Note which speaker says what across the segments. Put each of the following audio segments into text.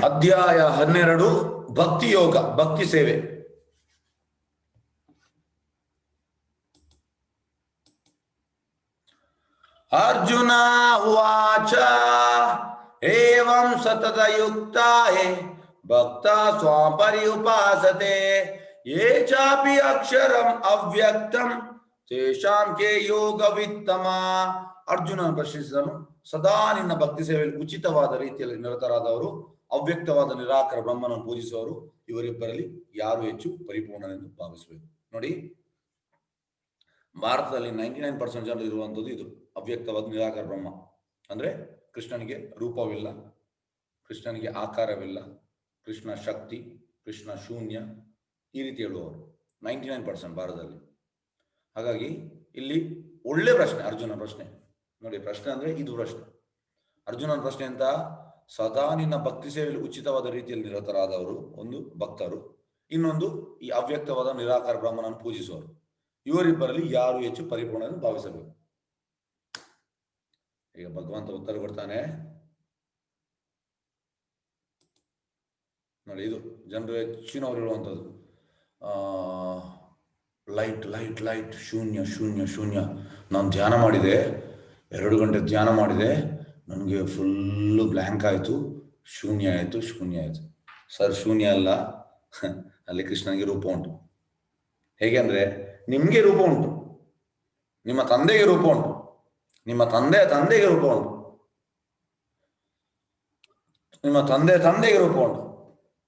Speaker 1: ಅಧ್ಯಾಯ 12 ಭಕ್ತಿ ಯೋಗ, ಭಕ್ತಿ ಸೇವೆ. ಅರ್ಜುನ ಉವಾಚ ಏವಂ ಸತತಯುಕ್ತಾಯೇ ಭಕ್ತ ಸ್ವಾಂ ಪರ್ಯುಪಾಸತೆ ಯೇ ಚಾಪಿ ಅಕ್ಷರಂ ಅವ್ಯಕ್ತಂ ತೇಷಾಂ ಕೆ ಯೋಗವಿತ್ತಮ. ಅರ್ಜುನ ಪ್ರಶ್ನಿಸಿದನು, ಸದಾ ನಿನ್ನ ಭಕ್ತಿ ಸೇವೆಯಲ್ಲಿ ಉಚಿತವಾದ ರೀತಿಯಲ್ಲಿ ನಿರತರಾದವರು, ಅವ್ಯಕ್ತವಾದ ನಿರಾಕಾರ ಬ್ರಹ್ಮನನ್ನು ಪೂಜಿಸುವವರು, ಇವರಿಬ್ಬರಲ್ಲಿ ಯಾರು ಹೆಚ್ಚು ಪರಿಪೂರ್ಣನೆಂದು ಭಾವಿಸಬೇಕು. ನೋಡಿ, ಭಾರತದಲ್ಲಿ 99% ಜನರು ಇರುವಂಥದ್ದು ಇದು ಅವ್ಯಕ್ತವಾದ ನಿರಾಕಾರ ಬ್ರಹ್ಮ. ಅಂದ್ರೆ ಕೃಷ್ಣನಿಗೆ ರೂಪವಿಲ್ಲ, ಕೃಷ್ಣನಿಗೆ ಆಕಾರವಿಲ್ಲ, ಕೃಷ್ಣ ಶಕ್ತಿ, ಕೃಷ್ಣ ಶೂನ್ಯ, ಈ ರೀತಿ ಹೇಳುವವರು 99% ಭಾರತದಲ್ಲಿ. ಹಾಗಾಗಿ ಇಲ್ಲಿ ಒಳ್ಳೆ ಪ್ರಶ್ನೆ ಅರ್ಜುನ ಪ್ರಶ್ನೆ. ನೋಡಿ, ಪ್ರಶ್ನೆ ಅಂದ್ರೆ ಇದು ಪ್ರಶ್ನೆ. ಅರ್ಜುನನ ಪ್ರಶ್ನೆ ಅಂತ, ಸದಾ ನಿನ್ನ ಭಕ್ತಿ ಸೇವೆಯಲ್ಲಿ ಉಚಿತವಾದ ರೀತಿಯಲ್ಲಿ ನಿರತರಾದವರು ಒಂದು ಭಕ್ತರು, ಇನ್ನೊಂದು ಈ ಅವ್ಯಕ್ತವಾದ ನಿರಾಕಾರ ಬ್ರಹ್ಮನನ್ನು ಪೂಜಿಸುವರು, ಇವರಿಬ್ಬರಲ್ಲಿ ಯಾರು ಹೆಚ್ಚು ಪರಿಪೂರ್ಣ ಎಂದು ಭಾವಿಸಬೇಕು. ಈಗ ಭಗವಂತ ಉತ್ತರ ಕೊಡ್ತಾನೆ ನೋಡಿ. ಇದು ಜನರು ಹೆಚ್ಚಿನವರು ಇರುವಂಥದ್ದು ಲೈಟ್ ಲೈಟ್ ಲೈಟ್, ಶೂನ್ಯ ಶೂನ್ಯ ಶೂನ್ಯ. ನಾನು ಧ್ಯಾನ ಮಾಡಿದೆ, 2 ಗಂಟೆ ಧ್ಯಾನ ಮಾಡಿದೆ, ನನಗೆ ಫುಲ್ಲು ಬ್ಲ್ಯಾಂಕ್ ಆಯಿತು, ಶೂನ್ಯ ಆಯಿತು ಶೂನ್ಯ ಆಯಿತು. ಸರ್, ಶೂನ್ಯ ಅಲ್ಲ, ಅಲ್ಲಿ ಕೃಷ್ಣನಿಗೆ ರೂಪ ಉಂಟು. ಹೇಗೆ ಅಂದರೆ, ನಿಮಗೆ ರೂಪ ಉಂಟು, ನಿಮ್ಮ ತಂದೆಗೆ ರೂಪ ಉಂಟು, ನಿಮ್ಮ ತಂದೆಗೆ ರೂಪ ಉಂಟು, ನಿಮ್ಮ ತಂದೆಗೆ ರೂಪ ಉಂಟು.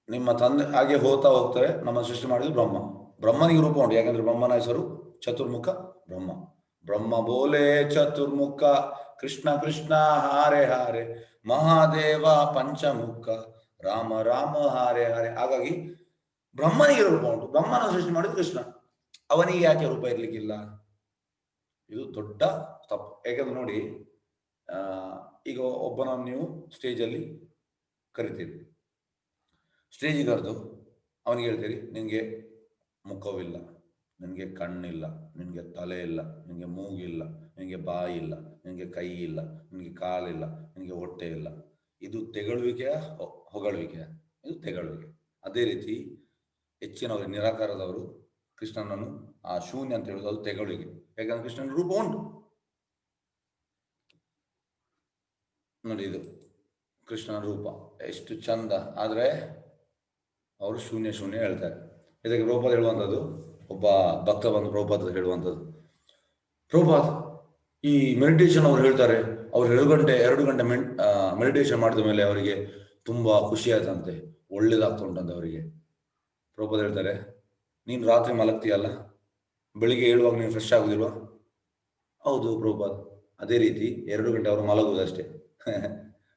Speaker 1: ನಿಮ್ಮ ತಂದೆ ಹಾಗೆ ಹೋಗ್ತಾರೆ. ನಮ್ಮ ಸೃಷ್ಟಿ ಮಾಡಿದ್ರು ಬ್ರಹ್ಮ, ಬ್ರಹ್ಮನಿಗೆ ರೂಪ ಉಂಟು. ಯಾಕಂದ್ರೆ ಬ್ರಹ್ಮನ ಹೆಸರು ಚತುರ್ಮುಖ ಬ್ರಹ್ಮ. ಬ್ರಹ್ಮ ಬೋಲೆ ಚತುರ್ಮುಖ, ಕೃಷ್ಣ ಕೃಷ್ಣ ಹಾರೆ ಹಾರೆ, ಮಹಾದೇವ ಪಂಚಮುಖ, ರಾಮ ರಾಮ ಹಾರೆ ಹಾರೆ. ಹಾಗಾಗಿ ಬ್ರಹ್ಮನಿಗೆ ರೂಪ ಉಂಟು. ಬ್ರಹ್ಮನ ಸೃಷ್ಟಿ ಮಾಡಿದ್ರು ಕೃಷ್ಣ, ಅವನಿಗೆ ಯಾಕೆ ರೂಪ ಇರ್ಲಿಕ್ಕಿಲ್ಲ? ಇದು ದೊಡ್ಡ ತಪ್ಪು. ಯಾಕಂದ್ರೆ ನೋಡಿ, ಈಗ ಒಬ್ಬನನ್ನು ನೀವು ಸ್ಟೇಜಲ್ಲಿ ಕರಿತೀರಿ, ಸ್ಟೇಜಿಗೆ ಕರೆದು ಅವನಿಗೆ ಹೇಳ್ತೀರಿ, ನಿನಗೆ ಮುಖವಿಲ್ಲ, ನಿನಗೆ ಕಣ್ಣಿಲ್ಲ, ನಿನಗೆ ತಲೆ ಇಲ್ಲ, ನಿನಗೆ ಮೂಗಿಲ್ಲ, ನಿನಗೆ ಬಾಯಿ ಇಲ್ಲ, ನಿನಗೆ ಕೈ ಇಲ್ಲ, ನಿನಗೆ ಕಾಲಿಲ್ಲ, ನಿನಗೆ ಹೊಟ್ಟೆ ಇಲ್ಲ. ಇದು ತೆಗಳುವಿಕೆಯ ಹೊಗಳುವಿಕೆಯ? ಇದು ತೆಗಳುವಿಕೆ. ಅದೇ ರೀತಿ ಹೆಚ್ಚಿನವರು ನಿರಾಕಾರದವರು ಕೃಷ್ಣನನ್ನು ಆ ಶೂನ್ಯ ಅಂತ ಹೇಳುದು ಅದು ತೆಗಳುವಿಕೆ. ಯಾಕಂದ್ರೆ ಕೃಷ್ಣನ ರೂಪ ಉಂಟು. ನೋಡಿ, ಇದು ಕೃಷ್ಣನ ರೂಪ ಎಷ್ಟು ಚಂದ, ಆದ್ರೆ ಅವರು ಶೂನ್ಯ ಶೂನ್ಯ ಹೇಳ್ತಾರೆ. ಇದಕ್ಕೆ ಪ್ರಭುಪಾದ ಹೇಳುವಂಥದ್ದು, ಒಬ್ಬ ಭಕ್ತ ಬಂದು ಪ್ರಭುಪಾದ ಹೇಳುವಂಥದ್ದು, ಪ್ರಭುಪಾದ ಈ ಮೆಡಿಟೇಷನ್ ಅವ್ರು ಹೇಳ್ತಾರೆ, ಅವ್ರು 2 ಗಂಟೆ ಮೆಡಿಟೇಷನ್ ಮಾಡಿದ ಮೇಲೆ ಅವರಿಗೆ ತುಂಬಾ ಖುಷಿ ಆಯ್ತಂತೆ, ಒಳ್ಳೇದಾಗ್ತಾ ಉಂಟಂತೆ ಅವರಿಗೆ. ಪ್ರಭುಪಾದ ಹೇಳ್ತಾರೆ, ನೀನು ರಾತ್ರಿ ಮಲಗ್ತೀಯಲ್ಲ, ಬೆಳಿಗ್ಗೆ ಹೇಳುವಾಗ ನೀನು ಫ್ರೆಶ್ ಆಗುದಿಲ್ವಾ? ಹೌದು ಪ್ರಭುಪಾದ. ಅದೇ ರೀತಿ 2 ಗಂಟೆ ಅವರು ಮಲಗುವುದಷ್ಟೇ,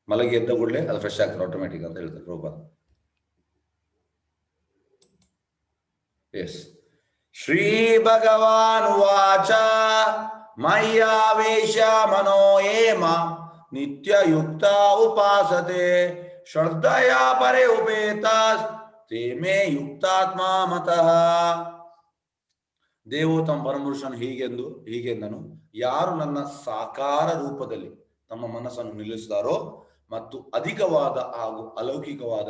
Speaker 1: ಮಲಗಿ ಎದ್ದ ಕೂಡಲೇ ಅದು ಫ್ರೆಶ್ ಆಗ್ತಾರೆ ಆಟೋಮೆಟಿಕ್ ಅಂತ ಹೇಳ್ತಾರೆ ಪ್ರಭುಪಾದ. ಎಸ್. ಶ್ರೀ ಭಗವಾನ್ ವಾಚ ಮಯ್ಯಾವೇಶ ಮನೋ ಏಮ ನಿತ್ಯಯುಕ್ತ ಉಪಾಸತೆ ಶ್ರದ್ಧೆಯ ಪರೆ ಉಪೇತ ತೇ ಮೇ ಯುಕ್ತಾತ್ಮ ಮತಃ. ದೇವೋತ್ತಮ ಪರಮಪುರುಷನು ಹೀಗೆಂದನು, ಯಾರು ನನ್ನ ಸಾಕಾರ ರೂಪದಲ್ಲಿ ತಮ್ಮ ಮನಸ್ಸನ್ನು ನಿಲ್ಲಿಸಿದಾರೋ ಮತ್ತು ಅಧಿಕವಾದ ಹಾಗೂ ಅಲೌಕಿಕವಾದ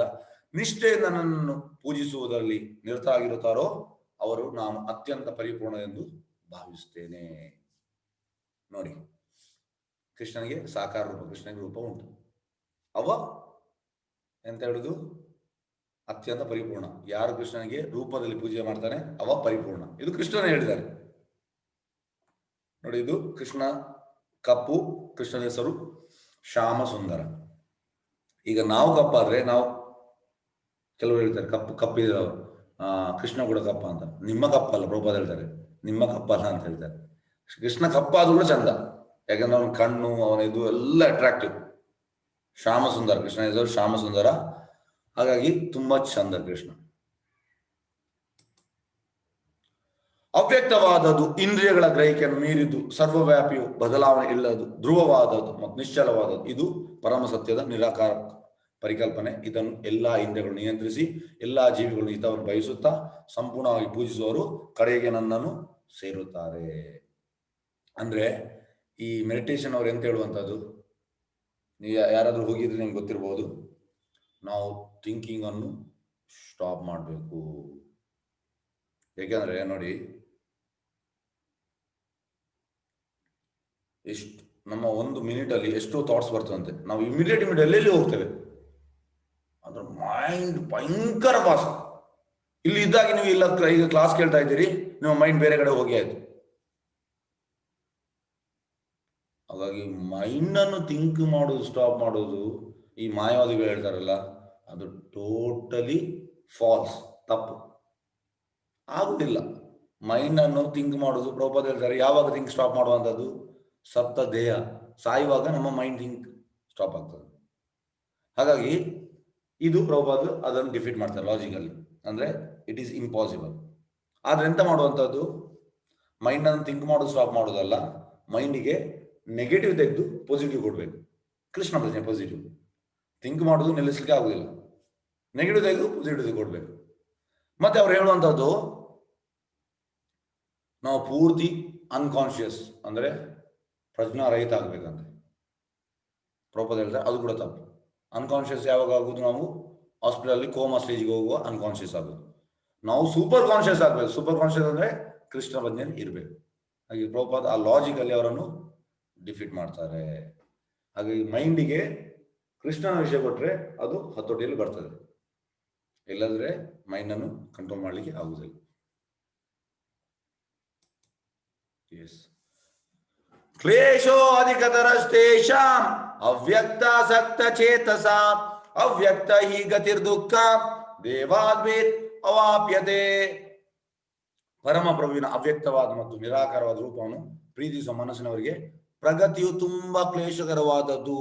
Speaker 1: ನಿಷ್ಠೆಯಿಂದ ನನ್ನನ್ನು ಪೂಜಿಸುವುದರಲ್ಲಿ ನಿರತರಾಗಿರುತ್ತಾರೋ ಅವರು ನಾನು ಅತ್ಯಂತ ಪರಿಪೂರ್ಣ ಎಂದು ಭಾವಿಸುತ್ತೇನೆ. ನೋಡಿ, ಕೃಷ್ಣನಿಗೆ ಸಾಕಾರ ರೂಪ, ಕೃಷ್ಣನಿಗೆ ರೂಪ ಉಂಟು. ಅವ ಎಂತ ಹೇಳುದು? ಅತ್ಯಂತ ಪರಿಪೂರ್ಣ. ಯಾರು ಕೃಷ್ಣನಿಗೆ ರೂಪದಲ್ಲಿ ಪೂಜೆ ಮಾಡ್ತಾನೆ ಅವ ಪರಿಪೂರ್ಣ. ಇದು ಕೃಷ್ಣನೇ ಹೇಳಿದ್ದಾರೆ. ನೋಡಿ, ಇದು ಕೃಷ್ಣ ಕಪ್ಪು, ಕೃಷ್ಣನ ಹೆಸರು ಶ್ಯಾಮ ಸುಂದರ. ಈಗ ನಾವು ಕಪ್ಪಾದ್ರೆ, ನಾವು ಕೆಲವರು ಹೇಳ್ತಾರೆ ಕಪ್ಪಿದ್ರೆ ಕೃಷ್ಣ ಕೂಡ ಕಪ್ಪ ಅಂತ. ನಿಮ್ಮ ಕಪ್ಪಲ್ಲ, ಪ್ರಭುಪಾದ ಹೇಳ್ತಾರೆ, ನಿಮ್ಮ ಕಪ್ಪಲ್ಲ ಅಂತ ಹೇಳ್ತಾರೆ. ಕೃಷ್ಣ ಕಪ್ಪಾದ್ರೂ ಕೂಡ ಚಂದ, ಯಾಕಂದ್ರೆ ಅವನ ಕಣ್ಣು, ಅವನ ಇದು ಎಲ್ಲ ಅಟ್ರಾಕ್ಟಿವ್. ಶ್ಯಾಮ ಸುಂದರ, ಕೃಷ್ಣ ಹೆಸರು ಶ್ಯಾಮ ಸುಂದರ. ಹಾಗಾಗಿ ತುಂಬಾ ಚಂದ ಕೃಷ್ಣ. ಅವ್ಯಕ್ತವಾದದ್ದು, ಇಂದ್ರಿಯಗಳ ಗ್ರಹಿಕೆಯನ್ನು ಮೀರಿದ್ದು, ಸರ್ವವ್ಯಾಪಿಯು, ಬದಲಾವಣೆ ಇಲ್ಲದು, ಧ್ರುವವಾದದ್ದು ಮತ್ತು ನಿಶ್ಚಲವಾದದ್ದು, ಇದು ಪರಮ ಸತ್ಯದ ನಿರಾಕಾರ ಪರಿಕಲ್ಪನೆ. ಇದನ್ನು ಎಲ್ಲಾ ಇಂದ್ರಿಯಗಳು ನಿಯಂತ್ರಿಸಿ ಎಲ್ಲಾ ಜೀವಿಗಳು ಹಿತವನ್ನು ಬಯಸುತ್ತಾ ಸಂಪೂರ್ಣವಾಗಿ ಪೂಜಿಸುವವರು ಕಡೆಗೆ ನನ್ನನ್ನು ಸೇರುತ್ತಾರೆ. ಅಂದ್ರೆ ಈ ಮೆಡಿಟೇಷನ್ ಅವ್ರು ಎಂತ ಹೇಳುವಂಥದ್ದು, ನೀವು ಯಾರಾದ್ರೂ ಹೋಗಿದ್ರೆ ನಿಮ್ಗೆ ಗೊತ್ತಿರ್ಬೋದು. ನಾವು ಥಿಂಕಿಂಗ್ ಅನ್ನು ಸ್ಟಾಪ್ ಮಾಡಬೇಕು. ಯಾಕೆಂದ್ರೆ ನೋಡಿ, ಎಷ್ಟು ನಮ್ಮ 1 ಮಿನಿಟಲ್ಲಿ ಎಷ್ಟೋ ಥಾಟ್ಸ್ ಬರ್ತದಂತೆ. ನಾವು ಇಮಿಡಿಯೇಟ್ ಎಲ್ಲೆಲ್ಲಿ ಹೋಗ್ತೇವೆ. ಅದ್ರ ಮೈಂಡ್ ಭಯಂಕರ ಫಾಸ್ಟ್. ಇಲ್ಲಿ ಇದ್ದಾಗ ನೀವು ಇಲ್ಲ ಈಗ ಕ್ಲಾಸ್ ಕೇಳ್ತಾ ಇದ್ದೀರಿ, ನಿಮ್ಮ ಮೈಂಡ್ ಬೇರೆ ಕಡೆ ಹೋಗಿ ಆಯ್ತು. ಹಾಗಾಗಿ ಮೈಂಡ್ ಅನ್ನು ಥಿಂಕ್ ಮಾಡೋದು ಸ್ಟಾಪ್ ಮಾಡೋದು, ಈ ಮಾಯಾವಾದಿಗಳು ಹೇಳ್ತಾರಲ್ಲ, ಅದು ಟೋಟಲಿ ಫಾಲ್ಸ್, ತಪ್ಪು. ಆಗುದಿಲ್ಲ. ಮೈಂಡ್ ಅನ್ನು ಥಿಂಕ್ ಮಾಡೋದು, ಪ್ರಭುಪಾದ ಹೇಳ್ತಾರೆ, ಯಾವಾಗ ಥಿಂಕ್ ಸ್ಟಾಪ್ ಮಾಡುವಂಥದ್ದು? ಸತ್ತ ದೇಹ ಸಾಯುವಾಗ ನಮ್ಮ ಮೈಂಡ್ ಥಿಂಕ್ ಸ್ಟಾಪ್ ಆಗ್ತದೆ. ಹಾಗಾಗಿ ಇದು ಪ್ರಭುಪಾದ ಅದನ್ನು ಡಿಫೀಟ್ ಮಾಡ್ತಾರೆ ಲಾಜಿಕಲ್ಲಿ. ಅಂದ್ರೆ ಇಟ್ ಈಸ್ ಇಂಪಾಸಿಬಲ್. ಆದ್ರೆ ಎಂತ ಮಾಡುವಂಥದ್ದು? ಮೈಂಡ್ ಅನ್ನು ಥಿಂಕ್ ಮಾಡೋದು ಸ್ಟಾಪ್ ಮಾಡೋದಲ್ಲ, ಮೈಂಡಿಗೆ ನೆಗೆಟಿವ್ ತೆಗೆದು ಪಾಸಿಟಿವ್ ಕೊಡ್ಬೇಕು. ಕೃಷ್ಣ ಪ್ರಜ್ಞೆ ಪಾಸಿಟಿವ್. ಥಿಂಕ್ ಮಾಡೋದು ನಿಲ್ಲಿಸಲಿಕ್ಕೆ ಆಗುದಿಲ್ಲ, ನೆಗೆಟಿವ್ ತೆಗೆದು ಪಾಸಿಟಿವ್ ಕೊಡ್ಬೇಕು. ಮತ್ತೆ ಅವ್ರು ಹೇಳುವಂಥದ್ದು, ನಾವು ಪೂರ್ತಿ ಅನ್ಕಾನ್ಶಿಯಸ್ ಅಂದ್ರೆ ಪ್ರಜ್ಞಾರಹಿತ ಆಗ್ಬೇಕಂತ ಪ್ರಭುಪಾದ ಹೇಳ್ತಾರೆ. ಅದು ಕೂಡ ತಪ್ಪು. ಅನ್ಕಾನ್ಶಿಯಸ್ ಯಾವಾಗ ಆಗುದು? ನಾವು ಹಾಸ್ಪಿಟಲ್ ಕೋಮಾ ಸ್ಟೇಜ್ಗೆ ಹೋಗುವ ಅನ್ಕಾನ್ಶಿಯಸ್ ಆಗುದು. ನಾವು ಸೂಪರ್ ಕಾನ್ಶಿಯಸ್ ಆಗ್ಬೇಕು. ಸೂಪರ್ ಕಾನ್ಶಿಯಸ್ ಅಂದ್ರೆ ಕೃಷ್ಣ ಪ್ರಜ್ಞೆಯಲ್ಲಿ ಇರಬೇಕು. ಹಾಗೆ ಪ್ರಭುಪಾದ ಆ ಲಾಜಿಕಲ್ಲಿ ಅವರನ್ನು ಡಿಫೀಟ್ ಮಾಡ್ತಾರೆ. ಹಾಗಾಗಿ ಮೈಂಡಿಗೆ ಕೃಷ್ಣನ ವಿಷಯ ಕೊಟ್ರೆ ಅದು ಹತೋಟಿಯಲ್ಲಿ ಬರ್ತದೆ, ಇಲ್ಲಂದ್ರೆ ಮೈಂಡ್ ಅನ್ನು ಕಂಟ್ರೋಲ್ ಮಾಡ್ಲಿಕ್ಕೆ ಆಗುದಿಲ್ಲ. ಎಸ್. ಕ್ಲೇಶೋ ಅಧಿಕತರಸ್ತೇಷಾಂ ಅವ್ಯಕ್ತಾಸಕ್ತ ಚೇತಸ ಅವ್ಯಕ್ತ ಹಿ ಗತಿರ್ದುಃಖ ದೇವಾದ್ವೇತ್ ಅವಾಪ್ಯತೆ. ಪರಮಪ್ರಭುವಿನ ಅವ್ಯಕ್ತವಾದ ಮತ್ತು ನಿರಾಕಾರವಾದ ರೂಪವನ್ನು ಪ್ರೀತಿಸುವ ಮನಸ್ಸಿನವರಿಗೆ ಪ್ರಗತಿಯು ತುಂಬಾ ಕ್ಲೇಶಕರವಾದದ್ದು.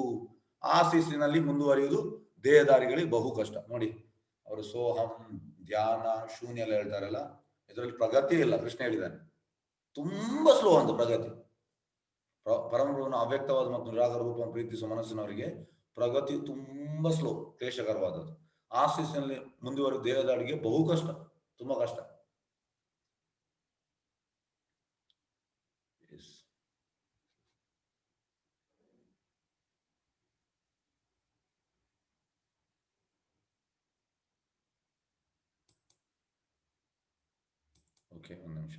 Speaker 1: ಆ ಶಿಸ್ತಿನಲ್ಲಿ ಮುಂದುವರಿಯುವುದು ದೇಹದಾರಿಗಳಿಗೆ ಬಹು ಕಷ್ಟ. ನೋಡಿ, ಅವರು ಸೋಹಂ, ಧ್ಯಾನ, ಶೂನ್ಯ ಎಲ್ಲ ಹೇಳ್ತಾರಲ್ಲ, ಇದರಲ್ಲಿ ಪ್ರಗತಿ ಇಲ್ಲ. ಕೃಷ್ಣ ಹೇಳಿದ್ದಾನೆ, ತುಂಬಾ ಸ್ಲೋ ಅಂತ ಪ್ರಗತಿ. ಪರಮಪ್ರಭುವಿನ ಅವ್ಯಕ್ತವಾದ ಮತ್ತು ನಿರಾಕಾರ ರೂಪವನ್ನು ಪ್ರೀತಿಸುವ ಮನಸ್ಸಿನವರಿಗೆ ಪ್ರಗತಿ ತುಂಬಾ ಸ್ಲೋ, ಕ್ಲೇಶಕರವಾದದ್ದು. ಆ ಶಿಸ್ತಿನಲ್ಲಿ ಮುಂದುವರಿಯುವ ದೇಹದಾರಿಗೆ ಬಹು ಕಷ್ಟ, ತುಂಬಾ ಕಷ್ಟ. ಓಕೆ, ಒಂದು ನಿಮಿಷ.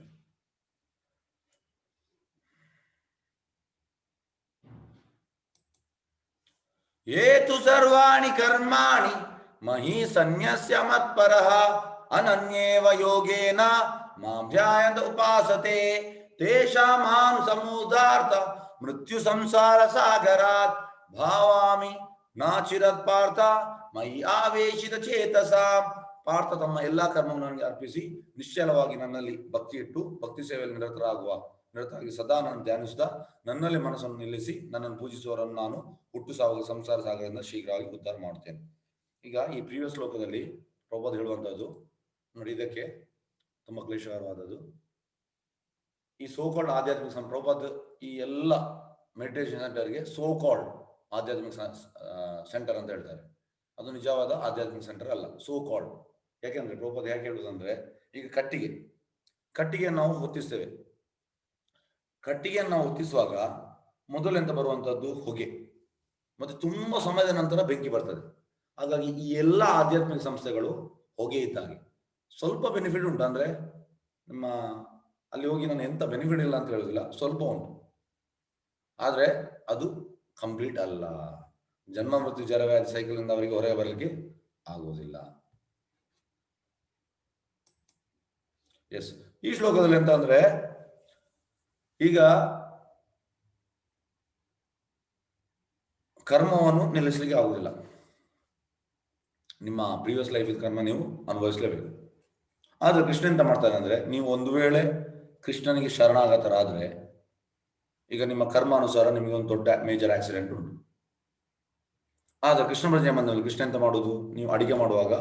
Speaker 1: ಏತು ಸರ್ವಾಣಿ ಕರ್ಮಾಣಿ ಮಹಿ ಸನ್ಯಸ್ಯ ಮತ್ಪರಃ ಅನನ್ಯೇವ ಯೋಗೇನ ಮಾಂ ಧ್ಯಾಯಂತ ಉಪಾಸತೆ ತೇಷಾಂ ಸಮುದಾರ್ಥ ಮೃತ್ಯು ಸಂಸಾರ ಸಾಗರಾತ್ ಭಾವಾಮಿ ನಾಚಿರತ್ ಪಾರ್ಥ ಮಯಿ ಆವೇಶಿತ ಚೇತಸ. ಪಾರ್ಥ ತಮ್ಮ ಎಲ್ಲಾ ಕರ್ಮವನ್ನು ನನಗೆ ಅರ್ಪಿಸಿ ನಿಶ್ಚಲವಾಗಿ ನನ್ನಲ್ಲಿ ಭಕ್ತಿ ಇಟ್ಟು ಭಕ್ತಿ ಸೇವೆಯಲ್ಲಿ ನಿರತರಾಗಿ ಸದಾ ನಾನು ಧ್ಯಾನಿಸುತ್ತಾ ನನ್ನಲ್ಲಿ ಮನಸ್ಸನ್ನು ನಿಲ್ಲಿಸಿ ನನ್ನನ್ನು ಪೂಜಿಸುವವರನ್ನು ನಾನು ಹುಟ್ಟು ಸಾವು ಸಂಸಾರ ಸಾಗರದಿಂದ ಶೀಘ್ರವಾಗಿ ಉದ್ಧಾರ ಮಾಡುತ್ತೇನೆ. ಈಗ ಈ ಪ್ರೀವಿಯಸ್ ಶ್ಲೋಕದಲ್ಲಿ ಪ್ರಭುಪಾದ ಹೇಳುವಂತಹದ್ದು ನೋಡಿ, ಇದಕ್ಕೆ ತುಂಬಾ ಕ್ಲೇಶಕರವಾದದ್ದು. ಈ ಸೋಕಾಲ್ಡ್ ಆಧ್ಯಾತ್ಮಿಕ ಪ್ರಭುಪಾದ ಈ ಎಲ್ಲ ಮೆಡಿಟೇಷನ್ ಸೆಂಟರ್ಗೆ ಸೋಕಾಲ್ಡ್ ಆಧ್ಯಾತ್ಮಿಕ ಸೆಂಟರ್ ಅಂತ ಹೇಳ್ತಾರೆ. ಅದು ನಿಜವಾದ ಆಧ್ಯಾತ್ಮಿಕ ಸೆಂಟರ್ ಅಲ್ಲ, ಸೋಕಾಲ್ಡ್. ಯಾಕೆಂದ್ರೆ ಪ್ರಭುಪಾದ ಯಾಕೆ ಹೇಳುವುದಂದ್ರೆ, ಈಗ ಕಟ್ಟಿಗೆಯನ್ನು ನಾವು ಹೊತ್ತಿಸ್ತೇವೆ. ಕಟ್ಟಿಗೆಯನ್ನು ನಾವು ಹೊತ್ತಿಸುವಾಗ ಮೊದಲು ಎಂತ ಬರುವಂತದ್ದು? ಹೊಗೆ. ಮತ್ತೆ ತುಂಬಾ ಸಮಯದ ನಂತರ ಬೆಂಕಿ ಬರ್ತದೆ. ಹಾಗಾಗಿ ಈ ಎಲ್ಲ ಆಧ್ಯಾತ್ಮಿಕ ಸಂಸ್ಥೆಗಳು ಹೊಗೆ ಇದ್ದಾಗೆ. ಸ್ವಲ್ಪ ಬೆನಿಫಿಟ್ ಉಂಟು, ಅಂದ್ರೆ ನಿಮ್ಮ ಅಲ್ಲಿ ಹೋಗಿ ನಾನು ಎಂತ ಬೆನಿಫಿಟ್ ಇಲ್ಲ ಅಂತ ಹೇಳುದಿಲ್ಲ, ಸ್ವಲ್ಪ ಉಂಟು. ಆದ್ರೆ ಅದು ಕಂಪ್ಲೀಟ್ ಅಲ್ಲ. ಜನ್ಮ ಮೃತ್ಯು ಜರವ್ಯಾಧಿ ಸೈಕಲ್ ಇಂದ ಅವರಿಗೆ ಹೊರಗೆ ಬರಲಿಕ್ಕೆ ಆಗುವುದಿಲ್ಲ. ಎಸ್. ಈ ಶ್ಲೋಕದಲ್ಲಿ ಎಂತ ಅಂದ್ರೆ, ಈಗ ಕರ್ಮವನ್ನು ನಿಲ್ಲಿಸಲಿಕ್ಕೆ ಆಗುವುದಿಲ್ಲ. ನಿಮ್ಮ ಪ್ರೀವಿಯಸ್ ಲೈಫ್ ಕರ್ಮ ನೀವು ಅನುಭವಿಸಲೇಬೇಕು. ಆದ್ರೆ ಕೃಷ್ಣ ಎಂತ ಮಾಡ್ತಾನೆ ಅಂದ್ರೆ, ನೀವು ಒಂದು ವೇಳೆ ಕೃಷ್ಣನಿಗೆ ಶರಣಾಗತರಾದ್ರೆ, ಈಗ ನಿಮ್ಮ ಕರ್ಮಾನುಸಾರ ನಿಮಗೆ ಒಂದು ದೊಡ್ಡ ಮೇಜರ್ ಆಕ್ಸಿಡೆಂಟ್ ಉಂಟು. ಆದ್ರೆ ಕೃಷ್ಣ ಪ್ರಜ್ಞೆ ಬಂದಲ್ಲಿ ಕೃಷ್ಣ ಎಂತ ಮಾಡುದು? ನೀವು ಅಡಿಗೆ ಮಾಡುವಾಗ,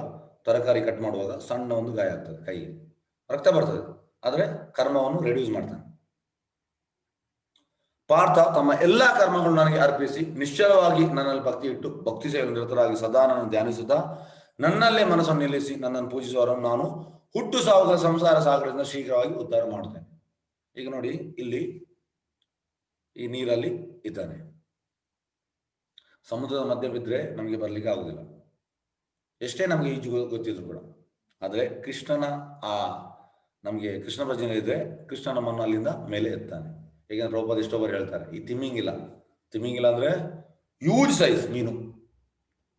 Speaker 1: ತರಕಾರಿ ಕಟ್ ಮಾಡುವಾಗ ಸಣ್ಣ ಒಂದು ಗಾಯ ಆಗ್ತದೆ, ಕೈಗೆ ರಕ್ತ ಬರ್ತದೆ, ಆದ್ರೆ ಕರ್ಮವನ್ನು ರೆಡ್ಯೂಸ್ ಮಾಡ್ತಾನೆ. ಪಾರ್ಥ ತಮ್ಮ ಎಲ್ಲಾ ಕರ್ಮಗಳು ನನಗೆ ಅರ್ಪಿಸಿ ನಿಶ್ಚಲವಾಗಿ ನನ್ನಲ್ಲಿ ಭಕ್ತಿ ಇಟ್ಟು ಭಕ್ತಿ ಸೇವೆಯಲ್ಲಿ ನಿರತರಾಗಿ ಸದಾ ನಾನು ಧ್ಯಾನಿಸುತ್ತಾ ನನ್ನಲ್ಲೇ ಮನಸ್ಸನ್ನು ನಿಲ್ಲಿಸಿ ನನ್ನನ್ನು ಪೂಜಿಸುವವರನ್ನು ನಾನು ಹುಟ್ಟು ಸಾವುಗಳ ಸಂಸಾರ ಸಾಗರದಿಂದ ಶೀಘ್ರವಾಗಿ ಉದ್ಧಾರ ಮಾಡ್ತೇನೆ. ಈಗ ನೋಡಿ, ಇಲ್ಲಿ ಈ ನೀರಲ್ಲಿ ಇದ್ದಾನೆ, ಸಮುದ್ರದ ಮಧ್ಯೆ ಬಿದ್ದರೆ ನಮಗೆ ಬರ್ಲಿಕ್ಕೆ ಆಗುದಿಲ್ಲ. ಎಷ್ಟೇ ನಮಗೆ ಈಜು ಗೊತ್ತಿದ್ರು ಕೂಡ. ಆದರೆ ಕೃಷ್ಣನ ಆ ನಮಗೆ ಕೃಷ್ಣ ಪ್ರಜ್ಞೆ ಇದ್ರೆ ಕೃಷ್ಣ ನಮ್ಮನ್ನು ಅಲ್ಲಿಂದ ಮೇಲೆ ಎತ್ತಾನೆ. ಹೇಗೆಂದ್ರೆ ಪ್ರಭುಪಾದ ಎಷ್ಟೊಬ್ಬರು ಹೇಳ್ತಾರೆ, ಈ ತಿಮ್ಮಿಂಗಿಲ್ಲ ಅಂದ್ರೆ ಹ್ಯೂಜ್ ಸೈಜ್ ಮೀನು,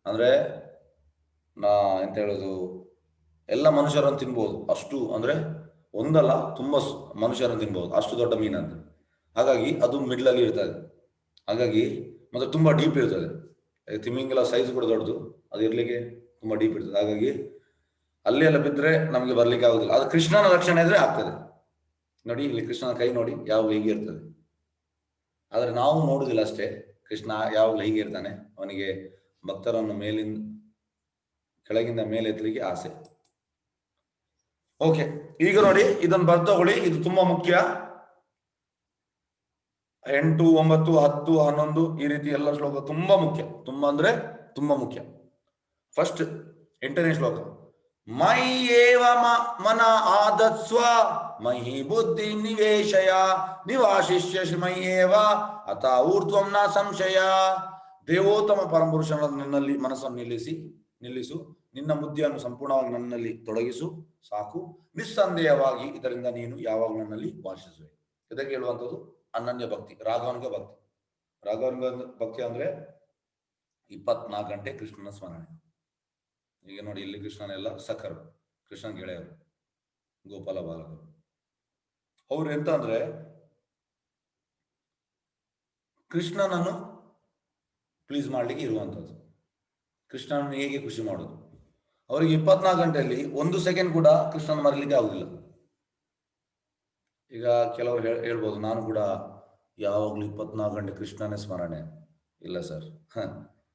Speaker 1: ಅಂದ್ರೆ ಎಂತ ಹೇಳೋದು, ಎಲ್ಲ ಮನುಷ್ಯರನ್ನು ತಿನ್ಬೋದು ಅಷ್ಟು, ಅಂದ್ರೆ ಒಂದಲ್ಲ ತುಂಬಾ ಮನುಷ್ಯರನ್ನು ತಿನ್ಬೋದು ಅಷ್ಟು ದೊಡ್ಡ ಮೀನಂತ. ಹಾಗಾಗಿ ಅದು ಮಿಡ್ಲಲ್ಲಿ ಇರ್ತದೆ. ಹಾಗಾಗಿ ಮತ್ತೆ ತುಂಬಾ ಡೀಪ್ ಇರ್ತದೆ. ತಿಮ್ಮಿಂಗಿಲ ಸೈಜ್ ಕೂಡ ದೊಡ್ಡದು, ಅದು ಇರ್ಲಿಕ್ಕೆ ತುಂಬಾ ಡೀಪ್ ಇರ್ತದೆ. ಹಾಗಾಗಿ ಅಲ್ಲಿ ಎಲ್ಲ ಬಿದ್ದರೆ ನಮಗೆ ಬರ್ಲಿಕ್ಕೆ ಆಗುದಿಲ್ಲ. ಅದು ಕೃಷ್ಣನ ರಕ್ಷಣೆ ಇದ್ರೆ ಆಗ್ತದೆ. ನೋಡಿ ಇಲ್ಲಿ ಕೃಷ್ಣನ ಕೈ ನೋಡಿ ಯಾವಾಗ ಹೀಗೆ ಇರ್ತದೆ. ಆದ್ರೆ ನಾವು ನೋಡುದಿಲ್ಲ ಅಷ್ಟೇ. ಕೃಷ್ಣ ಯಾವಾಗಲೂ ಹೀಗೆ ಇರ್ತಾನೆ. ಅವನಿಗೆ ಭಕ್ತರನ್ನು ಕೆಳಗಿಂದ ಮೇಲೆ ಎತ್ತಲಿಕ್ಕೆ ಆಸೆ. ಓಕೆ, ಈಗ ನೋಡಿ ಇದನ್ನು ಬರ್ತಗೊಳ್ಳಿ, ಇದು ತುಂಬಾ ಮುಖ್ಯ. 8, 9, 10, 11 ಈ ರೀತಿ ಎಲ್ಲ ಶ್ಲೋಕ ತುಂಬಾ ಮುಖ್ಯ. ತುಂಬಾ ಅಂದ್ರೆ ತುಂಬಾ ಮುಖ್ಯ. ಫಸ್ಟ್ 8ನೇ ಶ್ಲೋಕ, ಮಯ್ಯೇವ ಮನ ಆದತ್ಸ್ವ ಮಹಿ ಬುದ್ಧಿ ನಿವೇಶಯ ನಿವಾಶಿಷ್ಯ ಮಯ್ಯೇವ ಅತ ಊರ್ಧ್ವಂ ನ ಸಂಶಯ. ದೇವೋತ್ತಮ ಪರಮಪುರುಷನ ನನ್ನಲ್ಲಿ ಮನಸ್ಸನ್ನು ನಿಲ್ಲಿಸು, ನಿನ್ನ ಬುದ್ಧಿಯನ್ನು ಸಂಪೂರ್ಣವಾಗಿ ನನ್ನಲ್ಲಿ ತೊಡಗಿಸು, ಸಾಕು. ನಿಸ್ಸಂದೇಹವಾಗಿ ಇದರಿಂದ ನೀನು ಯಾವಾಗ ನನ್ನಲ್ಲಿ ವಾಸಿಸುವೆ. ಇದಕ್ಕೆ ಹೇಳುವಂಥದ್ದು ಅನನ್ಯ ಭಕ್ತಿ, ರಾಘವನಿಗೆ ಭಕ್ತಿ. ರಾಘವನಿಗೆ ಭಕ್ತಿ ಅಂದ್ರೆ 24 ಗಂಟೆ ಕೃಷ್ಣನ ಸ್ಮರಣೆ. ಈಗ ನೋಡಿ ಇಲ್ಲಿ ಕೃಷ್ಣನೆಲ್ಲ ಸಖರು, ಕೃಷ್ಣನ ಗೆಳೆಯರು, ಗೋಪಾಲ ಬಾಲಕರು. ಅವ್ರು ಎಂತ ಅಂದ್ರೆ ಕೃಷ್ಣನನ್ನು ಪ್ಲೀಸ್ ಮಾಡ್ಲಿಕ್ಕೆ ಇರುವಂಥದ್ದು, ಕೃಷ್ಣನನ್ನು ಹೇಗೆ ಖುಷಿ ಮಾಡೋದು. ಅವರಿಗೆ 24 ಗಂಟೆಯಲ್ಲಿ 1 ಸೆಕೆಂಡ್ ಕೂಡ ಕೃಷ್ಣನ ಮರಲಿಕ್ಕೆ ಆಗುದಿಲ್ಲ. ಈಗ ಕೆಲವರು ಹೇಳ್ಬೋದು, ನಾನು ಕೂಡ ಯಾವಾಗ್ಲೂ 24 ಗಂಟೆ ಕೃಷ್ಣನೇ ಸ್ಮರಣೆ. ಇಲ್ಲ ಸರ್,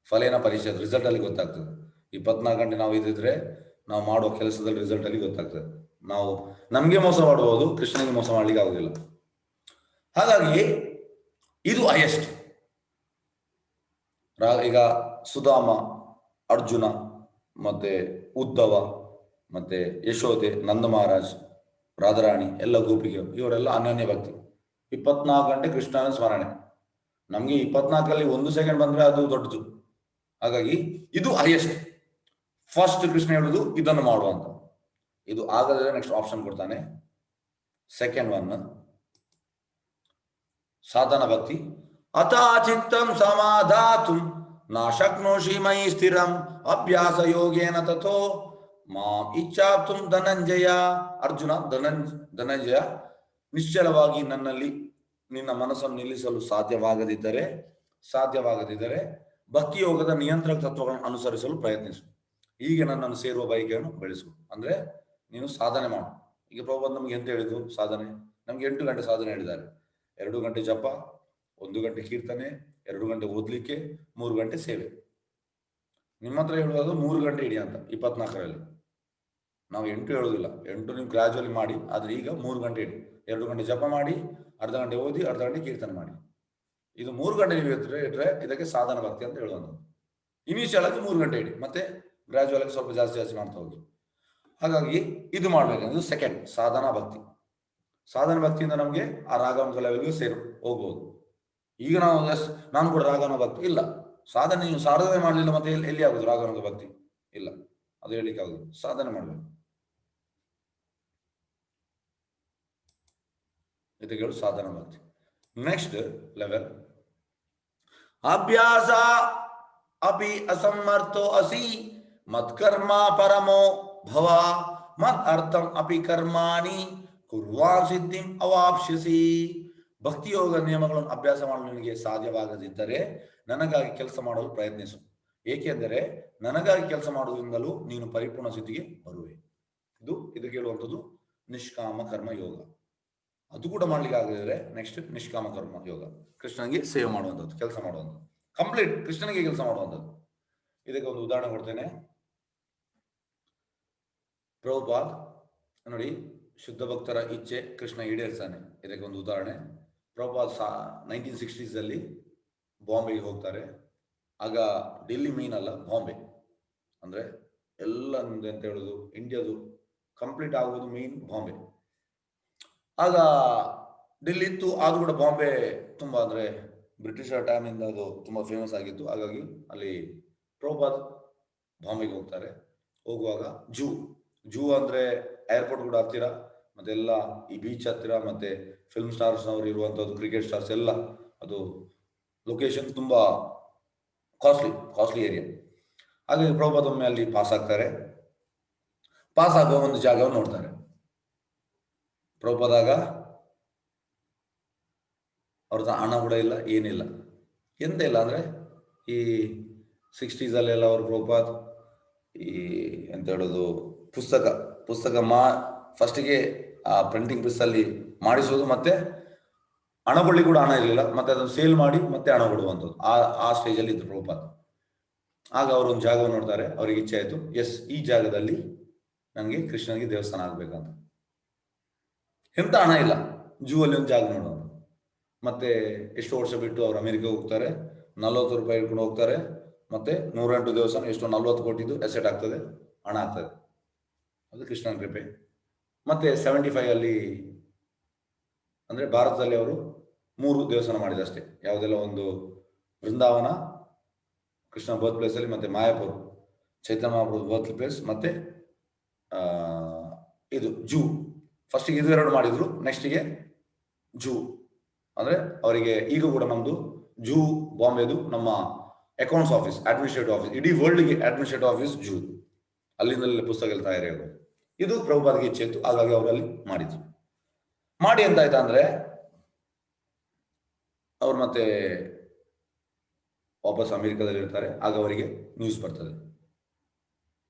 Speaker 1: ಫಲೇನ ಪರೀಕ್ಷೆ ರಿಸಲ್ಟ್ ಅಲ್ಲಿ ಗೊತ್ತಾಗ್ತದೆ. 24 ಗಂಟೆ ನಾವು ಇದ್ದಿದ್ರೆ ನಾವು ಮಾಡುವ ಕೆಲಸದಲ್ಲಿ ರಿಸಲ್ಟ್ ಅಲ್ಲಿ ಗೊತ್ತಾಗ್ತದೆ. ನಾವು ನಮ್ಗೆ ಮೋಸ ಮಾಡಬಹುದು, ಕೃಷ್ಣನಿಗೆ ಮೋಸ ಮಾಡ್ಲಿಕ್ಕೆ ಆಗುದಿಲ್ಲ. ಹಾಗಾಗಿ ಇದು ಹೈಯೆಸ್ಟ್. ಈಗ ಸುಧಾಮ, ಅರ್ಜುನ, ಮತ್ತೆ ಉದ್ಧವ, ಮತ್ತೆ ಯಶೋದೆ, ನಂದ ಮಹಾರಾಜ್, ರಾಧಾರಾಣಿ, ಎಲ್ಲ ಗೋಪಿಗೆ, ಇವರೆಲ್ಲ ಅನನ್ಯ ಭಕ್ತಿ. 24 ಗಂಟೆ ಕೃಷ್ಣನ ಸ್ಮರಣೆ. ನಮ್ಗೆ 24ರಲ್ಲಿ 1 ಸೆಕೆಂಡ್ ಬಂದ್ರೆ ಅದು ದೊಡ್ಡದು. ಹಾಗಾಗಿ ಇದು ಹೈಯೆಸ್ಟ್. ಫಸ್ಟ್ ಕೃಷ್ಣ ಹೇಳುದು ಇದನ್ನು ಮಾಡುವಂತ. ಇದು ಆಗದ್ರೆ ನೆಕ್ಸ್ಟ್ ಆಪ್ಷನ್ ಕೊಡ್ತಾನೆ. ಸೆಕೆಂಡ್ ಒನ್ ಸಾಧನ ಭಕ್ತಿ. ಅತಾ ಚಿತ್ತಂ ಸಮಾಧಾತು ನಾ ಶಕ್ನೋಷಿ ಮಯಿ ಸ್ಥಿರಂ ಅಭ್ಯಾಸ ಯೋಗೇನ ತಥೋ ಮಾಂ ಇಚ್ಛಾಪ್ತುಂ ಧನಂಜಯ. ಅರ್ಜುನ, ಧನಂಜಯ, ನಿಶ್ಚಲವಾಗಿ ನನ್ನಲ್ಲಿ ನಿನ್ನ ಮನಸ್ಸನ್ನು ನಿಲ್ಲಿಸಲು ಸಾಧ್ಯವಾಗದಿದ್ದರೆ ಭಕ್ತಿ ಯೋಗದ ನಿಯಂತ್ರಕ ತತ್ವಗಳನ್ನು ಅನುಸರಿಸಲು ಪ್ರಯತ್ನಿಸು. ಹೀಗೆ ನನ್ನನ್ನು ಸೇರುವ ಬಯಕೆಯನ್ನು ಬೆಳೆಸು. ಅಂದ್ರೆ ನೀನು ಸಾಧನೆ ಮಾಡು. ಈಗ ಪ್ರಭುಪಾದ ನಮ್ಗೆ ಎಂತ ಹೇಳಿದ್ರು ಸಾಧನೆ? ನಮ್ಗೆ 8 ಗಂಟೆ ಸಾಧನೆ ಹೇಳಿದ್ದಾರೆ. 2 ಗಂಟೆ ಜಪ, 1 ಗಂಟೆ ಕೀರ್ತನೆ, 2 ಗಂಟೆ ಓದ್ಲಿಕ್ಕೆ, 3 ಗಂಟೆ ಸೇವೆ. ನಿಮ್ಮ ಹತ್ರ ಹೇಳುವುದು 3 ಗಂಟೆ ಇಡಿ ಅಂತ 24ರಲ್ಲಿ. ನಾವು 8 ಹೇಳುದಿಲ್ಲ. 8 ನೀವು ಗ್ರಾಜುವಲಿ ಮಾಡಿ. ಆದ್ರೆ ಈಗ 3 ಗಂಟೆ ಇಡಿ. 2 ಗಂಟೆ ಜಪ ಮಾಡಿ, ಅರ್ಧ ಗಂಟೆ ಓದಿ, ಅರ್ಧ ಗಂಟೆ ಕೀರ್ತನೆ ಮಾಡಿ. ಇದು 3 ಗಂಟೆ ನೀವು ಇಟ್ರೆ ಇದಕ್ಕೆ ಸಾಧನ ಭಕ್ತಿ ಅಂತ ಹೇಳುವಂಥದ್ದು. ಇನಿಷಿಯಲ್ ಆಗಿ 3 ಗಂಟೆ ಇಡಿ, ಮತ್ತೆ ಗ್ರಾಜುವಲ್ ಆಗಿ ಸ್ವಲ್ಪ ಜಾಸ್ತಿ ಮಾಡ್ತಾ ಹೋಗಿ. ಹಾಗಾಗಿ ಇದು ಮಾಡ್ಬೇಕಂದ್ರೆ ಸೆಕೆಂಡ್ ಸಾಧನಾ ಭಕ್ತಿ. ಸಾಧನ ಭಕ್ತಿಯಿಂದ ನಮಗೆ ಆ ರಾಘವನ ಲೆವೆಲ್ಗೆ ಹೋಗ್ಬೋದು. ಈಗ ನಾನು ಕೂಡ ರಾಘವನ ಭಕ್ತಿ ಇಲ್ಲ, ಸಾಧನೆ ನೀವು ಸಾಧನೆ ಮಾಡಲಿಲ್ಲ, ಮತ್ತೆ ಎಲ್ಲಿ ಆಗುದು ರಾಘವನ ಭಕ್ತಿ? ಇಲ್ಲ, ಅದು ಹೇಳಿಕ್ಕೆ ಆಗುದು. ಸಾಧನೆ ಮಾಡ್ಬೇಕು. ಇದಕ್ಕೆ ಹೇಳು ಸಾಧನ ಭಕ್ತಿ. ನೆಕ್ಸ್ಟ್ ಲೆವೆಲ್ ಅಭ್ಯಾಸ ಅಪಿ ಅಸಮರ್ಥೋ ಅಸಿ ಮತ್ಕರ್ಮ ಪರಮೋ ಭವ ಮತ್ ಅರ್ಥಂ ಅಪಿ ಕರ್ಮಾಣಿ ಕುರ್ವಾ ಸಿದ್ಧಿಂ ಅವಾಪ್ಸ್ಯಸಿ. ಭಕ್ತಿಯೋಗ ನಿಯಮಗಳನ್ನು ಅಭ್ಯಾಸ ಮಾಡಲು ನಿನಗೆ ಸಾಧ್ಯವಾಗದಿದ್ದರೆ ನನಗಾಗಿ ಕೆಲಸ ಮಾಡಲು ಪ್ರಯತ್ನಿಸು. ಏಕೆಂದರೆ ನನಗಾಗಿ ಕೆಲಸ ಮಾಡುವುದರಿಂದಲೂ ನೀನು ಪರಿಪೂರ್ಣ ಸ್ಥಿತಿಗೆ ಬರುವೆ. ಇದಕ್ಕೆ ಹೇಳುವಂಥದ್ದು ನಿಷ್ಕಾಮ ಕರ್ಮ ಯೋಗ. ಅದು ಕೂಡ ಮಾಡ್ಲಿಕ್ಕೆ ಆಗದಿದ್ರೆ ನೆಕ್ಸ್ಟ್ ನಿಷ್ಕಾಮ ಕರ್ಮ ಯೋಗ, ಕೃಷ್ಣನಿಗೆ ಸೇವೆ ಮಾಡುವಂಥದ್ದು, ಕೆಲಸ ಮಾಡುವಂಥದ್ದು, ಕಂಪ್ಲೀಟ್ ಕೃಷ್ಣನಿಗೆ ಕೆಲಸ ಮಾಡುವಂಥದ್ದು. ಇದಕ್ಕೆ ಒಂದು ಉದಾಹರಣೆ ಕೊಡ್ತೇನೆ. ಪ್ರಭುಪಾದ್ ನೋಡಿ, ಶುದ್ಧ ಭಕ್ತರ ಇಚ್ಛೆ ಕೃಷ್ಣ ಈಡೇರಿಸ್ತಾನೆ. ಇದಕ್ಕೆ ಒಂದು ಉದಾಹರಣೆ. ಪ್ರಭುಪಾದ್ 1960s ಬಾಂಬೆಗೆ ಹೋಗ್ತಾರೆ. ಆಗ ಡೆಲ್ಲಿ ಮೀನ್ ಅಲ್ಲ, ಬಾಂಬೆ ಅಂದ್ರೆ ಎಲ್ಲ ಅಂತ ಹೇಳುದು ಇಂಡಿಯಾದು ಕಂಪ್ಲೀಟ್ ಆಗುವುದು ಮೀನ್ ಬಾಂಬೆ. ಆಗ ಡೆಲ್ಲಿ ಇತ್ತು, ಆದ್ರೂ ಕೂಡ ಬಾಂಬೆ ತುಂಬಾ ಅಂದ್ರೆ ಬ್ರಿಟಿಷರ ಟೈಮಿಂದ ಅದು ತುಂಬಾ ಫೇಮಸ್ ಆಗಿತ್ತು. ಹಾಗಾಗಿ ಅಲ್ಲಿ ಪ್ರಭುಪಾದ್ ಬಾಂಬೆಗೆ ಹೋಗ್ತಾರೆ. ಹೋಗುವಾಗ ಜೂ ಅಂದ್ರೆ ಏರ್ಪೋರ್ಟ್ ಕೂಡ ಹತ್ತಿರ, ಮತ್ತೆಲ್ಲ ಈ ಬೀಚ್ ಹತ್ತಿರ, ಮತ್ತೆ ಫಿಲ್ಮ್ ಸ್ಟಾರ್ಸ್ ನವರು ಇರುವಂತದ್ದು, ಕ್ರಿಕೆಟ್ ಸ್ಟಾರ್ಸ್ ಎಲ್ಲ, ಅದು ಲೊಕೇಶನ್ ತುಂಬಾ ಕಾಸ್ಟ್ಲಿ ಏರಿಯಾ. ಹಾಗೆ ಪ್ರಭುಪಾದ ಒಮ್ಮೆ ಅಲ್ಲಿ ಪಾಸ್ ಆಗ್ತಾರೆ. ಪಾಸ್ ಆಗುವ ಒಂದು ಜಾಗವನ್ನು ನೋಡ್ತಾರೆ. ಪ್ರಭುಪಾದಾಗ ಅವ್ರದ್ದು ಹಣ ಕೂಡ ಇಲ್ಲ, ಏನಿಲ್ಲ, ಎಂತ ಇಲ್ಲ. ಅಂದ್ರೆ ಈ 60s ಅಲ್ಲೆಲ್ಲ ಅವರು ಪ್ರಭುಪಾದ್ ಈ ಎಂತ ಹೇಳೋದು, ಪುಸ್ತಕ ಫಸ್ಟಿಗೆ ಆ ಪ್ರಿಂಟಿಂಗ್ ಪ್ರೆಸ್ ಅಲ್ಲಿ ಮಾಡಿಸೋದು, ಮತ್ತೆ ಹಣ ಕೊಡ್ಲಿಕ್ಕೆ ಕೂಡ ಹಣ ಇರಲಿಲ್ಲ, ಮತ್ತೆ ಅದನ್ನು ಸೇಲ್ ಮಾಡಿ ಮತ್ತೆ ಹಣ ಕೊಡುವಂಥದ್ದು, ಆ ಸ್ಟೇಜಲ್ಲಿ ಇದ್ರು ಪ್ರಭುಪಾದ್. ಆಗ ಅವರು ಒಂದು ಜಾಗವನ್ನು ನೋಡ್ತಾರೆ. ಅವರಿಗೆ ಇಚ್ಛೆ ಆಯ್ತು, ಎಸ್, ಈ ಜಾಗದಲ್ಲಿ ನನಗೆ ಕೃಷ್ಣನಿಗೆ ದೇವಸ್ಥಾನ ಆಗ್ಬೇಕಂತ. ಎಂತ ಹಣ ಇಲ್ಲ, ಜೂ ಅಲ್ಲಿ ಒಂದು ಜಾಗ ನೋಡೋಣ. ಮತ್ತೆ ಎಷ್ಟು ವರ್ಷ ಬಿಟ್ಟು ಅವರು ಅಮೆರಿಕ ಹೋಗ್ತಾರೆ, 40 ರೂಪಾಯಿ ಇಟ್ಕೊಂಡು ಹೋಗ್ತಾರೆ. ಮತ್ತೆ 108 ದೇವಸ್ಥಾನ, ಎಷ್ಟು 40 ಕೋಟಿದು ಅಸೆಟ್ ಆಗ್ತದೆ, ಹಣ ಆಗ್ತದೆ. ಅದು ಕೃಷ್ಣನ ಕೃಪೆ. ಮತ್ತೆ 75 ಅಲ್ಲಿ ಅಂದ್ರೆ ಭಾರತದಲ್ಲಿ ಅವರು 3 ದೇವಸ್ಥಾನ ಮಾಡಿದಷ್ಟೇ. ಯಾವುದೆಲ್ಲ, ಒಂದು ವೃಂದಾವನ ಕೃಷ್ಣ ಬರ್ತ್ ಪ್ಲೇಸ್ ಅಲ್ಲಿ, ಮತ್ತೆ ಮಾಯಾಪುರ್ ಚೈತನ್ಯ ಮಹಾಪ್ರಭು ಬರ್ತ್ ಪ್ಲೇಸ್, ಮತ್ತೆ ಇದು ಜೂ. ಫಸ್ಟಿಗೆ ಇದು 2 ಮಾಡಿದ್ರು, ನೆಕ್ಸ್ಟಿಗೆ ಜೂ. ಅಂದ್ರೆ ಅವರಿಗೆ ಈಗ ಕೂಡ ನಮ್ದು ಜೂ ಬಾಂಬೆದು ನಮ್ಮ ಅಕೌಂಟ್ಸ್ ಆಫೀಸ್, ಅಡ್ಮಿನಿಸ್ಟ್ರೇಟಿವ್ ಆಫೀಸ್, ಇಡೀ ವರ್ಲ್ಡ್ಗೆ ಅಡ್ಮಿನಿಸ್ಟ್ರೇಟಿವ್ ಆಫೀಸ್ ಜೂ. ಅಲ್ಲಿಂದಲೇ ಪುಸ್ತಕ ಎಲ್ಲ ತಯಾರಿಯಾಗೋದು. ಇದು ಪ್ರಭುಪಾದ್ಗೆ ಇಚ್ಛೆ ಇತ್ತು, ಹಾಗಾಗಿ ಅವರಲ್ಲಿ ಮಾಡಿದ್ರು. ಮಾಡಿ ಎಂತ ಆಯ್ತಾ ಅಂದ್ರೆ, ಅವ್ರು ಮತ್ತೆ ವಾಪಸ್ ಅಮೆರಿಕದಲ್ಲಿ ಇರ್ತಾರೆ. ಆಗ ಅವರಿಗೆ ನ್ಯೂಸ್ ಬರ್ತದೆ,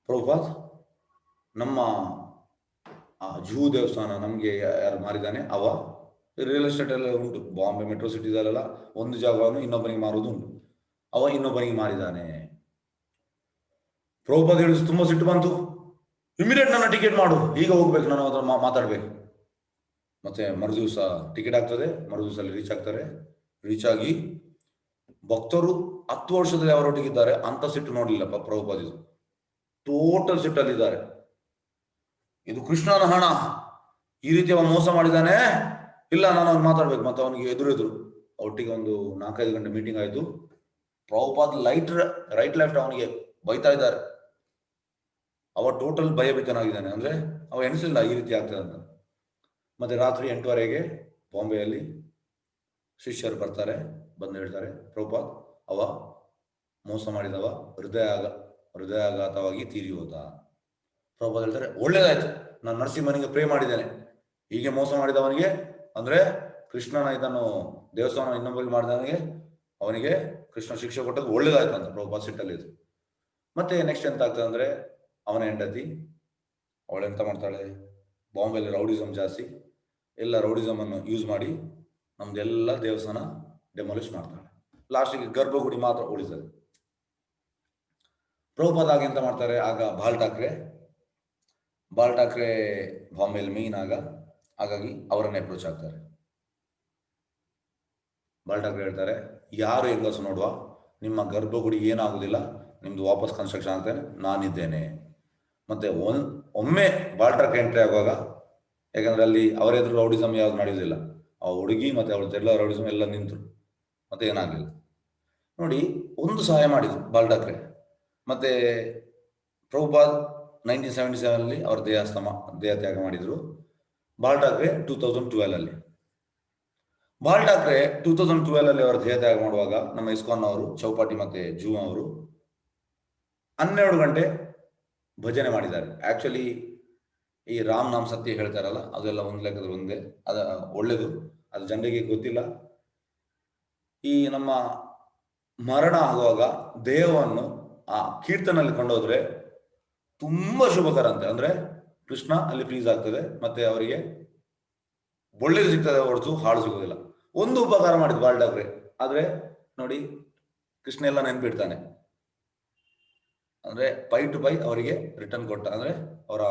Speaker 1: ಪ್ರಭುಪಾದ್ ನಮ್ಮ ಜೂ ದೇವಸ್ಥಾನ ನಮ್ಗೆ ಯಾರು ಮಾರಿದ್ದಾನೆ, ಅವ ರಿಯಲ್ ಎಸ್ಟೇಟ್ ಎಲ್ಲ ಉಂಟು, ಬಾಂಬೆ ಮೆಟ್ರೋ ಸಿಟೀಸಲ್ಲೆಲ್ಲ ಒಂದು ಜಾಗವನ್ನು ಇನ್ನೊಬ್ಬನಿಗೆ ಮಾರುವುದು ಉಂಟು, ಅವ ಇನ್ನೊಬ್ಬನಿಗೆ ಮಾರಿದ್ದಾನೆ. ಪ್ರಭುಪಾದ್ ಹೇಳಿದ್ರು, ತುಂಬಾ ಸಿಟ್ಟು ಬಂತು. ಇಮಿಡಿಯೇಟ್ ನನ್ನ ಟಿಕೆಟ್ ಮಾಡು, ಈಗ ಹೋಗ್ಬೇಕು, ನಾನು ಅದ್ರ ಮಾತಾಡ್ಬೇಕು. ಮತ್ತೆ ಮರುದಿವಸ ಟಿಕೆಟ್ ಆಗ್ತದೆ, ಮರುದಿವಸ ಅಲ್ಲಿ ರೀಚ್ ಆಗ್ತಾರೆ. ರೀಚ್ ಆಗಿ ಭಕ್ತರು 10 ವರ್ಷದಲ್ಲಿ ಅವರೊಟ್ಟಿಗಿದ್ದಾರೆ ಅಂತ ಸಿಟ್ಟು ನೋಡ್ಲಿಲ್ಲ ಪ್ರಭುಪಾದ್. ಇದು ಟೋಟಲ್ ಸಿಟ್ಟಲ್ಲಿದ್ದಾರೆ. ಇದು ಕೃಷ್ಣನ ಹಣ, ಈ ರೀತಿ ಅವನು ಮೋಸ ಮಾಡಿದ್ದಾನೆ, ಇಲ್ಲ ನಾನು ಅವ್ನು ಮಾತಾಡ್ಬೇಕು. ಮತ್ತೆ ಅವನಿಗೆ ಎದುರು ಒಟ್ಟಿಗೆ ಒಂದು 4-5 ಗಂಟೆ ಮೀಟಿಂಗ್ ಆಯ್ತು. ಪ್ರಭುಪಾದ್ ರೈಟ್ ಲೆಫ್ಟ್ ಅವನಿಗೆ ಬೈತಾ ಇದ್ದಾರೆ. ಅವ ಟೋಟಲ್ ಭಯಭೀತನಾಗಿದ್ದಾನೆ. ಅಂದ್ರೆ ಅವ ಎಣಿಸಲಿಲ್ಲ ಈ ರೀತಿ ಆಗ್ತದೆ ಅಂತ. ಮತ್ತೆ ರಾತ್ರಿ 8:15ಗೆ ಬಾಂಬೆಯಲ್ಲಿ ಶಿಷ್ಯರು ಬರ್ತಾರೆ, ಬಂದು ಹೇಳ್ತಾರೆ, ಪ್ರಭುಪಾದ್ ಅವ ಮೋಸ ಮಾಡಿದವ ಹೃದಯಾಘಾತವಾಗಿ ತೀರಿ ಹೋದ. ಪ್ರಭುಪಾದ್ ಹೇಳ್ತಾರೆ, ಒಳ್ಳೇದಾಯ್ತು, ನಾನು ನರಸಿಂಹನಿಗೆ ಪ್ರೇ ಮಾಡಿದ್ದೇನೆ, ಹೀಗೆ ಮೋಸ ಮಾಡಿದವನಿಗೆ, ಅಂದ್ರೆ ಕೃಷ್ಣನ ಇದನ್ನು ದೇವಸ್ಥಾನ ಇನ್ನೊಬ್ಬರಿಗೆ ಮಾಡಿದವನಿಗೆ, ಅವನಿಗೆ ಕೃಷ್ಣ ಶಿಕ್ಷೆ ಕೊಟ್ಟದ್ದು ಒಳ್ಳೇದಾಯ್ತು ಅಂತ ಪ್ರಭುಪಾದ್ ಸಿಟ್ಟಲ್ಲಿ ಇದ್ರು. ಮತ್ತೆ ನೆಕ್ಸ್ಟ್ ಎಂತ ಆಗ್ತದೆ ಅಂದ್ರೆ, ಅವನ ಹೆಂಡತಿ ಅವಳೆಂತ ಮಾಡ್ತಾಳೆ, ಬಾಂಬೆಯಲ್ಲಿ ರೌಡಿಸಮ್ ಜಾಸ್ತಿ, ಎಲ್ಲ ರೌಡಿಸಮ್ ಅನ್ನು ಯೂಸ್ ಮಾಡಿ ನಮ್ದೆಲ್ಲ ದೇವಸ್ಥಾನ ಡೆಮಾಲಿಷ್ ಮಾಡ್ತಾಳೆ. ಲಾಸ್ಟಿಗೆ ಗರ್ಭಗುಡಿ ಮಾತ್ರ ಉಳಿತದೆ. ಪ್ರಭುಪಾದ್ ಆಗ ಎಂತ ಮಾಡ್ತಾರೆ, ಆಗ ಬಾಲ್ ಠಾಕ್ರೆ ಬಾಂಬೆಯಲ್ಲಿ ಮೇನ್ ಹಾಗಾಗಿ ಅವರನ್ನೇ ಅಪ್ರೋಚ್ ಆಗ್ತಾರೆ. ಬಾಲ್ ಠಾಕ್ರೆ ಹೇಳ್ತಾರೆ, ಯಾರು ಹೆಂಗಸು ನೋಡುವ, ನಿಮ್ಮ ಗರ್ಭಗುಡಿ ಏನಾಗುದಿಲ್ಲ, ನಿಮ್ದು ವಾಪಸ್ ಕನ್ಸ್ಟ್ರಕ್ಷನ್ ಆಗ್ತೇನೆ, ನಾನಿದ್ದೇನೆ. ಮತ್ತೆ ಒಮ್ಮೆ ಬಾಲ್ ಠಾಕ್ರೆ ಎಂಟ್ರಿ ಆಗುವಾಗ, ಯಾಕಂದ್ರೆ ಅಲ್ಲಿ ಅವರ ಎದುರು ರೌಡಿಸಮ್ ಯಾವ್ದು ನಡೆಯುವುದಿಲ್ಲ, ಆ ಹುಡುಗಿ ಮತ್ತೆ ಅವಳದೆಲ್ಲ ರೌಡಿಸಮ್ ಎಲ್ಲ ನಿಂತರು, ಮತ್ತೆ ಏನಾಗಲಿಲ್ಲ. ನೋಡಿ, ಒಂದು ಸಹಾಯ ಮಾಡಿದ್ರು ಬಾಲ್ ಠಾಕ್ರೆ. ಮತ್ತೆ ಪ್ರಭುಪಾದ್ 1977 ಅವರ ದೇಹ ತ್ಯಾಗ ಮಾಡಿದ್ರು. ಬಾಲ್ ಠಾಕ್ರೆ 2012 ಅಲ್ಲಿ. ಬಾಲ್ ಠಾಕ್ರೆ 2012 ಅವರ ದೇಹ ತ್ಯಾಗ ಮಾಡುವಾಗ ನಮ್ಮ ಇಸ್ಕಾನ್ ಅವರು, ಚೌಪಾಟಿ ಮತ್ತೆ ಜೂ ಅವರು 12 ಗಂಟೆ ಭಜನೆ ಮಾಡಿದ್ದಾರೆ. ಆಕ್ಚುಲಿ ಈ ರಾಮ್ ನಾಮ್ ಸತ್ಯ ಹೇಳ್ತಾರಲ್ಲ, ಅದೆಲ್ಲ ಒಂದು ಲೆಕ್ಕದಲ್ಲಿ ಒಂದೇ, ಅದ ಒಳ್ಳೇದು, ಅದು ಜನರಿಗೆ ಗೊತ್ತಿಲ್ಲ. ಈ ನಮ್ಮ ಮರಣ ಆಗುವಾಗ ದೇಹವನ್ನು ಆ ಕೀರ್ತನಲ್ಲಿ ಕೊಂಡೋದ್ರೆ ತುಂಬಾ ಶುಭಕರ ಅಂತೆ. ಅಂದ್ರೆ ಕೃಷ್ಣ ಅಲ್ಲಿ ಪ್ಲೀಸ್ ಆಗ್ತದೆ, ಮತ್ತೆ ಅವರಿಗೆ ಒಳ್ಳೇದು ಸಿಗ್ತದೆ ಹೊರತು ಹಾಳು ಸಿಗೋದಿಲ್ಲ. ಒಂದು ಉಪಕಾರ ಮಾಡಿದ್ ಬಾಲ್ ಠಾಕ್ರೆ, ಆದ್ರೆ ನೋಡಿ ಕೃಷ್ಣ ಎಲ್ಲ ನೆನ್ಪಿಡ್ತಾನೆ. ಅಂದ್ರೆ ಪೈ ಟು ಪೈ ಅವರಿಗೆ ರಿಟರ್ನ್ ಕೊಟ್ಟ. ಅಂದ್ರೆ ಅವರ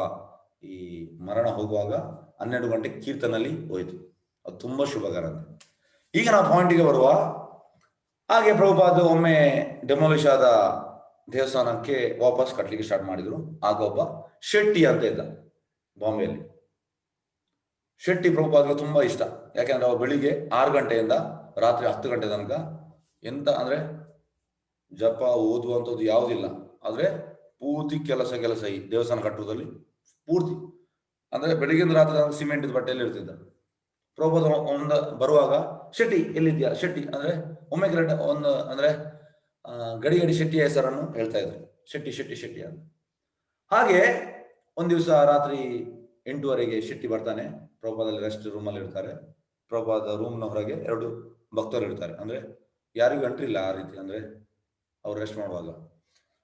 Speaker 1: ಈ ಮರಣ ಹೋಗುವಾಗ 12 ಗಂಟೆ ಕೀರ್ತನಲ್ಲಿ ಹೋಯ್ತು. ಅದು ತುಂಬಾ ಶುಭಕರ ಅಂತ. ಈಗ ನಾವು ಪಾಯಿಂಟಿಗೆ ಬರುವ ಹಾಗೆ, ಪ್ರಭುಪಾದ್ ಒಮ್ಮೆ ಡೆಮಾಲಿಷ್ ಆದ ದೇವಸ್ಥಾನಕ್ಕೆ ವಾಪಸ್ ಕಟ್ಟಲಿಕ್ಕೆ ಸ್ಟಾರ್ಟ್ ಮಾಡಿದ್ರು. ಆಗ ಒಬ್ಬ ಶೆಟ್ಟಿ ಅಂತ ಇದ್ದ ಬಾಂಬೆಯಲ್ಲಿ. ಶೆಟ್ಟಿ ಪ್ರಭುಪಾದ್ಗೆ ತುಂಬಾ ಇಷ್ಟ, ಯಾಕೆಂದ್ರೆ ಅವ ಬೆಳಿಗ್ಗೆ 6 ಗಂಟೆಯಿಂದ ರಾತ್ರಿ 10 ಗಂಟೆ ತನಕ ಎಂತ ಅಂದ್ರೆ ಜಪ ಓದುವಂಥದ್ದು ಯಾವುದಿಲ್ಲ, ಆದ್ರೆ ಪೂರ್ತಿ ಕೆಲಸ ಈ ದೇವಸ್ಥಾನ ಕಟ್ಟುವುದಲ್ಲಿ ಪೂರ್ತಿ. ಅಂದ್ರೆ ಬೆಳಿಗ್ಗಿಂದ ರಾತ್ರಿ ಸಿಮೆಂಟ್ ಬಟ್ಟೆಯಲ್ಲಿ ಇರ್ತಿದ್ದ. ಪ್ರಭುಪಾದ ಒಂದು ಬರುವಾಗ ಶೆಟ್ಟಿ ಎಲ್ಲಿದ್ಯಾ, ಶೆಟ್ಟಿ ಅಂದ್ರೆ ಒಮ್ಮೆ ಒಂದು ಅಂದ್ರೆ ಗಡಿ ಶೆಟ್ಟಿಯ ಹೆಸರನ್ನು ಹೇಳ್ತಾ ಇದ್ರು, ಶೆಟ್ಟಿ ಅಂತ. ಹಾಗೆ ಒಂದ್ ದಿವಸ ರಾತ್ರಿ 8:30ಗೆ ಶೆಟ್ಟಿ ಬರ್ತಾನೆ. ಪ್ರಭುಪಾದಲ್ಲಿ ರೆಸ್ಟ್ ರೂಮಲ್ಲಿ ಇರ್ತಾರೆ. ಪ್ರಭುಪಾದ ರೂಮ್ನ ಹೊರಗೆ 2 ಭಕ್ತರು ಇರ್ತಾರೆ. ಅಂದ್ರೆ ಯಾರಿಗೂ ಎಂಟ್ರಿ ಇಲ್ಲ ಆ ರೀತಿ, ಅಂದ್ರೆ ಅವ್ರು ರೆಸ್ಟ್ ಮಾಡುವಾಗ.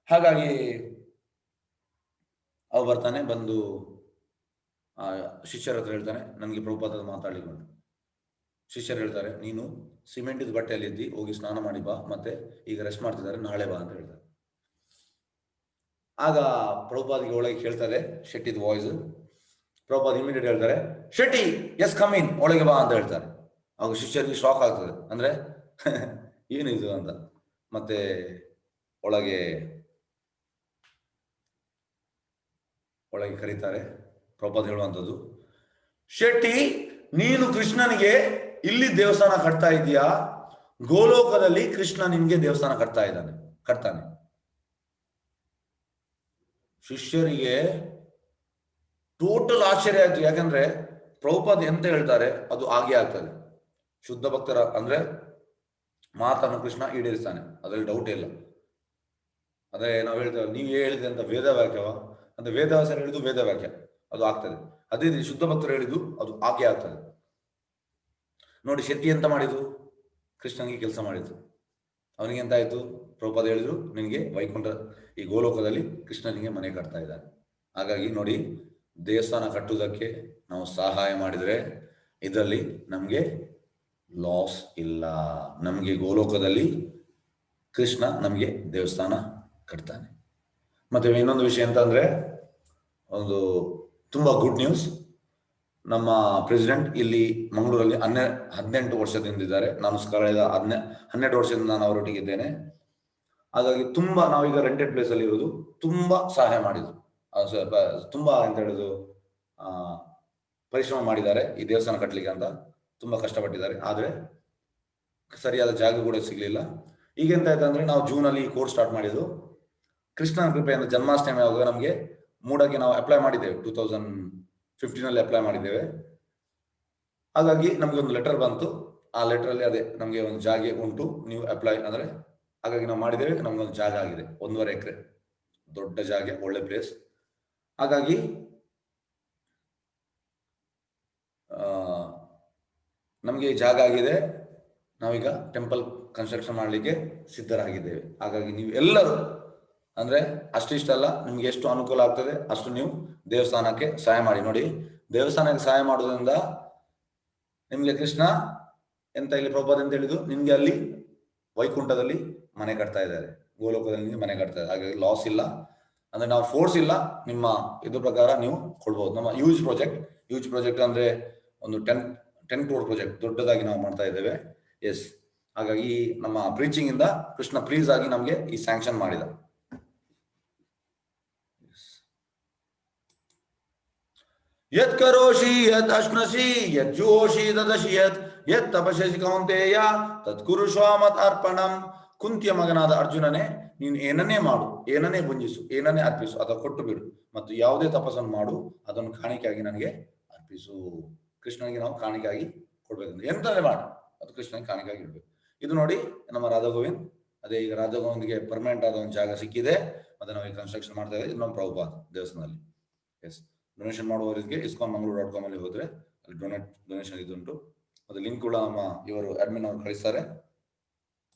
Speaker 1: ಹಾಗಾಗಿ ಅವ್ ಬರ್ತಾನೆ, ಬಂದು ಶಿಷ್ಯರ ಹತ್ರ ಹೇಳ್ತಾನೆ, ನನಗೆ ಪ್ರಭುಪಾದ ಮಾತಾಡಿಕೊಂಡು. ಶಿಷ್ಯರು ಹೇಳ್ತಾರೆ, ನೀನು ಸಿಮೆಂಟಿದ ಬಟ್ಟೆಯಲ್ಲಿ ಇದ್ದಿ, ಹೋಗಿ ಸ್ನಾನ ಮಾಡಿ ಬಾ, ಮತ್ತೆ ಈಗ ರೆಸ್ಟ್ ಮಾಡ್ತಿದ್ದಾರೆ, ನಾಳೆ ಬಾ ಅಂತ ಹೇಳ್ತಾರೆ. ಆಗ ಪ್ರಭುಪಾದಿಗೆ ಒಳಗೆ ಕೇಳ್ತಾರೆ ಶೆಟ್ಟಿದ ವಾಯ್ಸ್. ಪ್ರಭುಪಾದ ಇಮಿಡಿಯೇಟ್ ಹೇಳ್ತಾರೆ, ಶೆಟ್ಟಿ ಎಸ್ ಕಮ್ ಇನ್, ಒಳಗೆ ಬಾ ಅಂತ ಹೇಳ್ತಾರೆ. ಆಗ ಶಿಷ್ಯರಿಗೆ ಶಾಕ್ ಆಗ್ತದೆ, ಅಂದ್ರೆ ಏನಿದು ಅಂತ. ಮತ್ತೆ ಒಳಗೆ ಕರೀತಾರೆ. ಪ್ರಭುಪಾದ ಹೇಳುವಂಥದ್ದು, ಶೆಟ್ಟಿ ನೀನು ಕೃಷ್ಣನಿಗೆ ಇಲ್ಲಿ ದೇವಸ್ಥಾನ ಕಟ್ತಾ ಇದೀಯಾ, ಗೋಲೋಕದಲ್ಲಿ ಕೃಷ್ಣ ನಿನ್ಗೆ ದೇವಸ್ಥಾನ ಕಟ್ತಾನೆ. ಶಿಷ್ಯರಿಗೆ ಟೋಟಲ್ ಆಶ್ಚರ್ಯ ಆಯ್ತು. ಯಾಕಂದ್ರೆ ಪ್ರಭುಪಾದ ಎಂತ ಹೇಳ್ತಾರೆ ಅದು ಹಾಗೆ ಆಗ್ತದೆ. ಶುದ್ಧ ಭಕ್ತರ ಅಂದ್ರೆ ಮಾತನ್ನು ಕೃಷ್ಣ ಈಡೇರಿಸ್ತಾನೆ, ಅದ್ರಲ್ಲಿ ಡೌಟ್ ಇಲ್ಲ. ಅದೇ ನಾವು ಹೇಳ್ತೇವೆ, ನೀವು ಹೇಳಿದೆ ಅಂತ ವೇದ ವಾಕ್ಯವ ಅಂತ, ವೇದವ್ಯಾಸರು ಹೇಳಿದ್ದು ವೇದ ವಾಕ್ಯ, ಅದು ಆಗ್ತದೆ. ಅದೇ ರೀತಿ ಶುದ್ಧ ಭಕ್ತರು ಹೇಳಿದ್ದು ಅದು ಹಾಗೆ ಆಗ್ತದೆ. ನೋಡಿ ಶೆಟ್ಟಿ ಎಂತ ಮಾಡಿದ್ರು, ಕೃಷ್ಣನಿಗೆ ಕೆಲಸ ಮಾಡಿದ್ರು. ಅವನಿಗೆ ಎಂತ ಆಯ್ತು, ಪ್ರಭುಪಾದ ಹೇಳಿದ್ರು, ನಿನಗೆ ವೈಕುಂಠ ಈ ಗೋಲೋಕದಲ್ಲಿ ಕೃಷ್ಣನಿಗೆ ಮನೆ ಕಟ್ತಾ ಇದ್ದಾನೆ. ಹಾಗಾಗಿ ನೋಡಿ, ದೇವಸ್ಥಾನ ಕಟ್ಟುವುದಕ್ಕೆ ನಾವು ಸಹಾಯ ಮಾಡಿದ್ರೆ ಇದರಲ್ಲಿ ನಮ್ಗೆ ಲಾಸ್ ಇಲ್ಲ. ನಮ್ಗೆ ಗೋಲೋಕದಲ್ಲಿ ಕೃಷ್ಣ ನಮ್ಗೆ ದೇವಸ್ಥಾನ ಕಟ್ತಾನೆ. ಮತ್ತೆ ಇನ್ನೊಂದು ವಿಷಯ ಅಂತ ಅಂದ್ರೆ, ಒಂದು ತುಂಬಾ ಗುಡ್ ನ್ಯೂಸ್. ನಮ್ಮ ಪ್ರೆಸಿಡೆಂಟ್ ಇಲ್ಲಿ ಮಂಗಳೂರಲ್ಲಿ 18 ವರ್ಷದಿಂದ ಇದ್ದಾರೆ. ನಾನು ಕಳೆದ 12 ವರ್ಷದಿಂದ ನಾನು ಅವರೊಟ್ಟಿಗೆ ಇದ್ದೇನೆ. ಹಾಗಾಗಿ ತುಂಬಾ ನಾವೀಗ ರೆಂಟೆಡ್ ಪ್ಲೇಸ್ ಅಲ್ಲಿ ಇರೋದು, ತುಂಬಾ ಸಹಾಯ ಮಾಡಿದ್ರು. ತುಂಬಾ ಎಂತ ಹೇಳುದು, ಪರಿಶ್ರಮ ಮಾಡಿದ್ದಾರೆ ಈ ದೇವಸ್ಥಾನ ಕಟ್ಟಲಿಕ್ಕೆ ಅಂತ, ತುಂಬಾ ಕಷ್ಟಪಟ್ಟಿದ್ದಾರೆ. ಆದ್ರೆ ಸರಿಯಾದ ಜಾಗ ಕೂಡ ಸಿಗ್ಲಿಲ್ಲ. ಈಗ ಎಂತ ಆಯ್ತು ಅಂದ್ರೆ, ನಾವು ಜೂನ್ ಅಲ್ಲಿ ಕೋರ್ಸ್ ಸ್ಟಾರ್ಟ್ ಮಾಡಿದ್ದು. ಕೃಷ್ಣನ ಕೃಪೆಯಿಂದ ಜನ್ಮಾಷ್ಟಮಿ ಆಗುವಾಗ ನಮಗೆ ಮೂಡಕ್ಕೆ ನಾವು ಅಪ್ಲೈ ಮಾಡಿದ್ದೇವೆ, 2015 ಅಪ್ಲೈ ಮಾಡಿದ್ದೇವೆ. ಹಾಗಾಗಿ ನಮ್ಗೆ ಒಂದು ಲೆಟರ್ ಬಂತು. ಆ ಲೆಟರ್ ಅಲ್ಲಿ ಅದೇ ನಮ್ಗೆ ಒಂದು ಜಾಗ ಉಂಟು, ನೀವು ಅಪ್ಲೈ ಅಂದ್ರೆ. ಹಾಗಾಗಿ ನಾವು ಮಾಡಿದ್ದೇವೆ, ನಮ್ಗೆ ಒಂದು ಜಾಗ ಆಗಿದೆ, 1.5 ಎಕರೆ ದೊಡ್ಡ ಜಾಗ, ಒಳ್ಳೆ ಪ್ಲೇಸ್. ಹಾಗಾಗಿ ನಮ್ಗೆ ಜಾಗ ಆಗಿದೆ. ನಾವೀಗ ಟೆಂಪಲ್ ಕನ್ಸ್ಟ್ರಕ್ಷನ್ ಮಾಡ್ಲಿಕ್ಕೆ ಸಿದ್ಧರಾಗಿದ್ದೇವೆ. ಹಾಗಾಗಿ ನೀವು ಎಲ್ಲರೂ ಅಂದ್ರೆ ಅಷ್ಟಿಷ್ಟಲ್ಲ, ನಿಮ್ಗೆ ಎಷ್ಟು ಅನುಕೂಲ ಆಗ್ತದೆ ಅಷ್ಟು ನೀವು ದೇವಸ್ಥಾನಕ್ಕೆ ಸಹಾಯ ಮಾಡಿ. ನೋಡಿ, ದೇವಸ್ಥಾನಕ್ಕೆ ಸಹಾಯ ಮಾಡೋದ್ರಿಂದ ನಿಮ್ಗೆ ಕೃಷ್ಣ ಎಂತ ಇಲ್ಲಿ ಪ್ರಭುಪಾದ ಅಂತ ಹೇಳಿದ್ದು, ನಿಮ್ಗೆ ಅಲ್ಲಿ ವೈಕುಂಠದಲ್ಲಿ ಮನೆ ಕಟ್ತಾ ಇದ್ದಾರೆ, ಗೋಲೋಕದಲ್ಲಿ ನಿಮ್ಗೆ ಮನೆ ಕಟ್ತಾ ಇದ್ದಾರೆ. ಹಾಗಾಗಿ ಲಾಸ್ ಇಲ್ಲ, ಅಂದ್ರೆ ನಾವು ಫೋರ್ಸ್ ಇಲ್ಲ, ನಿಮ್ಮ ಇದ್ರ ಪ್ರಕಾರ ನೀವು ಕೊಡ್ಬೋದು. ನಮ್ಮ ಯೂಜ್ ಪ್ರಾಜೆಕ್ಟ್ ಅಂದ್ರೆ ಒಂದು 10 crore ಪ್ರಾಜೆಕ್ಟ್ ದೊಡ್ಡದಾಗಿ ನಾವು ಮಾಡ್ತಾ ಇದ್ದೇವೆ. ಎಸ್, ಹಾಗಾಗಿ ನಮ್ಮ ಪ್ರೀಚಿಂಗ್ ಇಂದ ಕೃಷ್ಣ ಪ್ಲೀಸ್ ಆಗಿ ನಮ್ಗೆ ಈ ಸ್ಯಾಂಕ್ಷನ್ ಮಾಡಿದ. ಯತ್ ಕರೋಷಿ ಯತ್ ಅಶ್ನಸಿ ಯತ್ ಜೋಷಿ ತದಶಿ ಯತ್ ತಪಶಿ ಕೌಂತೆಯ ತತ್ ಕುರುಶ್ವ ಮತ್ ಅರ್ಪಣಂ. ಕುಂತಿಯ ಮಗನಾದ ಅರ್ಜುನನೇ, ನೀನು ಏನನ್ನೇ ಮಾಡು, ಏನನ್ನೇ ಭುಂಜಿಸು, ಏನನ್ನೇ ಅರ್ಪಿಸು, ಅಥವಾ ಕೊಟ್ಟು ಬಿಡು, ಮತ್ತು ಯಾವುದೇ ತಪಸ್ಸನ್ನು ಮಾಡು, ಅದನ್ನು ಕಾಣಿಕೆಯಾಗಿ ನನಗೆ ಅರ್ಪಿಸು. ಕೃಷ್ಣನಿಗೆ ನಾವು ಕಾಣಿಕೆಯಾಗಿ ಕೊಡ್ಬೇಕಂದ್ರೆ ಎಂತಲೇ ಮಾಡು, ಅದು ಕೃಷ್ಣನಿಗೆ ಕಾಣಿಕೆಯಾಗಿ ಇಡ್ಬೇಕು. ಇದು ನೋಡಿ ನಮ್ಮ ರಾಧಾ ಗೋವಿಂದ್. ಅದೇ ಈಗ ರಾಧಾ ಗೋವಿಂದ್ಗೆ ಪರ್ಮನೆಂಟ್ ಆದ ಒಂದು ಜಾಗ ಸಿಕ್ಕಿದೆ, ಮತ್ತೆ ನಾವು ಈಗ ಕನ್ಸ್ಟ್ರಕ್ಷನ್ ಮಾಡ್ತಾ ಇದ್ದೀವಿ. ಇದು ನಮ್ಮ ಪ್ರಭುಪಾದ ದೇವಸ್ಥಾನದಲ್ಲಿ. ಎಸ್, ಡೊನೇಷನ್ ಮಾಡುವವರಿಗೆ iskonmangaluru.com ಅಲ್ಲಿ ಹೋದ್ರೆ ಅಲ್ಲಿ ಡೊನೇಷನ್ ಇದುಂಟು. ಅದು ಲಿಂಕ್ ಕೂಡ ನಮ್ಮ ಇವರು ಅಡ್ಮಿನ್ ಅವರು ಕಳಿಸ್ತಾರೆ.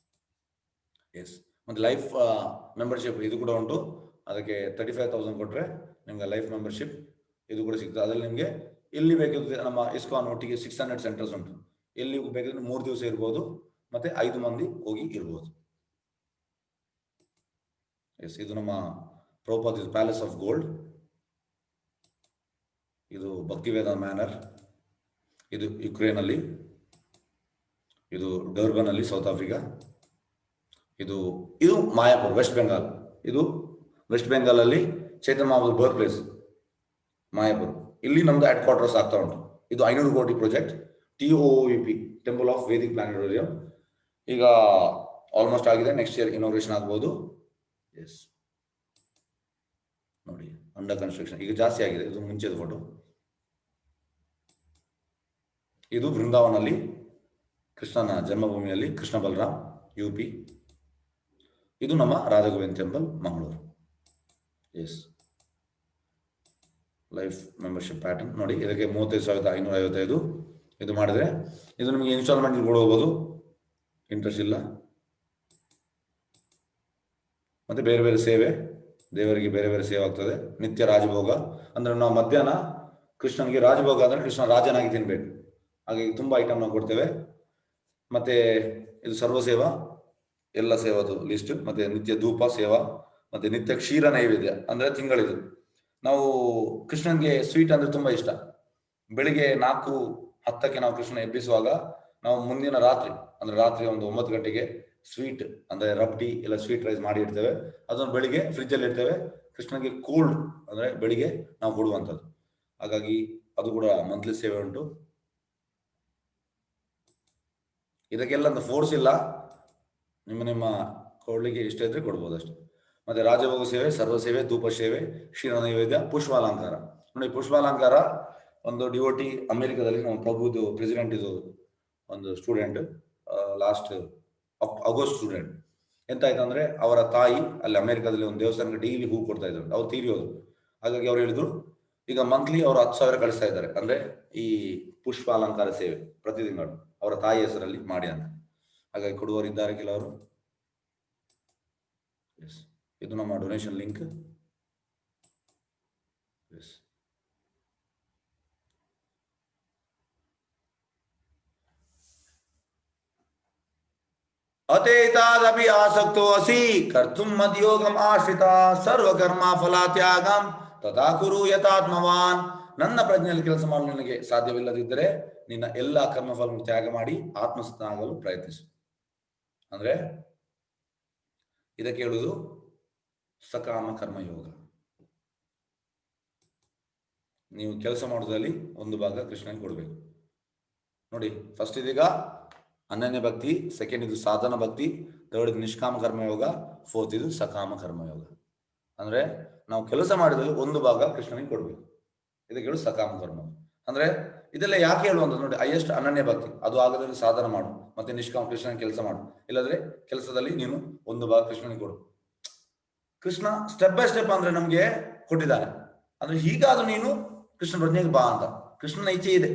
Speaker 1: ಎಸ್, ಮತ್ತೆ ಲೈಫ್ ಮೆಂಬರ್ಶಿಪ್ ಇದು ಕೂಡ ಉಂಟು. ಅದಕ್ಕೆ 35,000 ಕೊಟ್ರೆ ನಿಮ್ಗೆ ಲೈಫ್ ಮೆಂಬರ್ಶಿಪ್ ಇದು ಕೂಡ ಸಿಗ್ತದೆ. ಅದ್ರಲ್ಲಿ ನಿಮ್ಗೆ ಎಲ್ಲಿ ಬೇಕಿದ್ರೆ ನಮ್ಮ ಇಸ್ಕಾನ್ ಒಟ್ಟಿಗೆ 600 ಸೆಂಟರ್ಸ್ ಉಂಟು. ಎಲ್ಲಿ ಬೇಕಿದ್ರೆ 3 ದಿವಸ ಇರ್ಬೋದು, ಮತ್ತೆ 5 ಮಂದಿ ಹೋಗಿ ಇರ್ಬೋದು. ಎಸ್, ಇದು ನಮ್ಮ ಪ್ರಭುಪಾದ ಪ್ಯಾಲೇಸ್ ಆಫ್ ಗೋಲ್ಡ್. ಇದು ಭಕ್ತಿವೇದ ಮ್ಯಾನರ್. ಇದು ಯುಕ್ರೇನ್ ಅಲ್ಲಿ, ಇದು ಡರ್ಬನ್ ಅಲ್ಲಿ ಸೌತ್ ಆಫ್ರಿಕಾ. ಇದು ಮಾಯಾಪುರ್ ವೆಸ್ಟ್ ಬೆಂಗಾಲ್. ಇದು ವೆಸ್ಟ್ ಬೆಂಗಾಲ್ ಅಲ್ಲಿ ಚೈತನ್ಯ ಮಹಾಪ್ರಭು ಬರ್ತ್ ಪ್ಲೇಸ್ ಮಾಯಾಪುರ್. ಇಲ್ಲಿ ನಮ್ದು ಹೆಡ್ ಕ್ವಾರ್ಟರ್ಸ್ ಆಗ್ತಾ ಉಂಟು. ಇದು 500 ಕೋಟಿ project, TOOVP, temple of Vedic planetarium. ಈಗ ಆಲ್ಮೋಸ್ಟ್ ಆಗಿದೆ, ನೆಕ್ಸ್ಟ್ ಇಯರ್ ಇನಾಗ್ರೇಷನ್ ಆಗ್ಬೋದು. ಎಸ್, ಅಂಡರ್ ಕನ್ಸ್ಟ್ರಕ್ಷನ್, ಈಗ ಜಾಸ್ತಿ ಆಗಿದೆ. ಇದು ಮುಂಚೆದ ಫೋಟೋ. ಇದು ವೃಂದಾವನಲ್ಲಿ ಕೃಷ್ಣನ ಜನ್ಮಭೂಮಿಯಲ್ಲಿ ಕೃಷ್ಣ ಬಲರಾಮ್ UP. ಇದು ನಮ್ಮ Radhagovind temple Mangaluru. Yes, life membership pattern ನೋಡಿ. ಇದಕ್ಕೆ 35,555 ಇದು ಮಾಡಿದ್ರೆ ಇದು ನಿಮಗೆ ಇನ್ಸ್ಟಾಲ್ಮೆಂಟ್ ಕೊಡಬಹುದು, ಇಂಟ್ರೆಸ್ಟ್ ಇಲ್ಲ. ಮತ್ತೆ ಬೇರೆ ಬೇರೆ ಸೇವೆ, ದೇವರಿಗೆ ಬೇರೆ ಬೇರೆ ಸೇವೆ ಆಗ್ತದೆ. ನಿತ್ಯ ರಾಜಭೋಗ ಅಂದ್ರೆ ನಾವು ಮಧ್ಯಾಹ್ನ ಕೃಷ್ಣನಿಗೆ ರಾಜಭೋಗ ಅಂದ್ರೆ ಕೃಷ್ಣ ರಾಜನಾಗಿ ತಿನ್ಬೇಕು, ಹಾಗಾಗಿ ತುಂಬಾ ಐಟಮ್ ನಾವು ಕೊಡ್ತೇವೆ. ಮತ್ತೆ ಇದು ಸರ್ವಸೇವಾ, ಎಲ್ಲ ಸೇವಾದು ಲಿಸ್ಟ್. ಮತ್ತೆ ನಿತ್ಯ ಧೂಪ ಸೇವಾ, ಮತ್ತೆ ನಿತ್ಯ ಕ್ಷೀರ ನೈವೇದ್ಯ ಅಂದ್ರೆ ತಿಂಗಳಿದು. ನಾವು ಕೃಷ್ಣನ್ಗೆ ಸ್ವೀಟ್ ಅಂದ್ರೆ ತುಂಬಾ ಇಷ್ಟ. ಬೆಳಿಗ್ಗೆ 4:10 ನಾವು ಕೃಷ್ಣ ಎಬ್ಬಿಸುವಾಗ ನಾವು ಮುಂದಿನ ರಾತ್ರಿ ಅಂದ್ರೆ ರಾತ್ರಿ ಒಂದು 9 ಗಂಟೆಗೆ ಸ್ವೀಟ್ ಅಂದ್ರೆ ರಬ್ಡಿ ಇಲ್ಲ ಸ್ವೀಟ್ ರೈಸ್ ಮಾಡಿ ಇಡ್ತೇವೆ. ಅದನ್ನು ಬೆಳಿಗ್ಗೆ ಫ್ರಿಜ್ ಅಲ್ಲಿ ಇಡ್ತೇವೆ. ಕೃಷ್ಣನಿಗೆ ಕೋಲ್ಡ್ ಅಂದ್ರೆ ಬೆಳಿಗ್ಗೆ ನಾವು ಕೊಡುವಂಥದ್ದು. ಹಾಗಾಗಿ ಅದು ಕೂಡ ಮಂತ್ಲಿ ಸೇವೆ ಉಂಟು. ಇದಕ್ಕೆಲ್ಲ ಒಂದು ಫೋರ್ಸ್ ಇಲ್ಲ, ನಿಮ್ಮ ಕೊಡ್ಲಿಕ್ಕೆ ಇಷ್ಟ ಇದ್ರೆ ಕೊಡ್ಬೋದು ಅಷ್ಟೇ. ಮತ್ತೆ ರಾಜಭೋಗ ಸೇವೆ, ಸರ್ವ ಸೇವೆ, ಧೂಪ ಸೇವೆ, ಕ್ಷೀರ ನೈವೇದ್ಯ, ಪುಷ್ಪಾಲಂಕಾರ. ನೋಡಿ, ಪುಷ್ಪಾಲಂಕಾರ ಒಂದು ಡಿವೋಟಿ ಅಮೆರಿಕದಲ್ಲಿ ನಮ್ಮ ಪ್ರಭುದು ಪ್ರೆಸಿಡೆಂಟ್ ಇದು ಒಂದು ಸ್ಟೂಡೆಂಟ್, ಲಾಸ್ಟ್ ಆಗಸ್ಟ್ ಸ್ಟೂಡೆಂಟ್. ಎಂತ ಆಯ್ತು ಅಂದ್ರೆ ಅವರ ತಾಯಿ ಅಲ್ಲಿ ಅಮೆರಿಕದಲ್ಲಿ ಒಂದು ದೇವಸ್ಥಾನಕ್ಕೆ ಡೈಲಿ ಹೂ ಕೊಡ್ತಾ ಇದ್ರು. ಅವ್ರು ತೀರಿಯೋದು. ಹಾಗಾಗಿ ಅವ್ರು ಹೇಳಿದ್ರು ಈಗ ಮಂತ್ಲಿ ಅವರು 10,000 ಕಳಿಸ್ತಾ ಇದ್ದಾರೆ, ಅಂದ್ರೆ ಈ ಪುಷ್ಪ ಅಲಂಕಾರ ಸೇವೆ ಪ್ರತಿ ತಿಂಗಳು ಅವರ ತಾಯಿ ಹೆಸರಲ್ಲಿ ಮಾಡಿ ಅಂತ. ಹಾಗಾಗಿ ಕೊಡುವವರು ಇದ್ದಾರೆ ಕೆಲವರು. ಎಸ್, ಇದು ನಮ್ಮ ಡೊನೇಷನ್ ಲಿಂಕ್. ಎಸ್, ಅತೇತಾದಪಿ ಆಸಕ್ತೋ ಅಸಿ ಕರ್ತುಂ ಮದ್ಯೋಗಂ ಆಶ್ರಿತ ಸರ್ವಕರ್ಮ ಫಲಾತ್ಯಾಗಂ ತಥಾ ಕುರು ಯಥಾತ್ಮವಾನ್. ನನ್ನ ಪ್ರಜ್ಞೆಯಲ್ಲಿ ಕೆಲಸ ಮಾಡಲು ನಿನಗೆ ಸಾಧ್ಯವಿಲ್ಲದಿದ್ದರೆ ನಿನ್ನ ಎಲ್ಲಾ ಕರ್ಮಫಲವನ್ನು ತ್ಯಾಗ ಮಾಡಿ ಆತ್ಮಸ್ಥನಾಗಲು ಪ್ರಯತ್ನಿಸು. ಅಂದ್ರೆ ಇದಕ್ಕೆ ಹೇಳುವುದು ಸಕಾಮ ಕರ್ಮಯೋಗ. ನೀವು ಕೆಲಸ ಮಾಡೋದ್ರಲ್ಲಿ ಒಂದು ಭಾಗ ಕೃಷ್ಣನಿಗೆ ಕೊಡಬೇಕು. ನೋಡಿ, ಫಸ್ಟ್ ಇದೀಗ ಅನನ್ಯ ಭಕ್ತಿ, ಸೆಕೆಂಡ್ ಇದು ಸಾಧನ ಭಕ್ತಿ, ಥರ್ಡ್ ಇದು ನಿಷ್ಕಾಮ ಕರ್ಮಯೋಗ, ಫೋರ್ತ್ ಇದು ಸಕಾಮ ಕರ್ಮಯೋಗ. ಅಂದ್ರೆ ನಾವು ಕೆಲಸ ಮಾಡಿದಲ್ಲಿ ಒಂದು ಭಾಗ ಕೃಷ್ಣನಿಗೆ ಕೊಡಬೇಕು. ಇದಕ್ಕೆ ಹೇಳು ಸಕಾಮ ಕರ್ಮ. ಅಂದ್ರೆ ಇದೆಲ್ಲ ಯಾಕೆ ಹೇಳುವಂತ ನೋಡಿ, ಹೈಯೆಸ್ಟ್ ಅನನ್ಯ ಭಕ್ತಿ, ಅದು ಆಗದಲ್ಲಿ ಸಾಧನ ಮಾಡು, ಮತ್ತೆ ನಿಷ್ಕಾಮ ಕೃಷ್ಣನ ಕೆಲಸ ಮಾಡು. ಇಲ್ಲದ್ರೆ ಕೆಲಸದಲ್ಲಿ ನೀನು ಒಂದು ಭಾಗ ಕೃಷ್ಣನಿಗೆ ಕೊಡು. ಕೃಷ್ಣ ಸ್ಟೆಪ್ ಬೈ ಸ್ಟೆಪ್ ಅಂದ್ರೆ ನಮ್ಗೆ ಕೊಟ್ಟಿದ್ದಾನೆ. ಅಂದ್ರೆ ಹೀಗಾದ್ರೂ ನೀನು ಕೃಷ್ಣ ಪ್ರಜ್ಞೆಗೆ ಬಾ ಅಂತ. ಕೃಷ್ಣನ ಇಚ್ಛೆ ಇದೆ,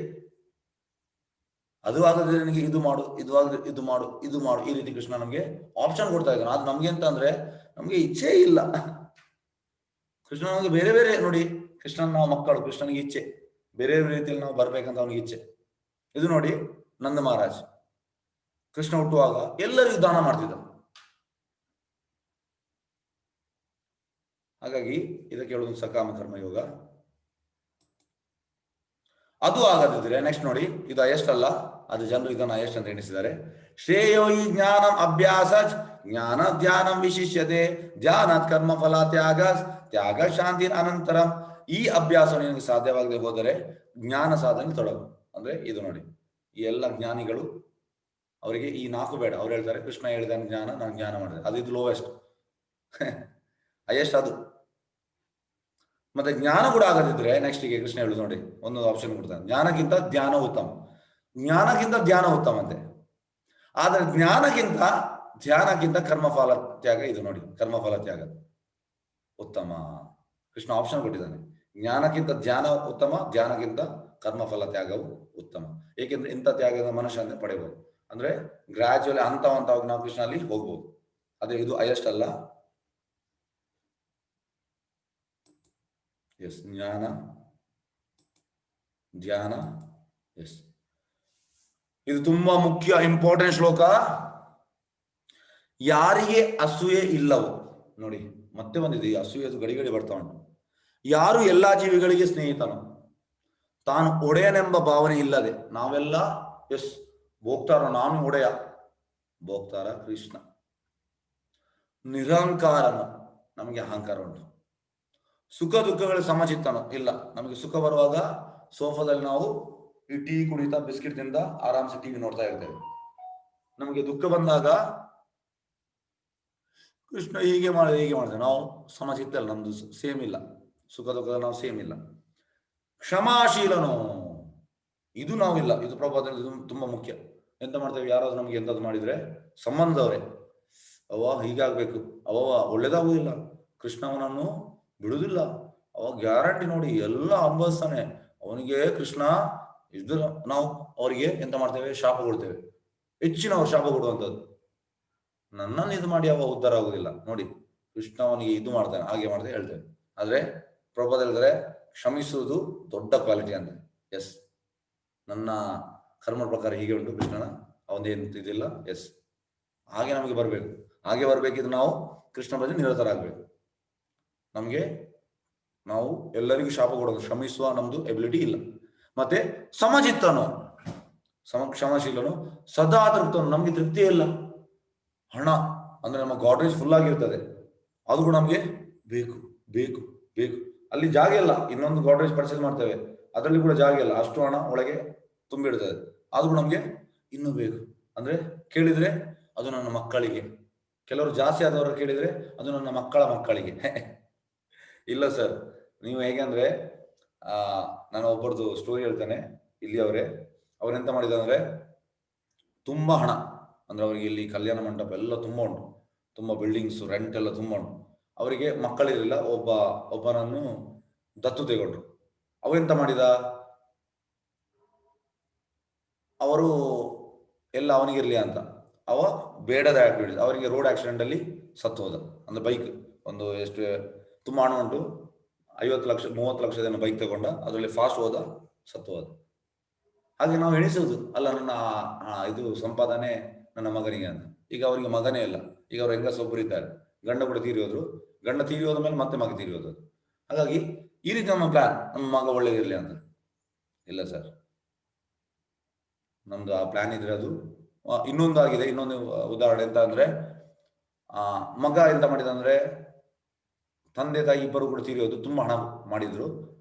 Speaker 1: ಅದು ಆಗದ್ರೆ ನನಗೆ ಇದು ಮಾಡು, ಇದು ಆಗದ್ರೆ ಇದು ಮಾಡು, ಇದು ಮಾಡು, ಈ ರೀತಿ ಕೃಷ್ಣ ನಮ್ಗೆ ಆಪ್ಷನ್ ಕೊಡ್ತಾ ಇದ್ದಾನೆ. ಅದು ನಮ್ಗೆ ಅಂತ ಅಂದ್ರೆ ನಮ್ಗೆ ಇಚ್ಛೆ ಇಲ್ಲ. ಕೃಷ್ಣ ನಮಗೆ ಬೇರೆ ಬೇರೆ ನೋಡಿ, ಕೃಷ್ಣನ್ ನಾವು ಮಕ್ಕಳು, ಕೃಷ್ಣನಿಗೆ ಇಚ್ಛೆ ಬೇರೆ ಬೇರೆ ರೀತಿಯಲ್ಲಿ ನಾವು ಬರ್ಬೇಕಂತ ಅವನಿಗೆ ಇಚ್ಛೆ. ಇದು ನೋಡಿ, ನಂದ ಮಹಾರಾಜ್ ಕೃಷ್ಣ ಹುಟ್ಟುವಾಗ ಎಲ್ಲರಿಗೂ ದಾನ ಮಾಡ್ತಿದ್ದ. ಹಾಗಾಗಿ ಇದಕ್ಕೆ ಹೇಳುವುದು ಸಕಾಮ ಕರ್ಮಯೋಗ. ಅದು ಆಗದಿದ್ರೆ ನೆಕ್ಸ್ಟ್ ನೋಡಿ, ಇದು ಹೈಯೆಸ್ಟ್ ಅಲ್ಲ, ಅದು ಜನರು ಇದನ್ನು ಹೈಯೆಸ್ಟ್ ಅಂತ ಎಣಿಸಿದ್ದಾರೆ. ಶ್ರೇಯೋ ಈ ಜ್ಞಾನಂ ಅಭ್ಯಾಸ ಜ್ಞಾನ ಧ್ಯಾನಂ ವಿಶಿಷ್ಯತೆ ಧ್ಯಾನಾತ್ ಕರ್ಮ ಫಲ ತ್ಯಾಗ ತ್ಯಾಗ ಶಾಂತಿ ಅನಂತರಂ. ಈ ಅಭ್ಯಾಸ ನಿನಗೆ ಸಾಧ್ಯವಾಗದೆ ಹೋದರೆ ಜ್ಞಾನ ಸಾಧನೆ ತೊಡಗು. ಅಂದ್ರೆ ಇದು ನೋಡಿ, ಈ ಎಲ್ಲ ಜ್ಞಾನಿಗಳು ಅವರಿಗೆ ಈ 4 ಬೇಡ. ಅವ್ರು ಹೇಳ್ತಾರೆ ಕೃಷ್ಣ ಹೇಳಿದ ಜ್ಞಾನ ನಾನು ಜ್ಞಾನ ಮಾಡಿದೆ, ಅದು ಇದು ಲೋವೆಸ್ಟ್. ಹೈಯೆಸ್ಟ್ ಅದು. ಮತ್ತೆ ಜ್ಞಾನ ಕೂಡ ಆಗದಿದ್ರೆ ನೆಕ್ಸ್ಟ್ ಗೆ ಕೃಷ್ಣ ಹೇಳುದು ನೋಡಿ, ಒಂದು ಆಪ್ಷನ್ ಕೊಡ್ತಾನೆ, ಜ್ಞಾನಕ್ಕಿಂತ ಧ್ಯಾನ ಉತ್ತಮ. ಜ್ಞಾನಕ್ಕಿಂತ ಧ್ಯಾನ ಉತ್ತಮ ಅಂತೆ. ಆದ್ರೆ ಧ್ಯಾನಕ್ಕಿಂತ ಕರ್ಮಫಲ ತ್ಯಾಗ, ಇದು ನೋಡಿ ಕರ್ಮಫಲ ತ್ಯಾಗ ಉತ್ತಮ. ಕೃಷ್ಣ ಆಪ್ಷನ್ ಕೊಟ್ಟಿದ್ದಾನೆ, ಜ್ಞಾನಕ್ಕಿಂತ ಧ್ಯಾನ ಉತ್ತಮ, ಧ್ಯಾನಕ್ಕಿಂತ ಕರ್ಮಫಲ ತ್ಯಾಗವು ಉತ್ತಮ. ಏಕೆಂದ್ರೆ ಇಂಥ ತ್ಯಾಗದ ಮನುಷ್ಯನ ಪಡೆಯಬಹುದು. ಅಂದ್ರೆ ಗ್ರಾಜುವಲಿ ಹಂತವಾಗಿ ನಾವು ಕೃಷ್ಣ ಅಲ್ಲಿ ಹೋಗ್ಬೋದು. ಅದೇ ಇದು ಹೈಯೆಸ್ಟ್ ಅಲ್ಲ. ಎಸ್, ಜ್ಞಾನ ಧ್ಯಾನ. ಎಸ್, ಇದು ತುಂಬಾ ಮುಖ್ಯ, ಇಂಪಾರ್ಟೆಂಟ್ ಶ್ಲೋಕ. ಯಾರಿಗೆ ಅಸೂಯೆ ಇಲ್ಲವೋ ನೋಡಿ, ಮತ್ತೆ ಬಂದಿದೆ ಅಸೂಯೆದು ಗಡಿ ಬರ್ತಾ ಉಂಟು. ಯಾರು ಎಲ್ಲಾ ಜೀವಿಗಳಿಗೆ ಸ್ನೇಹಿತನು, ತಾನು ಒಡೆಯನೆಂಬ ಭಾವನೆ ಇಲ್ಲದೆ, ನಾವೆಲ್ಲ ಎಸ್ ಭೋಗ್ತಾರ, ನಾನು ಒಡೆಯ, ಭೋಗ್ತಾರ ಕೃಷ್ಣ. ನಿರಹಂಕಾರನು, ನಮಗೆ ಅಹಂಕಾರ ಉಂಟು. ಸುಖ ದುಃಖಗಳ ಸಮಚಿತ್ತನು, ಇಲ್ಲ ನಮಗೆ ಸುಖ ಬರುವಾಗ ಸೋಫಾದಲ್ಲಿ ನಾವು ಈ ಟೀ ಕುಡಿತಾ ಬಿಸ್ಕಿಟ್ ತಿಂದ ಆರಾಮ್ಸೆ ಟಿವಿ ನೋಡ್ತಾ ಇರ್ತೇವೆ. ನಮಗೆ ದುಃಖ ಬಂದಾಗ ಕೃಷ್ಣ ಹೀಗೆ ಮಾಡಿದೆ ನಾವು ಸಮಚಿತ್ತ ಇಲ್ಲ, ನಮ್ದು ಸೇಮ್ ಇಲ್ಲ. ಸುಖ ದುಃಖದ ನಾವು ಸೇಮ್ ಇಲ್ಲ. ಕ್ಷಮಾಶೀಲನು, ಇದು ನಾವಿಲ್ಲ. ಇದು ಪ್ರಭಾತ, ಇದು ತುಂಬಾ ಮುಖ್ಯ. ಎಂತ ಮಾಡ್ತೇವೆ, ಯಾರಾದ್ರೂ ನಮ್ಗೆ ಎಂತಾದ್ರು ಮಾಡಿದ್ರೆ ಸಂಬಂಧದವರೇ, ಅವ ಹೀಗಾಗ್ಬೇಕು, ಅವ ಒಳ್ಳೇದಾಗುದಿಲ್ಲ, ಕೃಷ್ಣ ಅವನನ್ನು ಬಿಡುದಿಲ್ಲ, ಅವ ಗ್ಯಾರಂಟಿ ನೋಡಿ ಎಲ್ಲ ಅನುಭವಿಸ್ತಾನೆ, ಅವನಿಗೆ ಕೃಷ್ಣ ಇದು, ನಾವು ಅವರಿಗೆ ಎಂತ ಮಾಡ್ತೇವೆ, ಶಾಪ ಕೊಡ್ತೇವೆ. ಹೆಚ್ಚಿನವರು ಶಾಪ ಕೊಡುವಂಥದ್ದು, ನನ್ನನ್ನು ಇದು ಮಾಡಿ ಅವ ಉದ್ಧಾರ ಆಗುದಿಲ್ಲ ನೋಡಿ, ಕೃಷ್ಣ ಅವನಿಗೆ ಇದು ಮಾಡ್ತಾನೆ, ಹಾಗೆ ಮಾಡ್ತೇವೆ ಹೇಳ್ತೇವೆ. ಆದ್ರೆ ಪ್ರಭಾತ ಹೇಳಿದ್ರೆ ಕ್ಷಮಿಸುವುದು ದೊಡ್ಡ ಕ್ವಾಲಿಟಿ ಅಂತ. ಎಸ್, ನನ್ನ ಕರ್ಮ ಪ್ರಕಾರ ಹೀಗೆ ಉಂಟು, ಕೃಷ್ಣನ ಅವನೇನು ಇದಿಲ್ಲ. ಎಸ್, ಹಾಗೆ ನಮಗೆ ಬರಬೇಕು. ಹಾಗೆ ಬರಬೇಕಿದ್ರೆ ನಾವು ಕೃಷ್ಣ ಬಗ್ಗೆ ನಿರತರಾಗಬೇಕು. ನಮಗೆ ನಾವು ಎಲ್ಲರಿಗೂ ಶಾಪ ಕೊಡೋದು, ಕ್ಷಮಿಸುವ ನಮ್ದು ಎಬಿಲಿಟಿ ಇಲ್ಲ. ಮತ್ತೆ ಸಮಚಿತ್ತನು, ಕ್ಷಮಾಶೀಲನು, ಸದಾ ತೃಪ್ತನು, ನಮ್ಗೆ ತೃಪ್ತಿ ಇಲ್ಲ. ಹಣ ಅಂದ್ರೆ ನಮ್ಮ ಗಾಡ್ರೇಜ್ ಫುಲ್ ಆಗಿರ್ತದೆ, ಅದು ಕೂಡ ನಮ್ಗೆ ಬೇಕು ಬೇಕು ಬೇಕು. ಅಲ್ಲಿ ಜಾಗ ಇಲ್ಲ, ಇನ್ನೊಂದು ಗಾಡ್ರೇಜ್ ಪರ್ಚೇಸ್ ಮಾಡ್ತೇವೆ, ಅದರಲ್ಲಿ ಕೂಡ ಜಾಗ ಇಲ್ಲ, ಅಷ್ಟು ಹಣ ಒಳಗೆ ತುಂಬಿಡ್ತದೆ, ಅದು ಕೂಡ ನಮ್ಗೆ ಇನ್ನೂ ಬೇಕು. ಅಂದ್ರೆ ಕೇಳಿದ್ರೆ ಅದು ನನ್ನ ಮಕ್ಕಳಿಗೆ, ಕೆಲವರು ಜಾಸ್ತಿ ಆದವರು ಕೇಳಿದ್ರೆ ಅದು ನನ್ನ ಮಕ್ಕಳ ಮಕ್ಕಳಿಗೆ. ಇಲ್ಲ ಸರ್, ನೀವು ಹೇಗೆ ಅಂದ್ರೆ ನಾನು ಒಬ್ಬರದು ಸ್ಟೋರಿ ಹೇಳ್ತೇನೆ. ಇಲ್ಲಿ ಅವರೆಂತ ಮಾಡಿದಂದ್ರೆ, ತುಂಬಾ ಹಣ ಅಂದ್ರೆ ಅವರಿಗೆ ಇಲ್ಲಿ ಕಲ್ಯಾಣ ಮಂಟಪ ಎಲ್ಲ ತುಂಬಾ ಉಂಟು, ತುಂಬಾ ಬಿಲ್ಡಿಂಗ್ಸ್, ರೆಂಟ್ ಎಲ್ಲ ತುಂಬಾ ಉಂಟು. ಅವರಿಗೆ ಮಕ್ಕಳಿರಲಿಲ್ಲ, ಒಬ್ಬನನ್ನು ದತ್ತು ತೆಗೊಂಡ್ರು. ಅವೆಂತ ಮಾಡಿದ, ಅವರು ಎಲ್ಲ ಅವನಿಗಿರ್ಲಿ ಅಂತ ಅವ ಬೇಡದ ಆಕ್ಟಿವಿಟೀಸ್, ಅವರಿಗೆ ರೋಡ್ ಆಕ್ಸಿಡೆಂಟ್ ಅಲ್ಲಿ ಸತ್ತು ಹೋದ. ಅಂದ್ರೆ ಬೈಕ್ ಒಂದು ಎಷ್ಟು ತುಂಬಾ ಹಣ ಉಂಟು, 50 ಲಕ್ಷ 30 ಲಕ್ಷದ ಬೈಕ್ ತಗೊಂಡ, ಅದರಲ್ಲಿ ಫಾಸ್ಟ್ ಹೋದ, ಸತ್ತು ಹೋದ. ಹಾಗೆ ನಾವು ಎಣಿಸುವುದು, ಅಲ್ಲ ನನ್ನ ಇದು ಸಂಪಾದನೆ ನನ್ನ ಮಗನಿಗೆ ಅಂತ. ಈಗ ಅವರಿಗೆ ಮಗನೇ ಇಲ್ಲ, ಈಗ ಅವ್ರು ಹೆಂಗಸೊಬ್ಬರು ಇದ್ದಾರೆ, ಗಂಡ ಕೂಡ ತೀರಿ ಹೋದ್ರು, ಗಂಡ ತೀರಿ ಹೋದ ಮೇಲೆ ಮತ್ತೆ ಮಗ ತೀರಿ ಹೋದ್ರು. ಹಾಗಾಗಿ ಈ ರೀತಿ ನಮ್ಮ ಪ್ಲಾನ್, ನಮ್ಮ ಮಗ ಒಳ್ಳೇದಿರ್ಲಿ ಅಂತ. ಇಲ್ಲ ಸರ್, ನಮ್ದು ಆ ಪ್ಲಾನ್ ಇದ್ರೆ ಅದು ಇನ್ನೊಂದು ಆಗಿದೆ. ಇನ್ನೊಂದು ಉದಾಹರಣೆ ಎಂತ ಅಂದ್ರೆ, ಮಗ ಎಂತ ಮಾಡಿದ ಅಂದ್ರೆ, ತಂದೆ ತಾಯಿ ಇಬ್ಬರು ಕೂಡ ತೀರಿ ಹೋದ್ರು, ತುಂಬಾ ಹಣ ಮಾಡಿದ್ರು.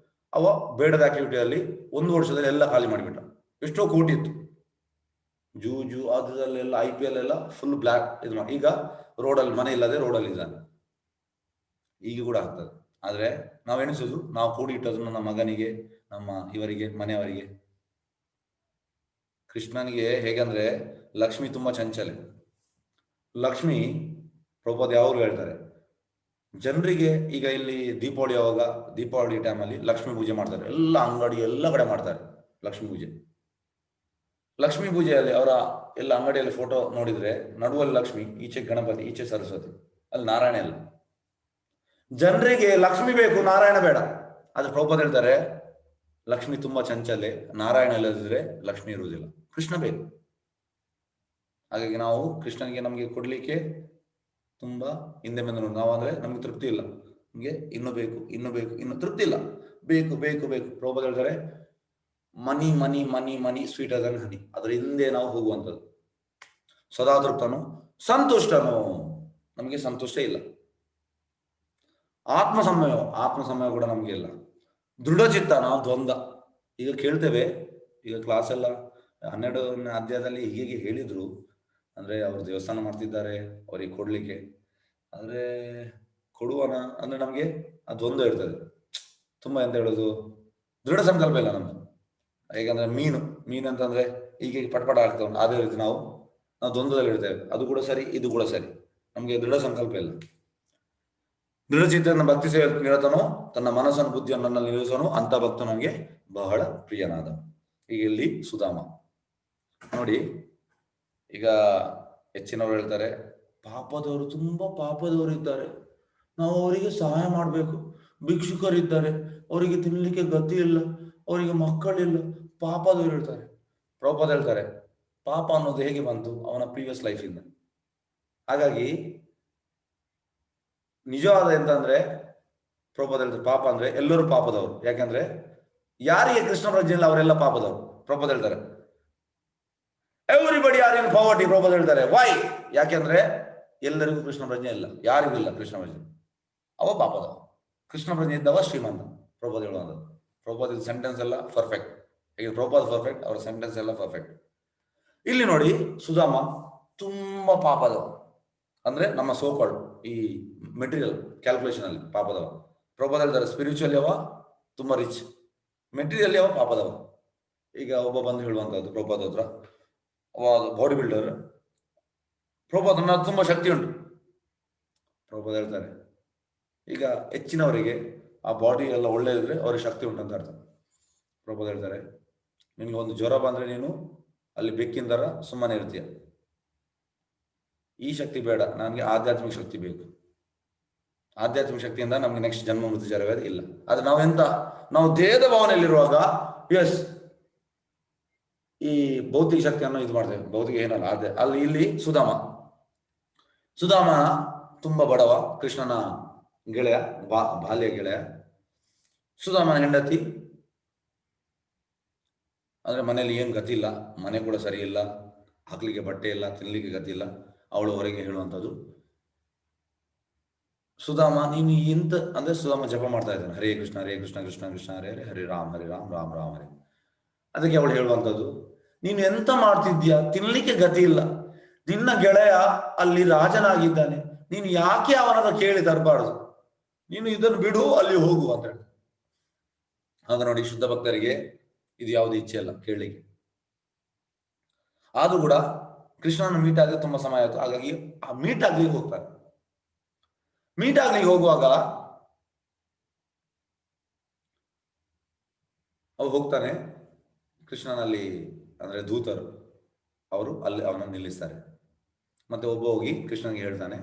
Speaker 1: ಅವ ಬೇಡದ ಆಕ್ಟಿವಿಟಿಯಲ್ಲಿ 1 ವರ್ಷದಲ್ಲಿ ಎಲ್ಲ ಖಾಲಿ ಮಾಡಿಬಿಟ್ಟ. ಎಷ್ಟೋ ಕೋಟಿ ಇತ್ತು, ಜೂ ಅದರಲ್ಲೆಲ್ಲ IPL ಎಲ್ಲ ಫುಲ್ ಬ್ಲಾಕ್ ಇದು ಮಾಡಿ, ಈಗ ರೋಡಲ್ಲಿ ಮನೆ ಇಲ್ಲದೆ ರೋಡಲ್ಲಿ ಇದ್ದಾನೆ. ಈಗ ಕೂಡ ಆಗ್ತದೆ. ಆದ್ರೆ ನಾವು ಎಣಿಸೋದು, ನಾವು ಕೂಡಿ ಇಟ್ಟದ್ದು ನನ್ನ ಮಗನಿಗೆ, ನಮ್ಮ ಇವರಿಗೆ, ಮನೆಯವರಿಗೆ. ಕೃಷ್ಣನಿಗೆ ಹೇಗಂದ್ರೆ, ಲಕ್ಷ್ಮಿ ತುಂಬಾ ಚಂಚಲೆ. ಲಕ್ಷ್ಮಿ ಪ್ರಭುಪಾದ ಯಾವಾಗಲೂ ಹೇಳ್ತಾರೆ, ಜನರಿಗೆ ಈಗ ಇಲ್ಲಿ ದೀಪಾವಳಿ ಟೈಮಲ್ಲಿ ಲಕ್ಷ್ಮೀ ಪೂಜೆ ಮಾಡ್ತಾರೆ, ಎಲ್ಲ ಅಂಗಡಿ ಎಲ್ಲ ಕಡೆ ಮಾಡ್ತಾರೆ ಲಕ್ಷ್ಮೀ ಪೂಜೆ. ಲಕ್ಷ್ಮೀ ಪೂಜೆಯಲ್ಲಿ ಅವರ ಎಲ್ಲ ಅಂಗಡಿಯಲ್ಲಿ ಫೋಟೋ ನೋಡಿದ್ರೆ, ನಡುವಲ್ಲಿ ಲಕ್ಷ್ಮಿ, ಈಚೆ ಗಣಪತಿ, ಈಚೆ ಸರಸ್ವತಿ, ಅಲ್ಲಿ ನಾರಾಯಣ ಇಲ್ಲ. ಜನರಿಗೆ ಲಕ್ಷ್ಮಿ ಬೇಕು, ನಾರಾಯಣ ಬೇಡ. ಆದ್ರೆ ಪ್ರಭುಪಾದ ಹೇಳ್ತಾರೆ, ಲಕ್ಷ್ಮಿ ತುಂಬಾ ಚಂಚಲೆ, ನಾರಾಯಣ ಇಲ್ಲದಿದ್ರೆ ಲಕ್ಷ್ಮಿ ಇರುವುದಿಲ್ಲ, ಕೃಷ್ಣ ಬೇಕು. ಹಾಗಾಗಿ ನಾವು ಕೃಷ್ಣನಿಗೆ ನಮಗೆ ಕೊಡ್ಲಿಕ್ಕೆ ತುಂಬಾ ಹಿಂದೆ ಬಂದು, ನಾವು ಅಂದ್ರೆ ನಮ್ಗೆ ತೃಪ್ತಿ ಇಲ್ಲ, ನಮ್ಗೆ ಇನ್ನು ಬೇಕು, ಇನ್ನು ಬೇಕು, ಇನ್ನು ತೃಪ್ತಿ ಇಲ್ಲ, ಬೇಕು ಬೇಕು ಬೇಕು. ಪ್ರಭುಪಾದ ಹೇಳ್ತಾರೆ, ಮನಿ ಮನಿ ಮನಿ ಮನಿ ಸ್ವೀಟರ್ ದನ್ ಹನಿ, ಅದರ ಹಿಂದೆ ನಾವು ಹೋಗುವಂಥದ್ದು. ಸದಾ ತೃಪ್ತನು, ಸಂತುಷ್ಟನು, ನಮಗೆ ಸಂತುಷ್ಟ ಇಲ್ಲ. ಆತ್ಮ ಸಂಯಮ ಕೂಡ ನಮ್ಗೆ ಇಲ್ಲ. ದೃಢಚಿತ್ತ, ನಾವು ದ್ವಂದ್ವ. ಈಗ ಕೇಳ್ತೇವೆ, ಈಗ ಕ್ಲಾಸ್ ಎಲ್ಲ 12ನೇ ಅಧ್ಯಾಯದಲ್ಲಿ ಹೀಗೆ ಹೇಳಿದ್ರು, ಅಂದ್ರೆ ಅವರು ದೇವಸ್ಥಾನ ಮಾಡ್ತಿದ್ದಾರೆ, ಅವರಿಗೆ ಕೊಡ್ಲಿಕ್ಕೆ, ಆದ್ರೆ ಕೊಡುವನ ಅಂದ್ರೆ ನಮ್ಗೆ ಅದು ದ್ವಂದ್ವ ಇರ್ತದೆ. ತುಂಬಾ ಎಂತ ಹೇಳೋದು, ದೃಢ ಸಂಕಲ್ಪ ಇಲ್ಲ ನಮ್ದು. ಹೇಗಂದ್ರೆ ಮೀನು ಅಂತಂದ್ರೆ ಹೀಗೆ ಪಟಪಟ ಆಗ್ತಾ ಉಂಟು, ಅದೇ ರೀತಿ ನಾವು ದ್ವಂದ್ವದಲ್ಲಿ ಇರ್ತೇವೆ. ಅದು ಕೂಡ ಸರಿ, ಇದು ಕೂಡ ಸರಿ, ನಮ್ಗೆ ದೃಢ ಸಂಕಲ್ಪ ಇಲ್ಲ. ದೃಢಚಿತ್ತನ ಭಕ್ತಿ ಸೇವೆ ನಿರತನು, ತನ್ನ ಮನಸ್ಸನ್ನು ಬುದ್ಧಿಯನ್ನು ನನ್ನಲ್ಲಿ ನಿಲ್ಲಿಸೋನು, ಅಂತ ಭಕ್ತ ನನಗೆ ಬಹಳ ಪ್ರಿಯನಾದ. ಈಗ ಇಲ್ಲಿ ಸುಧಾಮ ನೋಡಿ, ಈಗ ಹೆಚ್ಚಿನವರು ಹೇಳ್ತಾರೆ, ಪಾಪದವರು ತುಂಬಾ ಪಾಪದವರು ಇದ್ದಾರೆ, ನಾವು ಅವರಿಗೆ ಸಹಾಯ ಮಾಡಬೇಕು. ಭಿಕ್ಷುಕರಿದ್ದಾರೆ, ಅವರಿಗೆ ತಿನ್ಲಿಕ್ಕೆ ಗತಿ ಇಲ್ಲ, ಅವರಿಗೆ ಮಕ್ಕಳಿಲ್ಲ, ಪಾಪದವರು ಇರ್ತಾರೆ. ಪ್ರಭುಪಾದ ಹೇಳ್ತಾರೆ, ಪಾಪ ಅನ್ನೋದು ಹೇಗೆ ಬಂತು, ಅವನ ಪ್ರೀವಿಯಸ್ ಲೈಫ್ ಇಂದ. ಹಾಗಾಗಿ ನಿಜವಾದ ಎಂತ ಅಂದ್ರೆ, ಪ್ರಭುಪಾದ ಹೇಳ್ತಾರೆ, ಪಾಪ ಅಂದ್ರೆ ಎಲ್ಲರೂ ಪಾಪದವರು. ಯಾಕಂದ್ರೆ ಯಾರಿಗೆ ಕೃಷ್ಣ ಪ್ರಜ್ಞೆ ಇಲ್ಲ ಅವರೆಲ್ಲ ಪಾಪದವರು. ಪ್ರಭುಪಾದ ಹೇಳ್ತಾರೆ, everybody are in poverty. Prabhupada ಹೇಳ್ತಾರೆ, ವೈ? ಯಾಕೆಂದ್ರೆ ಎಲ್ಲರಿಗೂ ಕೃಷ್ಣ ಪ್ರಜ್ಞೆ ಇಲ್ಲ, ಯಾರಿಗೂ ಇಲ್ಲ ಕೃಷ್ಣ ಪ್ರಜ್ಞೆ, ಅವ ಪಾಪದವ. ಕೃಷ್ಣ ಪ್ರಜ್ಞೆ ಇದ್ದವ ಶ್ರೀಮಂತ. ಪ್ರಭುಪಾದ ಹೇಳುವಂಥದ್ದು. ಪ್ರಭುಪಾದ ಸೆಂಟೆನ್ಸ್ ಎಲ್ಲ ಪರ್ಫೆಕ್ಟ್. ಈಗ ಪ್ರಭುಪಾದ ಪರ್ಫೆಕ್ಟ್, ಅವರ ಸೆಂಟೆನ್ಸ್ ಎಲ್ಲ ಪರ್ಫೆಕ್ಟ್. ಇಲ್ಲಿ ನೋಡಿ, ಸುಧಾಮ ತುಂಬಾ ಪಾಪದವ, ಅಂದ್ರೆ ನಮ್ಮ ಸೋಕಾಲ್ಡ್ ಈ ಮೆಟೀರಿಯಲ್ ಕ್ಯಾಲ್ಕುಲೇಷನ್ ಅಲ್ಲಿ ಪಾಪದವ. ಪ್ರಭುಪಾದ ಹೇಳ್ತಾರೆ ಸ್ಪಿರಿಚುವಲಿ ಅವ ತುಂಬಾ ರಿಚ್, ಮೆಟೀರಿಯಲ್ ಅವ ಪಾಪದವ. ಈಗ ಒಬ್ಬ ಬಂದು ಹೇಳುವಂತದ್ದು ಪ್ರಭುಪಾದ ಹತ್ರ, ಬಾಡಿ ಬಿಲ್ಡರ್, ಪ್ರಭುಪಾದ ನನ್ನ ತುಂಬಾ ಶಕ್ತಿ ಉಂಟು. ಪ್ರಭುಪಾದ ಹೇಳ್ತಾರೆ ಈಗ ಹೆಚ್ಚಿನವರಿಗೆ ಆ ಬಾಡಿ ಎಲ್ಲ ಒಳ್ಳೆ ಇದ್ರೆ ಅವ್ರಿಗೆ ಶಕ್ತಿ ಉಂಟಂತ ಅರ್ಥ. ಪ್ರಭುಪಾದ ಹೇಳ್ತಾರೆ ನಿನ್ಗೆ ಒಂದು ಜ್ವರ ಬಂದ್ರೆ ನೀನು ಅಲ್ಲಿ ಬೆಕ್ಕಿನ ತರ ಸುಮ್ಮನೆ ಇರ್ತೀಯ. ಈ ಶಕ್ತಿ ಬೇಡ, ನನಗೆ ಆಧ್ಯಾತ್ಮಿಕ ಶಕ್ತಿ ಬೇಕು. ಆಧ್ಯಾತ್ಮಿಕ ಶಕ್ತಿಯಿಂದ ನಮ್ಗೆ ನೆಕ್ಸ್ಟ್ ಜನ್ಮ ಮೃತ್ಯು ಜರವೇ ಇಲ್ಲ. ಆದ್ರೆ ನಾವು ದೇಹದ ಭಾವನೆಯಲ್ಲಿರುವಾಗ ಎಸ್ ಈ ಭೌತಿಕ ಶಕ್ತಿಯನ್ನು ಇದು ಮಾಡ್ತೇವೆ. ಭೌತಿಕ ಏನಲ್ಲ ಅದೇ ಅಲ್ಲಿ ಇಲ್ಲಿ ಸುಧಾಮ ತುಂಬಾ ಬಡವ, ಕೃಷ್ಣನ ಗೆಳೆಯ, ಬಾಲ್ಯ ಗೆಳೆಯ. ಸುಧಾಮನ ಹೆಂಡತಿ ಅಂದ್ರೆ ಮನೇಲಿ ಏನ್ ಗತಿ ಇಲ್ಲ, ಮನೆ ಕೂಡ ಸರಿ ಇಲ್ಲ, ಹಾಕ್ಲಿಕ್ಕೆ ಬಟ್ಟೆ ಇಲ್ಲ, ತಿನ್ಲಿಕ್ಕೆ ಗತಿ ಇಲ್ಲ. ಅವಳು ಹೊರಗೆ ಹೇಳುವಂಥದ್ದು ಸುಧಾಮ ನೀನು ಇಂತ ಅಂದ್ರೆ ಸುಧಾಮ ಜಪ ಮಾಡ್ತಾ ಇದ್ದಾನೆ, ಹರೇ ಕೃಷ್ಣ ಕೃಷ್ಣ ಕೃಷ್ಣ ಹರೇ ಹರೇ, ಹರೇ ರಾಮ್ ರಾಮ್ ರಾಮ್ ಹರೇ. ಅದಕ್ಕೆ ಅವಳು ಹೇಳುವಂಥದ್ದು ನೀನು ಎಂತ ಮಾಡ್ತಿದ್ಯಾ, ತಿನ್ಲಿಕ್ಕೆ ಗತಿ ಇಲ್ಲ, ನಿನ್ನ ಗೆಳೆಯ ಅಲ್ಲಿ ರಾಜನಾಗಿದ್ದಾನೆ, ನೀನು ಯಾಕೆ ಅವನದ ಕೇಳಿ ತರಬಾರದು, ನೀನು ಇದನ್ನು ಬಿಡು, ಅಲ್ಲಿ ಹೋಗು ಅಂತ ಹೇಳಿ. ಆಗ ನೋಡಿ ಶುದ್ಧ ಭಕ್ತರಿಗೆ ಇದು ಯಾವುದೇ ಇಚ್ಛೆ ಅಲ್ಲ ಕೇಳಲಿಕ್ಕೆ. ಆದ್ರೂ ಕೂಡ ಕೃಷ್ಣನ ಮೀಟ್ ಆಗಿ ತುಂಬಾ ಸಮಯ ಆಯ್ತು. ಹಾಗಾಗಿ ಆ ಮೀಟ್ ಆಗ್ಲಿಕ್ಕೆ ಹೋಗ್ತಾರೆ. ಮೀಟ್ ಆಗ್ಲಿಕ್ಕೆ ಹೋಗುವಾಗ ಅವ್ರು ಹೋಗ್ತಾನೆ, ಕೃಷ್ಣನಲ್ಲಿ ಅಂದ್ರೆ ದೂತರು ಅವರು ಅಲ್ಲಿ ಅವನನ್ನು ನಿಲ್ಲಿಸ್ತಾರೆ. ಮತ್ತೆ ಒಬ್ಬ ಹೋಗಿ ಕೃಷ್ಣನಿಗೆ ಹೇಳ್ತಾನೆ,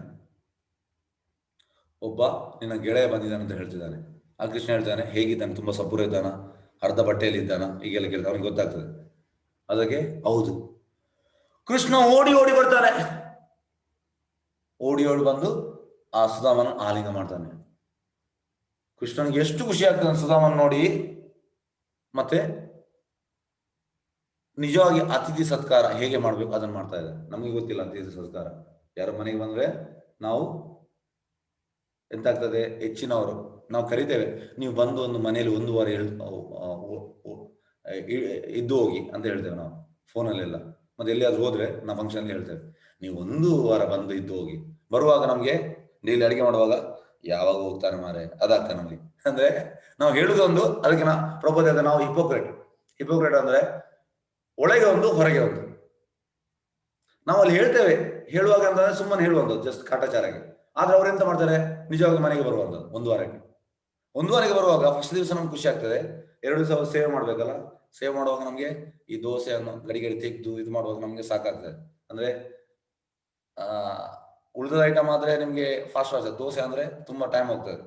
Speaker 1: ಒಬ್ಬ ನಿನ್ನ ಗೆಳೆಯ ಬಂದಿದ್ದಾನೆ ಅಂತ ಹೇಳ್ತಿದ್ದಾನೆ. ಆ ಕೃಷ್ಣ ಹೇಳ್ತಾನೆ ಹೇಗಿದ್ದಾನೆ, ತುಂಬಾ ಸಪೂರ ಇದ್ದಾನ, ಅರ್ಧ ಬಟ್ಟೆಯಲ್ಲಿ ಇದ್ದಾನ, ಈಗೆಲ್ಲ ಕೇಳ್ತಾನೆ. ಅವನಿಗೆ ಗೊತ್ತಾಗ್ತದೆ. ಅದಕ್ಕೆ ಹೌದು, ಕೃಷ್ಣ ಓಡಿ ಬರ್ತಾನೆ. ಓಡಿ ಬಂದು ಆ ಸುಧಾಮನ ಆಲಿಂಗ ಮಾಡ್ತಾನೆ. ಕೃಷ್ಣನಿಗೆ ಎಷ್ಟು ಖುಷಿ ಆಗ್ತದೆ ಸುಧಾಮನ್ ನೋಡಿ. ಮತ್ತೆ ನಿಜವಾಗಿ ಅತಿಥಿ ಸತ್ಕಾರ ಹೇಗೆ ಮಾಡ್ಬೇಕು ಅದನ್ನ ಮಾಡ್ತಾ ಇದ್ದಾರೆ. ನಮಗೆ ಗೊತ್ತಿಲ್ಲ ಅತಿಥಿ ಸತ್ಕಾರ. ಯಾರ ಮನೆಗೆ ಬಂದ್ರೆ ನಾವು ಎಂತಾಗ್ತದೆ, ಹೆಚ್ಚಿನವರು ನಾವು ಕರಿತೇವೆ, ನೀವು ಬಂದು ಒಂದು ಮನೆಯಲ್ಲಿ 1 ವಾರ ಇದ್ದು ಹೋಗಿ ಅಂತ ಹೇಳ್ತೇವೆ ನಾವು ಫೋನಲ್ಲೆಲ್ಲ. ಮತ್ತೆ ಎಲ್ಲಿಯಾದ್ರೂ ಹೋದ್ರೆ ನಾವು ಫಂಕ್ಷನ್ ಹೇಳ್ತೇವೆ, ನೀವು 1 ವಾರ ಬಂದು ಇದ್ದು ಹೋಗಿ. ಬರುವಾಗ ನಮ್ಗೆ ಡೈಲಿ ಅಡಿಗೆ ಮಾಡುವಾಗ ಯಾವಾಗ ಹೋಗ್ತಾನೆ ಮಾರೆ ಅದಾಗ್ತಾನೆ ನಮಗೆ. ಅಂದ್ರೆ ನಾವು ಹೇಳುದೊಂದು, ಅದಕ್ಕೆ ಪ್ರಭುಪಾದ ನಾವು ಹಿಪೋಕ್ರೇಟ್ ಅಂದ್ರೆ ಒಳಗೆ ಒಂದು ಹೊರಗೆ ಒಂದು. ನಾವು ಅಲ್ಲಿ ಹೇಳ್ತೇವೆ, ಹೇಳುವಾಗ ಅಂತಂದ್ರೆ ಸುಮ್ಮನೆ ಹೇಳುವಂಥದ್ದು ಜಸ್ಟ್ ಕಾಟಾಚಾರಕ್ಕೆ. ಆದ್ರೆ ಅವ್ರು ಎಂತ ಮಾಡ್ತಾರೆ, ನಿಜವಾಗಿ ಮನೆಗೆ ಬರುವಂಥದ್ದು 1 ವಾರಕ್ಕೆ ಬರುವಾಗ ಫಸ್ಟ್ ದಿವಸ ನಮ್ಗೆ ಖುಷಿ ಆಗ್ತದೆ. 2 ದಿವಸ ಸೇವೆ ಮಾಡ್ಬೇಕಲ್ಲ, ಸೇವೆ ಮಾಡುವಾಗ ನಮ್ಗೆ ಈ ದೋಸೆಯನ್ನು ಗಡಿ ತೆಗೆದು ಇದು ಮಾಡುವಾಗ ನಮ್ಗೆ ಸಾಕಾಗ್ತದೆ. ಅಂದ್ರೆ ಉಳಿದ ಐಟಮ್ ಆದ್ರೆ ನಿಮ್ಗೆ ಫಾಸ್ಟ್ ಆಗ್ತದೆ. ದೋಸೆ ಅಂದ್ರೆ ತುಂಬಾ ಟೈಮ್ ಹೋಗ್ತದೆ.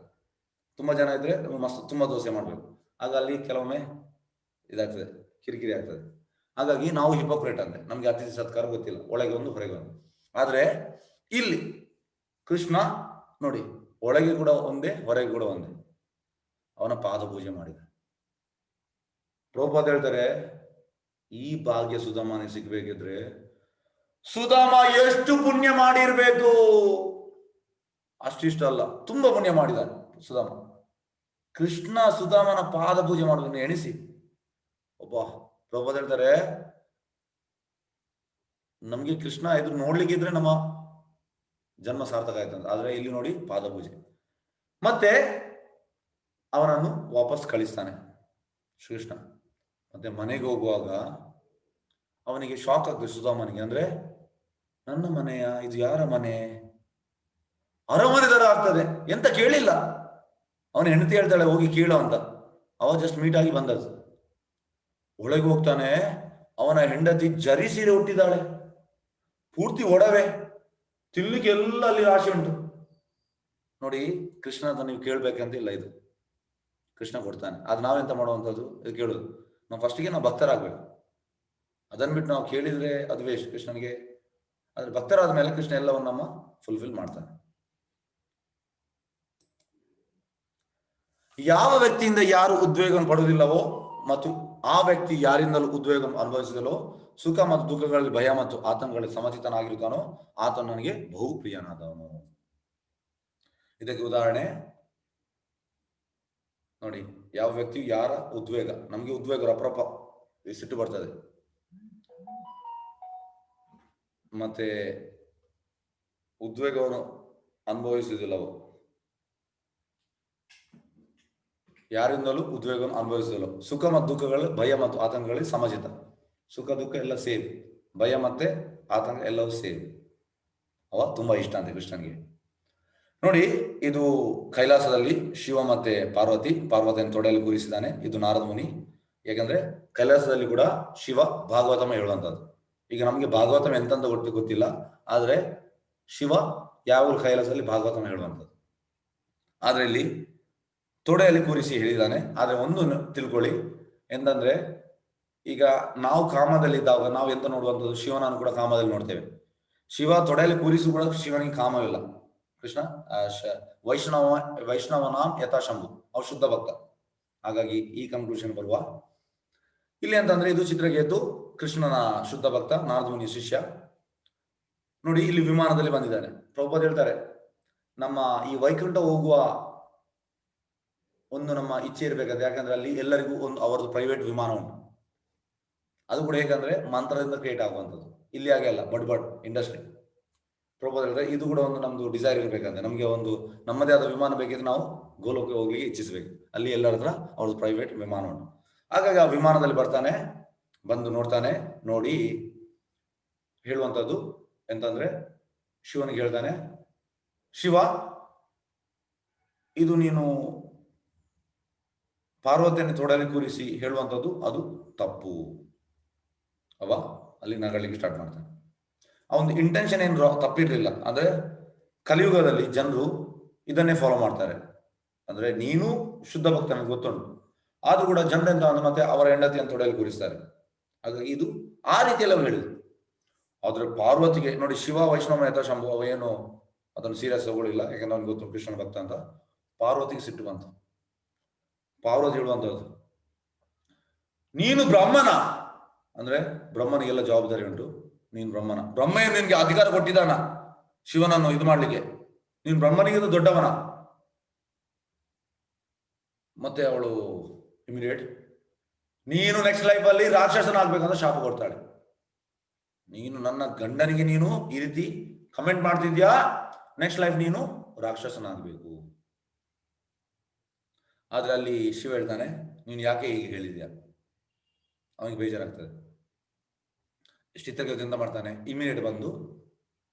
Speaker 1: ತುಂಬಾ ಜನ ಇದ್ರೆ ಮಸ್ತ್ ತುಂಬಾ ದೋಸೆ ಮಾಡ್ಬೇಕು. ಆಗ ಅಲ್ಲಿ ಕೆಲವೊಮ್ಮೆ ಇದಾಗ್ತದೆ, ಕಿರಿಕಿರಿ ಆಗ್ತದೆ. ಹಾಗಾಗಿ ನಾವು ಹಿಪೋಕ್ರೇಟ್ ಅಂದ್ರೆ ನಮ್ಗೆ ಅತಿಥಿ ಸತ್ಕಾರ ಗೊತ್ತಿಲ್ಲ, ಒಳಗೆ ಒಂದು ಹೊರಗೆ ಒಂದು. ಆದ್ರೆ ಇಲ್ಲಿ ಕೃಷ್ಣ ನೋಡಿ, ಒಳಗೆ ಕೂಡ ಒಂದೇ, ಹೊರಗೆ ಕೂಡ ಒಂದೇ. ಅವನ ಪಾದ ಪೂಜೆ ಮಾಡಿದ. ಪ್ರಭುಪಾದ ಹೇಳ್ತಾರೆ, ಈ ಭಾಗ್ಯ ಸುಧಾಮನಿಗೆ ಸಿಗ್ಬೇಕಿದ್ರೆ ಸುಧಾಮ ಎಷ್ಟು ಪುಣ್ಯ ಮಾಡಿರ್ಬೇಕು. ಅಷ್ಟಿಷ್ಟ ಅಲ್ಲ, ತುಂಬಾ ಪುಣ್ಯ ಮಾಡಿದಾನೆ ಸುಧಾಮ. ಕೃಷ್ಣ ಸುಧಾಮನ ಪಾದ ಪೂಜೆ ಮಾಡೋದನ್ನು ಎಣಿಸಿ ಒಬ್ಬ. ಪ್ರಭುಪಾದ ಹೇಳ್ತಾರೆ, ನಮ್ಗೆ ಕೃಷ್ಣ ಎದುರು ನೋಡ್ಲಿಕ್ಕಿದ್ರೆ ನಮ್ಮ ಜನ್ಮ ಸಾರ್ಥಕ ಆಯ್ತಂತ. ಆದ್ರೆ ಇಲ್ಲಿ ನೋಡಿ ಪಾದ ಪೂಜೆ. ಮತ್ತೆ ಅವನನ್ನು ವಾಪಸ್ ಕಳಿಸ್ತಾನೆ ಶ್ರೀಕೃಷ್ಣ. ಮತ್ತೆ ಮನೆಗೆ ಹೋಗುವಾಗ ಅವನಿಗೆ ಶಾಕ್ ಆಗ್ತದೆ ಸುಧಾಮನಿಗೆ. ಅಂದ್ರೆ ನನ್ನ ಮನೆಯ, ಇದು ಯಾರ ಮನೆ, ಅರಮನೆ ತರ ಆಗ್ತದೆ. ಎಂತ ಕೇಳಿಲ್ಲ. ಅವನ ಹೆಂಡತಿ ಹೇಳ್ತಾಳೆ ಹೋಗಿ ಕೇಳು ಅಂತ. ಅವ ಜಸ್ಟ್ ಮೀಟ್ ಆಗಿ ಬಂದದ್ದು. ಒಳಗೆ ಹೋಗ್ತಾನೆ, ಅವನ ಹೆಂಡತಿ ಜರಿ ಸೀರೆ ಹುಟ್ಟಿದ್ದಾಳೆ, ಪೂರ್ತಿ ಒಡವೆ, ತಿನ್ಲಿಕ್ಕೆ ಎಲ್ಲ ಅಲ್ಲಿ ರಾಶಿ ಉಂಟು. ನೋಡಿ, ಕೃಷ್ಣದ ನೀವು ಕೇಳ್ಬೇಕಂತ ಇಲ್ಲ, ಇದು ಕೃಷ್ಣ ಕೊಡ್ತಾನೆ. ಅದು ನಾವೆಂತ ಮಾಡುವಂಥದ್ದು, ಇದು ಕೇಳುದು. ನಾವು ಫಸ್ಟಿಗೆ ನಾವು ಭಕ್ತರಾಗ್ಬೇಕು. ಅದನ್ನ ಬಿಟ್ಟು ನಾವು ಕೇಳಿದ್ರೆ ಅದು ವೇಸ್ಟ್ ಕೃಷ್ಣನಿಗೆ. ಆದ್ರೆ ಭಕ್ತರಾದ ಮೇಲೆ ಕೃಷ್ಣ ಎಲ್ಲವನ್ನು ನಮ್ಮ ಫುಲ್ಫಿಲ್ ಮಾಡ್ತಾನೆ. ಯಾವ ವ್ಯಕ್ತಿಯಿಂದ ಯಾರು ಉದ್ವೇಗವನ್ನು ಪಡುವುದಿಲ್ಲವೋ ಮತ್ತು ಆ ವ್ಯಕ್ತಿ ಯಾರಿಂದಲೂ ಉದ್ವೇಗ ಅನುಭವಿಸಿದಲೋ, ಸುಖ ಮತ್ತು ದುಃಖಗಳಲ್ಲಿ ಭಯ ಮತ್ತು ಆತಂಕಗಳಲ್ಲಿ ಸಮಚಿತನಾಗಿರುತ್ತಾನೋ ಆತ ನನಗೆ ಬಹು ಪ್ರಿಯನಾದವನು. ಇದಕ್ಕೆ ಉದಾಹರಣೆ ನೋಡಿ, ಯಾವ ವ್ಯಕ್ತಿ ಯಾರ ಉದ್ವೇಗ, ನಮ್ಗೆ ಉದ್ವೇಗ ರಪ್ರಪ ಸಿಟ್ಟು ಬರ್ತದೆ, ಮತ್ತೆ ಉದ್ವೇಗವನ್ನು ಅನುಭವಿಸುವುದಿಲ್ಲವೋ ಯಾರಿಂದಲೂ ಉದ್ವೇಗವನ್ನು ಅನುಭವಿಸಲು, ಸುಖ ಮತ್ತು ದುಃಖಗಳು, ಭಯ ಮತ್ತು ಆತಂಕಗಳಲ್ಲಿ ಸಮಚಿತ. ಸುಖ ದುಃಖ ಎಲ್ಲ ಸೇಮ್, ಭಯ ಮತ್ತೆ ಆತಂಕ ಎಲ್ಲವೂ ಸೇಮ್. ಅವ ತುಂಬಾ ಇಷ್ಟ ಅಂತೆ ಕೃಷ್ಣನಿಗೆ. ನೋಡಿ, ಇದು ಕೈಲಾಸದಲ್ಲಿ ಶಿವ ಮತ್ತೆ ಪಾರ್ವತಿಯನ್ನು ತೊಡೆಯಲ್ಲಿ ಕೂರಿಸಿದ್ದಾನೆ. ಇದು ನಾರದ ಮುನಿ. ಯಾಕಂದ್ರೆ ಕೈಲಾಸದಲ್ಲಿ ಕೂಡ ಶಿವ ಭಾಗವತಮ ಹೇಳುವಂಥದ್ದು. ಈಗ ನಮಗೆ ಭಾಗವತಮ ಎಂತಂತ ಗೊತ್ತಿಲ್ಲ, ಆದ್ರೆ ಶಿವ ಯಾವ ಕೈಲಾಸದಲ್ಲಿ ಭಾಗವತಮ ಹೇಳುವಂಥದ್ದು. ಆದ್ರೆ ಇಲ್ಲಿ ತೊಡೆಯಲ್ಲಿ ಕೂರಿಸಿ ಹೇಳಿದ್ದಾನೆ. ಆದ್ರೆ ಒಂದು ತಿಳ್ಕೊಳ್ಳಿ, ಎಂತಂದ್ರೆ ಈಗ ನಾವು ಕಾಮದಲ್ಲಿದ್ದಾಗ ನಾವು ಎಂತ ನೋಡುವಂಥದ್ದು, ಶಿವನನ್ನು ಕೂಡ ಕಾಮದಲ್ಲಿ ನೋಡ್ತೇವೆ. ಶಿವ ತೊಡೆಯಲ್ಲಿ ಕೂರಿಸಿ ಕೂಡ ಶಿವನಿಗೆ ಕಾಮವಿಲ್ಲ. ಕೃಷ್ಣ ವೈಷ್ಣವನಾಂ ಯಥಾಶಂಭು, ಅವ ಶುದ್ಧ ಭಕ್ತ. ಹಾಗಾಗಿ ಈ ಕನ್ಕ್ಲೂಷನ್ ಬರುವ ಇಲ್ಲಿ ಅಂತಂದ್ರೆ ಇದು ಚಿತ್ರಕೇತು ಕೃಷ್ಣನ ಶುದ್ಧ ಭಕ್ತ, ನಾರದ ಮುನಿ ಶಿಷ್ಯ. ನೋಡಿ, ಇಲ್ಲಿ ವಿಮಾನದಲ್ಲಿ ಬಂದಿದ್ದಾನೆ. ಪ್ರಭುಪಾದ ಹೇಳ್ತಾರೆ, ನಮ್ಮ ಈ ವೈಕುಂಠ ಹೋಗುವ ಒಂದು ನಮ್ಮ ಇಚ್ಛೆ ಇರಬೇಕಾದ್ರೆ, ಯಾಕಂದ್ರೆ ಅಲ್ಲಿ ಎಲ್ಲರಿಗೂ ಒಂದು ಅವರದ್ದು ಪ್ರೈವೇಟ್ ವಿಮಾನ ಉಂಟು. ಅದು ಕೂಡ ಹೇಗಂದ್ರೆ ಮಂತ್ರದಿಂದ ಕ್ರಿಯೇಟ್ ಆಗುವಂಥದ್ದು. ಇಲ್ಲಿ ಹಾಗೆ ಅಲ್ಲ, ಬಡ್ ಇಂಡಸ್ಟ್ರಿ. ಪ್ರಭುಪಾದ ಹೇಳ್ತಾರೆ, ಇದು ಕೂಡ ಒಂದು ನಮ್ದು ಡಿಸೈರ್ ಇರಬೇಕಂದ್ರೆ, ನಮಗೆ ಒಂದು ನಮ್ಮದೇ ಆದ ವಿಮಾನ ಬೇಕಿದ್ರೆ ನಾವು ಗೋಲೋಕಕ್ಕೆ ಹೋಗ್ಲಿಕ್ಕೆ ಇಚ್ಛಿಸಬೇಕು. ಅಲ್ಲಿ ಎಲ್ಲರ ಹತ್ರ ಅವ್ರದ್ದು ಪ್ರೈವೇಟ್ ವಿಮಾನ ಉಂಟು. ಹಾಗಾಗಿ ಆ ವಿಮಾನದಲ್ಲಿ ಬರ್ತಾನೆ, ಬಂದು ನೋಡ್ತಾನೆ. ನೋಡಿ ಹೇಳುವಂಥದ್ದು ಎಂತಂದ್ರೆ, ಶಿವನಿಗೆ ಹೇಳ್ತಾನೆ, ಶಿವ, ಇದು ನೀನು ಪಾರ್ವತಿಯನ್ನು ತೊಡೆಯಲ್ಲಿ ಕೂರಿಸಿ ಹೇಳುವಂಥದ್ದು ಅದು ತಪ್ಪು. ಅವ ಅಲ್ಲಿ ನಗಲಿಕ್ಕೆ ಸ್ಟಾರ್ಟ್ ಮಾಡ್ತಾನೆ. ಅವನ ಇಂಟೆನ್ಷನ್ ಏನು ತಪ್ಪಿರ್ಲಿಲ್ಲ. ಅಂದ್ರೆ ಕಲಿಯುಗದಲ್ಲಿ ಜನರು ಇದನ್ನೇ ಫಾಲೋ ಮಾಡ್ತಾರೆ. ಅಂದ್ರೆ ನೀನು ಶುದ್ಧ ಭಕ್ತ, ನನಗೆ ಗೊತ್ತುಂಟು. ಆದ್ರೂ ಕೂಡ ಜನರು ಎಂತ ಅಂದ್ರೆ ಮತ್ತೆ ಅವರ ಹೆಂಡತಿಯನ್ನು ತೊಡೆಯಲ್ಲಿ ಕೂರಿಸ್ತಾರೆ. ಹಾಗಾಗಿ ಇದು ಆ ರೀತಿಯಲ್ಲಿ ಅವರು ಹೇಳಿದ್ರು. ಆದ್ರೆ ಪಾರ್ವತಿಗೆ ನೋಡಿ, ಶಿವ ವೈಷ್ಣವ ಯಥಾಶಂಭು ಅವ ಏನು ಅದನ್ನು ಸೀರಿಯಸ್ ತಗೊಳ್ಳಿಲ್ಲ, ಯಾಕಂದ್ರೆ ಅವ್ನಿಗೆ ಗೊತ್ತು ಕೃಷ್ಣನ ಭಕ್ತ ಅಂತ. ಪಾರ್ವತಿಗೆ ಸಿಟ್ಟು ಬಂತು. ಪಾರ್ವತಿ ಹೇಳುವಂಥದ್ದು, ನೀನು ಬ್ರಹ್ಮನ, ಅಂದ್ರೆ ಬ್ರಹ್ಮನಿಗೆಲ್ಲ ಜವಾಬ್ದಾರಿ ಉಂಟು. ನೀನು ಬ್ರಹ್ಮ ಏನು ನಿನ್ಗೆ ಅಧಿಕಾರ ಕೊಟ್ಟಿದ್ದಾನ ಶಿವನನ್ನು ಇದು ಮಾಡ್ಲಿಕ್ಕೆ? ನೀನು ಬ್ರಹ್ಮನಿಗಿಂತ ದೊಡ್ಡವನ? ಮತ್ತೆ ಅವಳು ಇಮಿಡಿಯೇಟ್, ನೀನು ನೆಕ್ಸ್ಟ್ ಲೈಫ್ ಅಲ್ಲಿ ರಾಕ್ಷಸನಾಗ್ಬೇಕಂತ ಶಾಪ ಕೊಡ್ತಾಳೆ. ನೀನು ನನ್ನ ಗಂಡನಿಗೆ ನೀನು ಈ ರೀತಿ ಕಮೆಂಟ್ ಮಾಡ್ತಿದ್ಯಾ, ನೆಕ್ಸ್ಟ್ ಲೈಫ್ ನೀನು ರಾಕ್ಷಸನಾಗ್ಬೇಕು. ಆದ್ರೆ ಅಲ್ಲಿ ಶಿವ ಹೇಳ್ತಾನೆ, ನೀನು ಯಾಕೆ ಹೀಗೆ ಹೇಳಿದ್ಯಾ? ಅವನಿಗೆ ಬೇಜಾರಾಗ್ತದೆ. ಚಿತ್ರಕೇತು ಎಂತ ಮಾಡ್ತಾನೆ, ಇಮಿಡಿಯೇಟ್ ಬಂದು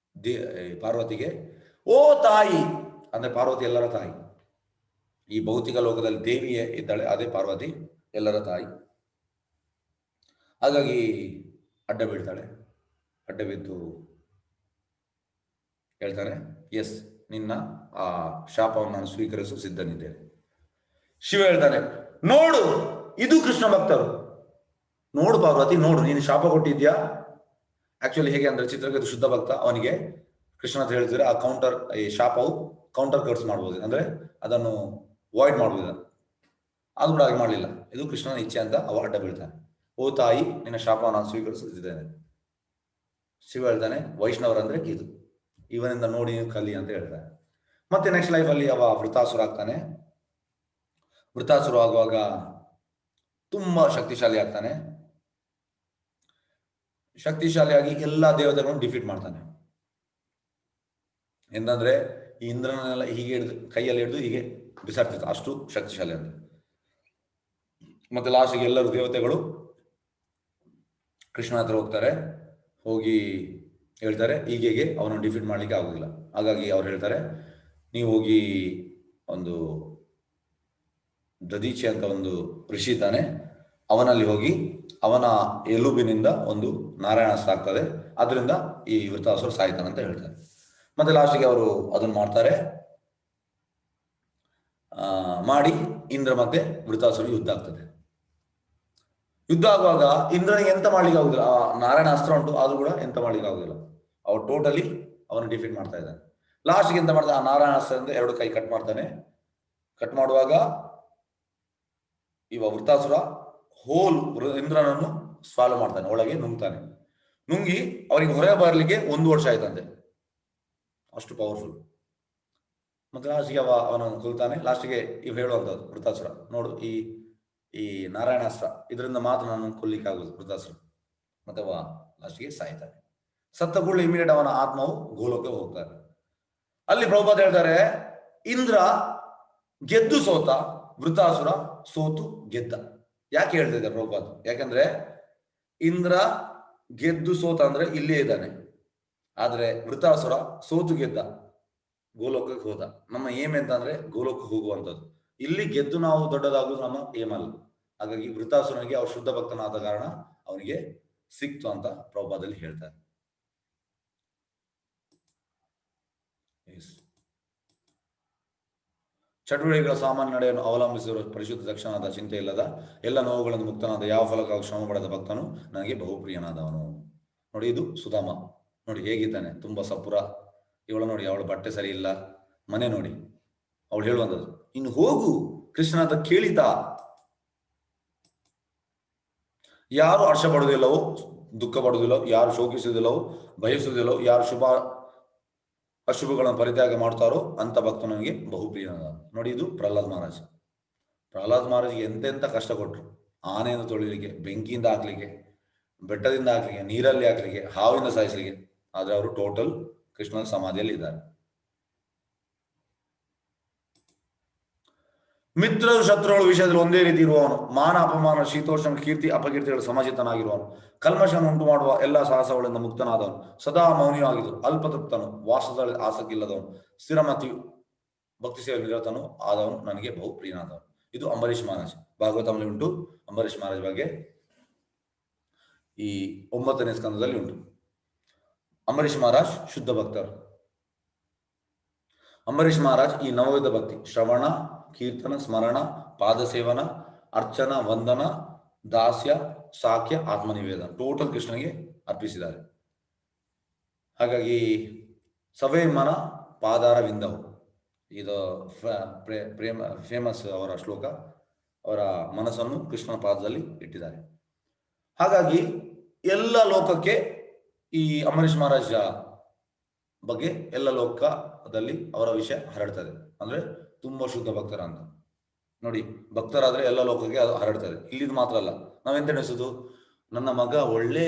Speaker 1: ಪಾರ್ವತಿಗೆ, ಓ ತಾಯಿ, ಅಂದ್ರೆ ಪಾರ್ವತಿ ಎಲ್ಲರ ತಾಯಿ. ಈ ಭೌತಿಕ ಲೋಕದಲ್ಲಿ ದೇವಿಯೇ ಇದ್ದಾಳೆ, ಅದೇ ಪಾರ್ವತಿ ಎಲ್ಲರ ತಾಯಿ. ಹಾಗಾಗಿ ಅಡ್ಡ ಬೀಳ್ತಾಳೆ. ಅಡ್ಡ ಬಿದ್ದು ಹೇಳ್ತಾನೆ, ಎಸ್, ನಿನ್ನ ಆ ಶಾಪವನ್ನು ನಾನು ಸ್ವೀಕರಿಸಲು ಸಿದ್ಧನಿದ್ದೇನೆ. ಶಿವ ಹೇಳ್ತಾನೆ, ನೋಡು, ಇದು ಕೃಷ್ಣ ಭಕ್ತರು. ನೋಡು ಪಾರ್ವತಿ, ನೋಡು, ನೀನು ಶಾಪ ಕೊಟ್ಟಿದ್ಯಾ. ಆಕ್ಚುಲಿ ಹೇಗೆ ಅಂದ್ರೆ, ಚಿತ್ರಕೇತು ಶುದ್ಧ ಭಕ್ತ, ಅವನಿಗೆ ಕೃಷ್ಣ ಅಂತ ಹೇಳ್ತಿದ್ರೆ ಆ ಕೌಂಟರ್, ಈ ಶಾಪವು ಕೌಂಟರ್ ಕಟ್ಸ್ ಮಾಡ್ಬೋದು, ಅಂದ್ರೆ ಅದನ್ನು ವಾಯ್ಡ್ ಮಾಡ್ಬೋದು. ಅದು ಕೂಡ ಹಾಗೆ ಮಾಡಲಿಲ್ಲ. ಇದು ಕೃಷ್ಣನ ಇಚ್ಛೆ ಅಂತ ಅವ ಅಡ್ಡ ಬೀಳ್ತಾನೆ. ಓ ತಾಯಿ, ನಿನ್ನ ಶಾಪವನ್ನು ನಾನು ಸ್ವೀಕರಿಸುತ್ತಿದ್ದೇನೆ. ಶಿವ ಹೇಳ್ತಾನೆ, ವೈಷ್ಣವರಂದ್ರೆ ಇದು, ಇವನಿಂದ ನೋಡಿ ನೀವು ಕಲಿ ಅಂತ ಹೇಳ್ತಾನೆ. ಮತ್ತೆ ನೆಕ್ಸ್ಟ್ ಲೈಫ್ ಅಲ್ಲಿ ಅವ ವೃತಾಸುರ ಆಗ್ತಾನೆ. ವೃತಾಸುರ ಆಗುವಾಗ ತುಂಬಾ ಶಕ್ತಿಶಾಲಿ ಆಗ್ತಾನೆ. ಶಕ್ತಿಶಾಲಿಯಾಗಿ ಎಲ್ಲಾ ದೇವತೆಗಳನ್ನು ಡಿಫೀಟ್ ಮಾಡ್ತಾನೆ. ಎಂತಂದ್ರೆ ಈ ಇಂದ್ರನೆಲ್ಲ ಹೀಗೆ ಹಿಡಿದು ಕೈಯಲ್ಲಿ ಹಿಡಿದು ಹೀಗೆ ಬಿಸಾಡ್ತಿರ್ತಾನೆ, ಅಷ್ಟು ಶಕ್ತಿಶಾಲಿ ಅಂತ. ಮತ್ತೆ ಲಾಸ್ಟ್ಗೆ ಎಲ್ಲರೂ ದೇವತೆಗಳು ಕೃಷ್ಣ ಹತ್ರ ಹೋಗ್ತಾರೆ. ಹೋಗಿ ಹೇಳ್ತಾರೆ, ಹೀಗೆ ಅವನನ್ನು ಡಿಫೀಟ್ ಮಾಡ್ಲಿಕ್ಕೆ ಆಗುದಿಲ್ಲ. ಹಾಗಾಗಿ ಅವ್ರು ಹೇಳ್ತಾರೆ, ನೀವು ಹೋಗಿ ಒಂದು ದದೀಚಿ ಅಂತ ಒಂದು ಋಷಿ ಇದ್ದಾನೆ, ಅವನಲ್ಲಿ ಹೋಗಿ ಅವನ ಎಲುಬಿನಿಂದ ಒಂದು ನಾರಾಯಣಾಸ್ತ್ರ ಆಗ್ತದೆ, ಅದರಿಂದ ಈ ವೃತಾಸುರ ಸಾಯ್ತಾನೆ ಅಂತ ಹೇಳ್ತಾರೆ. ಮತ್ತೆ ಲಾಸ್ಟಿಗೆ ಅವರು ಅದನ್ನು ಮಾಡ್ತಾರೆ. ಮಾಡಿ ಇಂದ್ರ ಮತ್ತೆ ವೃತಾಸುರ ಯುದ್ಧ ಆಗ್ತದೆ. ಯುದ್ಧ ಆಗುವಾಗ ಇಂದ್ರನಿಗೆ ಎಂತ ಮಾಡ್ಲಿಕ್ಕೆ ಆಗುದಿಲ್ಲ, ಆ ನಾರಾಯಣ ಅಸ್ತ್ರ ಉಂಟು, ಆದ್ರೂ ಕೂಡ ಎಂತ ಮಾಡ್ಲಿಕ್ಕೆ ಆಗುದಿಲ್ಲ. ಅವ್ರು ಟೋಟಲಿ ಅವನು ಡಿಫೀಟ್ ಮಾಡ್ತಾ ಇದ್ದಾನೆ. ಲಾಸ್ಟ್ಗೆ ಎಂತ ಮಾಡ್ತಾನೆ, ಆ ನಾರಾಯಣ ಅಸ್ತ್ರದಿಂದ 2 ಕೈ ಕಟ್ ಮಾಡ್ತಾನೆ. ಕಟ್ ಮಾಡುವಾಗ ಇವ ವೃತಾಸುರ ಹೋಲ್ ಇಂದ್ರನನ್ನು ಸ್ವಾಲು ಮಾಡ್ತಾನೆ, ಒಳಗೆ ನುಂಗ್ತಾನೆ. ನುಂಗಿ ಅವರಿಗೆ ಹೊರಗೆ ಬರಲಿಕ್ಕೆ 1 ವರ್ಷ ಆಯ್ತಂತೆ, ಅಷ್ಟು ಪವರ್ಫುಲ್. ಮತ್ತೆ ಲಾಸ್ಟಿಗೆ ಅವನನ್ನು ಕೊಲ್ತಾನೆ. ಲಾಸ್ಟಿಗೆ ಇವ್ ಹೇಳುವಂಥದ್ದು ವೃತಾಸುರ, ನೋಡು, ಈ ನಾರಾಯಣಾಸ್ತ್ರ ಇದರಿಂದ ಮಾತ್ರ ನಾನು ಕೊಲ್ಲಿಕ್ಕೆ ಆಗುದು ವೃತಾಸುರ. ಮತ್ತೆ ಲಾಸ್ಟಿಗೆ ಸಾಯ್ತಾನೆ. ಸತ್ತ ಕೂಡಲೇ ಇಮಿಡಿಯೇಟ್ ಅವನ ಆತ್ಮವು ಗೋಲೋಕೆ ಹೋಗ್ತಾರೆ. ಅಲ್ಲಿ ಪ್ರಭುಪಾದ ಹೇಳ್ತಾರೆ, ಇಂದ್ರ ಗೆದ್ದು ಸೋತ, ವೃತಾಸುರ ಸೋತು ಗೆದ್ದ. ಯಾಕೆ ಹೇಳ್ತಾ ಇದ್ದಾರೆ ಪ್ರಭುಪಾದ? ಯಾಕಂದ್ರೆ ಇಂದ್ರ ಗೆದ್ದು ಸೋತ ಅಂದ್ರೆ ಇಲ್ಲೇ ಇದ್ದಾನೆ, ಆದ್ರೆ ವೃತಾಸುರ ಸೋತು ಗೆದ್ದ, ಗೋಲೋಕಕ್ಕೆ ಹೋದ. ನಮ್ಮ ಏಮ್ ಎಂತ ಅಂದ್ರೆ ಗೋಲೋಕಕ್ಕೆ ಹೋಗುವಂಥದ್ದು. ಇಲ್ಲಿ ಗೆದ್ದು ನಾವು ದೊಡ್ಡದಾಗುವುದು ನಮ್ಮ ಏಮ್ ಅಲ್ಲ. ಹಾಗಾಗಿ ವೃತಾಸುರನಿಗೆ ಅವ್ರು ಶುದ್ಧ ಭಕ್ತನಾದ ಕಾರಣ ಅವನಿಗೆ ಸಿಕ್ತು ಅಂತ ಪ್ರಭುಪಾದಲ್ಲಿ ಹೇಳ್ತಾರೆ. ಚಟುವಟಿಕೆಗಳ ಸಾಮಾನ್ಯ ನಡೆಯನ್ನು ಅವಲಂಬಿಸಿರುವ ಪರಿಶುದ್ಧ ದಕ್ಷನಾದ, ಚಿಂತೆ ಇಲ್ಲದ, ಎಲ್ಲ ನೋವುಗಳನ್ನು ಮುಕ್ತನಾದ, ಯಾವ ಫಲಕ್ಕಾಗಿ ಶ್ರಮ ಪಡೆದ ಭಕ್ತನು ನನಗೆ ಬಹುಪ್ರಿಯನಾದವನು. ನೋಡಿ, ಇದು ಸುಧಾಮ ನೋಡಿ ಹೇಗಿದ್ದಾನೆ, ತುಂಬಾ ಸಪುರ. ಇವಳು ನೋಡಿ, ಅವಳು ಬಟ್ಟೆ ಸರಿ ಇಲ್ಲ, ಮನೆ ನೋಡಿ, ಅವಳು ಹೇಳುವಂಥದ್ದು ಇನ್ನು ಹೋಗು ಕೃಷ್ಣ ಅಂತ ಕೇಳಿತ. ಯಾರು ಹರ್ಷ ಪಡುವುದಿಲ್ಲವೋ, ದುಃಖ ಪಡುವುದಿಲ್ಲವೋ, ಯಾರು ಶೋಕಿಸುವುದಿಲ್ಲವೋ, ಬಯಸುವುದಿಲ್ಲವೋ, ಯಾರು ಅಶುಭಗಳನ್ನು ಪರಿತ್ಯಾಗ ಮಾಡ್ತಾರೋ ಅಂತ ಭಕ್ತ ನನಗೆ ಬಹುಪ್ರಿಯನಾದ. ನೋಡಿ, ಇದು ಪ್ರಹ್ಲಾದ್ ಮಹಾರಾಜ್. ಪ್ರಹ್ಲಾದ್ ಮಹಾರಾಜ್ಗೆ ಎಂತೆಂತ ಕಷ್ಟ ಕೊಟ್ಟರು. ಆನೆಯನ್ನು ತೊಳಿಲಿಕ್ಕೆ, ಬೆಂಕಿಯಿಂದ ಹಾಕ್ಲಿಕ್ಕೆ, ಬೆಟ್ಟದಿಂದ ಹಾಕ್ಲಿಕ್ಕೆ, ನೀರಲ್ಲಿ ಹಾಕ್ಲಿಕ್ಕೆ, ಹಾವಿಂದ ಸಾಯಿಸಲಿಕ್ಕೆ. ಆದ್ರೆ ಅವರು ಟೋಟಲ್ ಕೃಷ್ಣನ ಸಮಾಧಿಯಲ್ಲಿ ಇದ್ದಾರೆ. ಮಿತ್ರರು ಶತ್ರುಗಳ ವಿಷಯದಲ್ಲಿ ಒಂದೇ ರೀತಿ ಇರುವವನು, ಮಾನ ಅಪಮಾನ ಶೀತೋಷ್ಣ ಕೀರ್ತಿ ಅಪಕೀರ್ತಿಗಳ ಸಮಚಿತ್ತನಾಗಿರುವವನು, ಕಲ್ಮಶವನ್ನು ಉಂಟು ಮಾಡುವ ಎಲ್ಲಾ ಸಾಹಸಗಳಿಂದ ಮುಕ್ತನಾದವನು, ಸದಾ ಮೌನಿಯಾಗಿದ್ದು ಅಲ್ಪತೃಪ್ತನು, ವಾಸದಲ್ಲಿ ಆಸಕ್ತಿ ಇಲ್ಲದವನು, ಸ್ಥಿರಮತಿ ಭಕ್ತಿ ಸೇವೆ ನಿರತನು ಆದವನು ನನಗೆ ಬಹುಪ್ರಿಯನಾದವನು. ಇದು ಅಂಬರೀಷ್ ಮಹಾರಾಜ್. ಭಾಗವತಂಲಿ ಉಂಟು ಅಂಬರೀಷ್ ಮಹಾರಾಜ್ ಬಗ್ಗೆ, ಈ 9ನೇ ಸ್ಕಂದದಲ್ಲಿ ಉಂಟು. ಅಂಬರೀಷ್ ಮಹಾರಾಜ್ ಶುದ್ಧ ಭಕ್ತರು. ಅಂಬರೀಷ್ ಮಹಾರಾಜ್ ಈ ನವವಿಧ ಭಕ್ತಿ, ಶ್ರವಣ, ಕೀರ್ತನ, ಸ್ಮರಣ, ಪಾದಸೇವನ, ಅರ್ಚನ, ವಂದನ, ದಾಸ್ಯ, ಸಾಕ್ಯ, ಆತ್ಮನಿವೇದನ ಟೋಟಲ್ ಕೃಷ್ಣನಿಗೆ ಅರ್ಪಿಸಿದ್ದಾರೆ. ಹಾಗಾಗಿ ಸವೇ ಮನ ಪಾದಾರ ವಿಂದವು, ಇದು ಫೇಮಸ್ ಅವರ ಶ್ಲೋಕ. ಅವರ ಮನಸ್ಸನ್ನು ಕೃಷ್ಣನ ಪಾದದಲ್ಲಿ ಇಟ್ಟಿದ್ದಾರೆ. ಹಾಗಾಗಿ ಎಲ್ಲ ಲೋಕಕ್ಕೆ ಈ ಅಂಬರೀಷ್ ಮಹಾರಾಜ ಬಗ್ಗೆ ಎಲ್ಲ ಲೋಕದಲ್ಲಿ ಅವರ ವಿಷಯ ಹರಡ್ತದೆ. ಅಂದ್ರೆ ತುಂಬಾ ಶುದ್ಧ ಭಕ್ತರ ಅಂತ ನೋಡಿ. ಭಕ್ತರಾದ್ರೆ ಎಲ್ಲ ಲೋಕಕ್ಕೆ ಅದು ಹರಡ್ತದೆ. ಇಲ್ಲಿದ್ ಮಾತ್ರ ಅಲ್ಲ. ನಾವೆಂತ ಎಣಿಸೋದು, ನನ್ನ ಮಗ ಒಳ್ಳೆ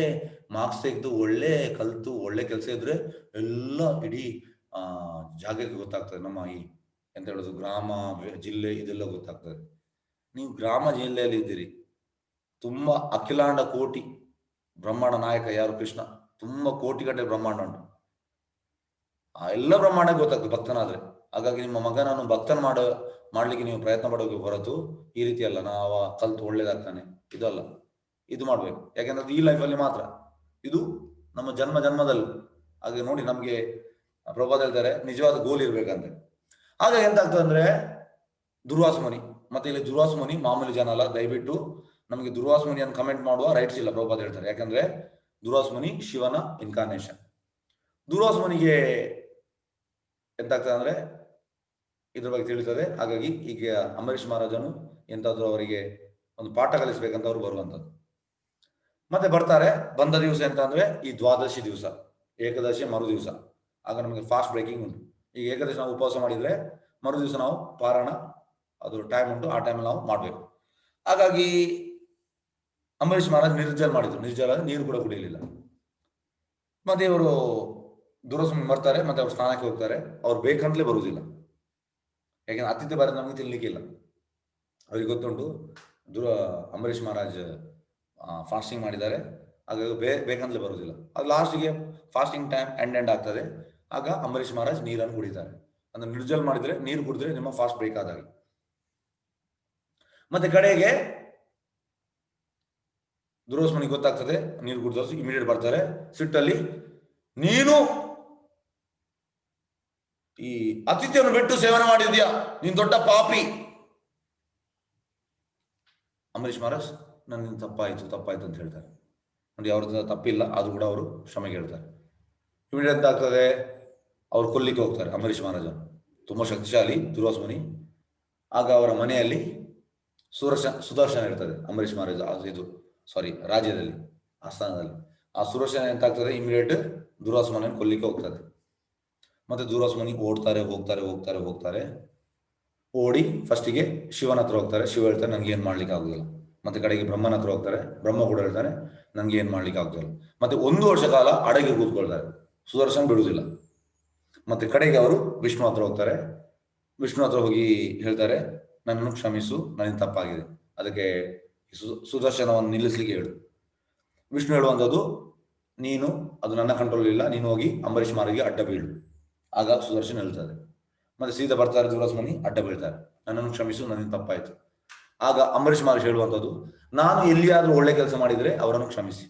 Speaker 1: ಮಾರ್ಕ್ಸ್ ತೆಗೆದು ಒಳ್ಳೆ ಕಲ್ತು ಒಳ್ಳೆ ಕೆಲಸ ಇದ್ರೆ ಎಲ್ಲ ಇಡೀ ಜಾಗಕ್ಕೆ ಗೊತ್ತಾಗ್ತದೆ. ನಮ್ಮ ಈ ಎಂತ ಹೇಳೋದು, ಗ್ರಾಮ, ಜಿಲ್ಲೆ, ಇದೆಲ್ಲ ಗೊತ್ತಾಗ್ತದೆ. ನೀವು ಗ್ರಾಮ ಜಿಲ್ಲೆಯಲ್ಲಿ ಇದ್ದೀರಿ. ತುಂಬಾ ಅಖಿಲಾಂಡ ಕೋಟಿ ಬ್ರಹ್ಮಾಂಡ ನಾಯಕ ಯಾರು? ಕೃಷ್ಣ. ತುಂಬಾ ಕೋಟಿ ಗಟ್ಟಲೆ ಬ್ರಹ್ಮಾಂಡ ಉಂಟು. ಆ ಎಲ್ಲ ಬ್ರಹ್ಮಾಂಡ ಗೊತ್ತಾಗ್ತದೆ ಭಕ್ತನಾದ್ರೆ. ಹಾಗಾಗಿ ನಿಮ್ಮ ಮಗನನ್ನು ಭಕ್ತನ ಮಾಡ್ಲಿಕ್ಕೆ ನೀವು ಪ್ರಯತ್ನ ಪಡೋಕೆ ಹೊರತು ಈ ರೀತಿ ಅಲ್ಲ, ನಾವ ಕಲ್ತು ಒಳ್ಳೇದಾಗ್ತಾನೆ ಇದಲ್ಲ. ಇದು ಮಾಡ್ಬೇಕು. ಯಾಕೆಂದ್ರೆ ಈ ಲೈಫಲ್ಲಿ ಮಾತ್ರ, ಇದು ನಮ್ಮ ಜನ್ಮದಲ್ಲಿ. ಹಾಗೆ ನೋಡಿ, ನಮ್ಗೆ ಪ್ರಭಾದ ಹೇಳ್ತಾರೆ ನಿಜವಾದ ಗೋಲ್ ಇರ್ಬೇಕಂತೆ. ಆಗ ಎಂತಾಗ್ತದೆ ಅಂದ್ರೆ, ದುರ್ವಾಸ ಮುನಿ, ಮತ್ತೆ ಇಲ್ಲಿ ದುರ್ವಾಸ ಮುನಿ ಮಾಮೂಲಿ ಜನ ಅಲ್ಲ. ದಯವಿಟ್ಟು ನಮಗೆ ದುರ್ವಾಸ ಮುನಿಯನ್ನು ಕಮೆಂಟ್ ಮಾಡುವ ರೈಟ್ಸ್ ಇಲ್ಲ, ಪ್ರಭಾದ ಹೇಳ್ತಾರೆ. ಯಾಕಂದ್ರೆ ದುರ್ವಾಸ ಮುನಿ ಶಿವನ ಇನ್ಕಾರ್ನೇಷನ್. ದುರ್ವಾಸ ಮುನಿಗೆ ಎಂತಾಗ್ತದೆ ಅಂದ್ರೆ ಇದ್ರ ಬಗ್ಗೆ ತಿಳಿತದೆ. ಹಾಗಾಗಿ ಈಗ ಅಂಬರೀಷ್ ಮಹಾರಾಜನು ಎಂತಾದ್ರು ಅವರಿಗೆ ಒಂದು ಪಾಠ ಕಲಿಸ್ಬೇಕಂತ ಅವ್ರು ಬರುವಂತದ್ದು. ಮತ್ತೆ ಬರ್ತಾರೆ. ಬಂದ ದಿವಸ ಎಂತ ಅಂದ್ರೆ ಈ ದ್ವಾದಶಿ ದಿವಸ, ಏಕಾದಶಿ ಮರು ದಿವಸ. ಆಗ ನಮಗೆ ಫಾಸ್ಟ್ ಬ್ರೇಕಿಂಗ್ ಉಂಟು. ಈಗ ಏಕಾದಶಿ ನಾವು ಉಪವಾಸ ಮಾಡಿದ್ರೆ ಮರು ದಿವಸ ನಾವು ಪಾರಾಯಣ, ಅದು ಟೈಮ್ ಉಂಟು, ಆ ಟೈಮಲ್ಲಿ ನಾವು ಮಾಡ್ಬೇಕು. ಹಾಗಾಗಿ ಅಂಬರೀಷ್ ಮಹಾರಾಜ್ ನಿರ್ಜಲ ಮಾಡಿದ್ರು. ನಿರ್ಜಲ ನೀರು ಕೂಡ ಕುಡಿಯಲಿಲ್ಲ. ಮತ್ತೆ ಇವರು ದುರಸ್ಮಿ ಬರ್ತಾರೆ. ಮತ್ತೆ ಅವ್ರು ಸ್ನಾನಕ್ಕೆ ಹೋಗ್ತಾರೆ. ಅವ್ರು ಬೇಕಂತಲೇ ಬರುವುದಿಲ್ಲ. ಯಾಕೆಂದ್ರೆ ಅತಿಥಿ ಬರ ನಮಗೆ ತಿನ್ಲಿಕ್ಕಿಲ್ಲ. ಅವ್ರಿಗೆ ಗೊತ್ತುಂಟು ಅಂಬರೀಷ್ ಮಹಾರಾಜ್ ಫಾಸ್ಟಿಂಗ್ ಮಾಡಿದ್ದಾರೆ. ಹಾಗಾಗಿ ಬೇಕಂತಲೇ ಬರುವುದಿಲ್ಲ. ಅದು ಲಾಸ್ಟ್ಗೆ ಫಾಸ್ಟಿಂಗ್ ಟೈಮ್ ಎಂಡ್ ಆಗ್ತದೆ. ಆಗ ಅಂಬರೀಷ್ ಮಹಾರಾಜ್ ನೀರನ್ನು ಕುಡಿತಾರೆ. ಅಂದ್ರೆ ನಿರ್ಜಲ್ ಮಾಡಿದ್ರೆ, ನೀರು ಕುಡಿದ್ರೆ ನಿಮ್ಮ ಫಾಸ್ಟ್ ಬ್ರೇಕ್ ಆದಾಗ. ಮತ್ತೆ ಕಡೆಗೆ ದುರ್ವಾಸನಿಗೆ ಗೊತ್ತಾಗ್ತದೆ, ನೀರು ಕುಡಿದವರು ಇಮಿಡಿಯೇಟ್ ಬರ್ತಾರೆ ಸಿಟ್ಟಲ್ಲಿ, ನೀನು ಈ ಅತಿಥಿಯನ್ನು ಬಿಟ್ಟು ಸೇವನೆ ಮಾಡಿದ್ಯಾ, ನೀನ್ ದೊಡ್ಡ ಪಾಪಿ. ಅಂಬರೀಷ್ ಮಹಾರಾಜ್ ನನ್ನ ತಪ್ಪಾಯ್ತು ಅಂತ ಹೇಳ್ತಾರೆ. ನೋಡಿ, ಅವ್ರದ್ದು ತಪ್ಪಿಲ್ಲ, ಅದು ಕೂಡ ಅವರು ಕ್ಷಮೆಗೆ ಹೇಳ್ತಾರೆ. ಇಮಿಡಿಯೇಟ್ ಅಂತ ಆಗ್ತದೆ, ಅವ್ರು ಕೊಲ್ಲಿಕ್ಕೆ ಹೋಗ್ತಾರೆ ಅಂಬರೀಷ್ ಮಹಾರಾಜ. ತುಂಬಾ ಶಕ್ತಿಶಾಲಿ ದುರ್ವಾಸ ಮುನಿ. ಆಗ ಅವರ ಮನೆಯಲ್ಲಿ ಸುದರ್ಶನ ಇರ್ತದೆ. ಅಂಬರೀಷ್ ಮಹಾರಾಜ ರಾಜ್ಯದಲ್ಲಿ, ಆಸ್ಥಾನದಲ್ಲಿ. ಆ ಸುದರ್ಶನ ಎಂತ ಆಗ್ತದೆ, ಇಮಿಡಿಯೇಟ್ ದುರ್ವಾಸ ಮುನಿಯನ್ನು ಕೊಲ್ಲಿಕ್ಕೆ ಹೋಗ್ತದೆ. ಮತ್ತೆ ದುರ್ವಾಸ ಮುನಿ ಹೋಗ್ತಾರೆ. ಓಡಿ ಫಸ್ಟಿಗೆ ಶಿವನ ಹತ್ರ ಹೋಗ್ತಾರೆ. ಶಿವ ಹೇಳ್ತಾರೆ ನನ್ಗೆ ಏನ್ ಮಾಡ್ಲಿಕ್ಕೆ ಆಗುದಿಲ್ಲ. ಮತ್ತೆ ಕಡೆಗೆ ಬ್ರಹ್ಮನ ಹತ್ರ ಹೋಗ್ತಾರೆ. ಬ್ರಹ್ಮ ಕೂಡ ಹೇಳ್ತಾನೆ ನನ್ಗೆ ಏನ್ ಮಾಡ್ಲಿಕ್ಕೆ ಆಗುದಿಲ್ಲ. ಮತ್ತೆ 1 ವರ್ಷ ಕಾಲ ಅಡಗಿ ಕೂತ್ಕೊಳ್ತಾರೆ. ಸುದರ್ಶನ್ ಬಿಡುವುದಿಲ್ಲ. ಮತ್ತೆ ಕಡೆಗೆ ಅವರು ವಿಷ್ಣು ಹತ್ರ ಹೋಗ್ತಾರೆ. ವಿಷ್ಣು ಹತ್ರ ಹೋಗಿ ಹೇಳ್ತಾರೆ ನನ್ನನ್ನು ಕ್ಷಮಿಸು, ನನಗೆ ತಪ್ಪಾಗಿದೆ, ಅದಕ್ಕೆ ಸುದರ್ಶನವನ್ನು ನಿಲ್ಲಿಸ್ಲಿಕ್ಕೆ ಹೇಳು. ವಿಷ್ಣು ಹೇಳುವಂಥದ್ದು, ನೀನು ಅದು ನನ್ನ ಕಂಟ್ರೋಲ್ ಇಲ್ಲ, ನೀನು ಹೋಗಿ ಅಂಬರೀಷ್ ಮಾರಿಗೆ ಅಡ್ಡ ಬೀಳು. ಆಗ ಸುದರ್ಶನ್ ಹೇಳ್ತಾರೆ. ಮತ್ತೆ ಸೀದಾ ಬರ್ತಾರೆ ದುರ್ವಾಸಮುನಿ, ಅಡ್ಡ ಬೀಳ್ತಾರೆ, ನನ್ನನ್ನು ಕ್ಷಮಿಸು, ನನಗೆ ತಪ್ಪಾಯಿತು. ಆಗ ಅಂಬರೀಷ್ ಮಹರ್ಷಿ ಹೇಳುವಂಥದ್ದು, ನಾನು ಎಲ್ಲಿಯಾದರೂ ಒಳ್ಳೆ ಕೆಲಸ ಮಾಡಿದರೆ ಅವರನ್ನು ಕ್ಷಮಿಸಿ.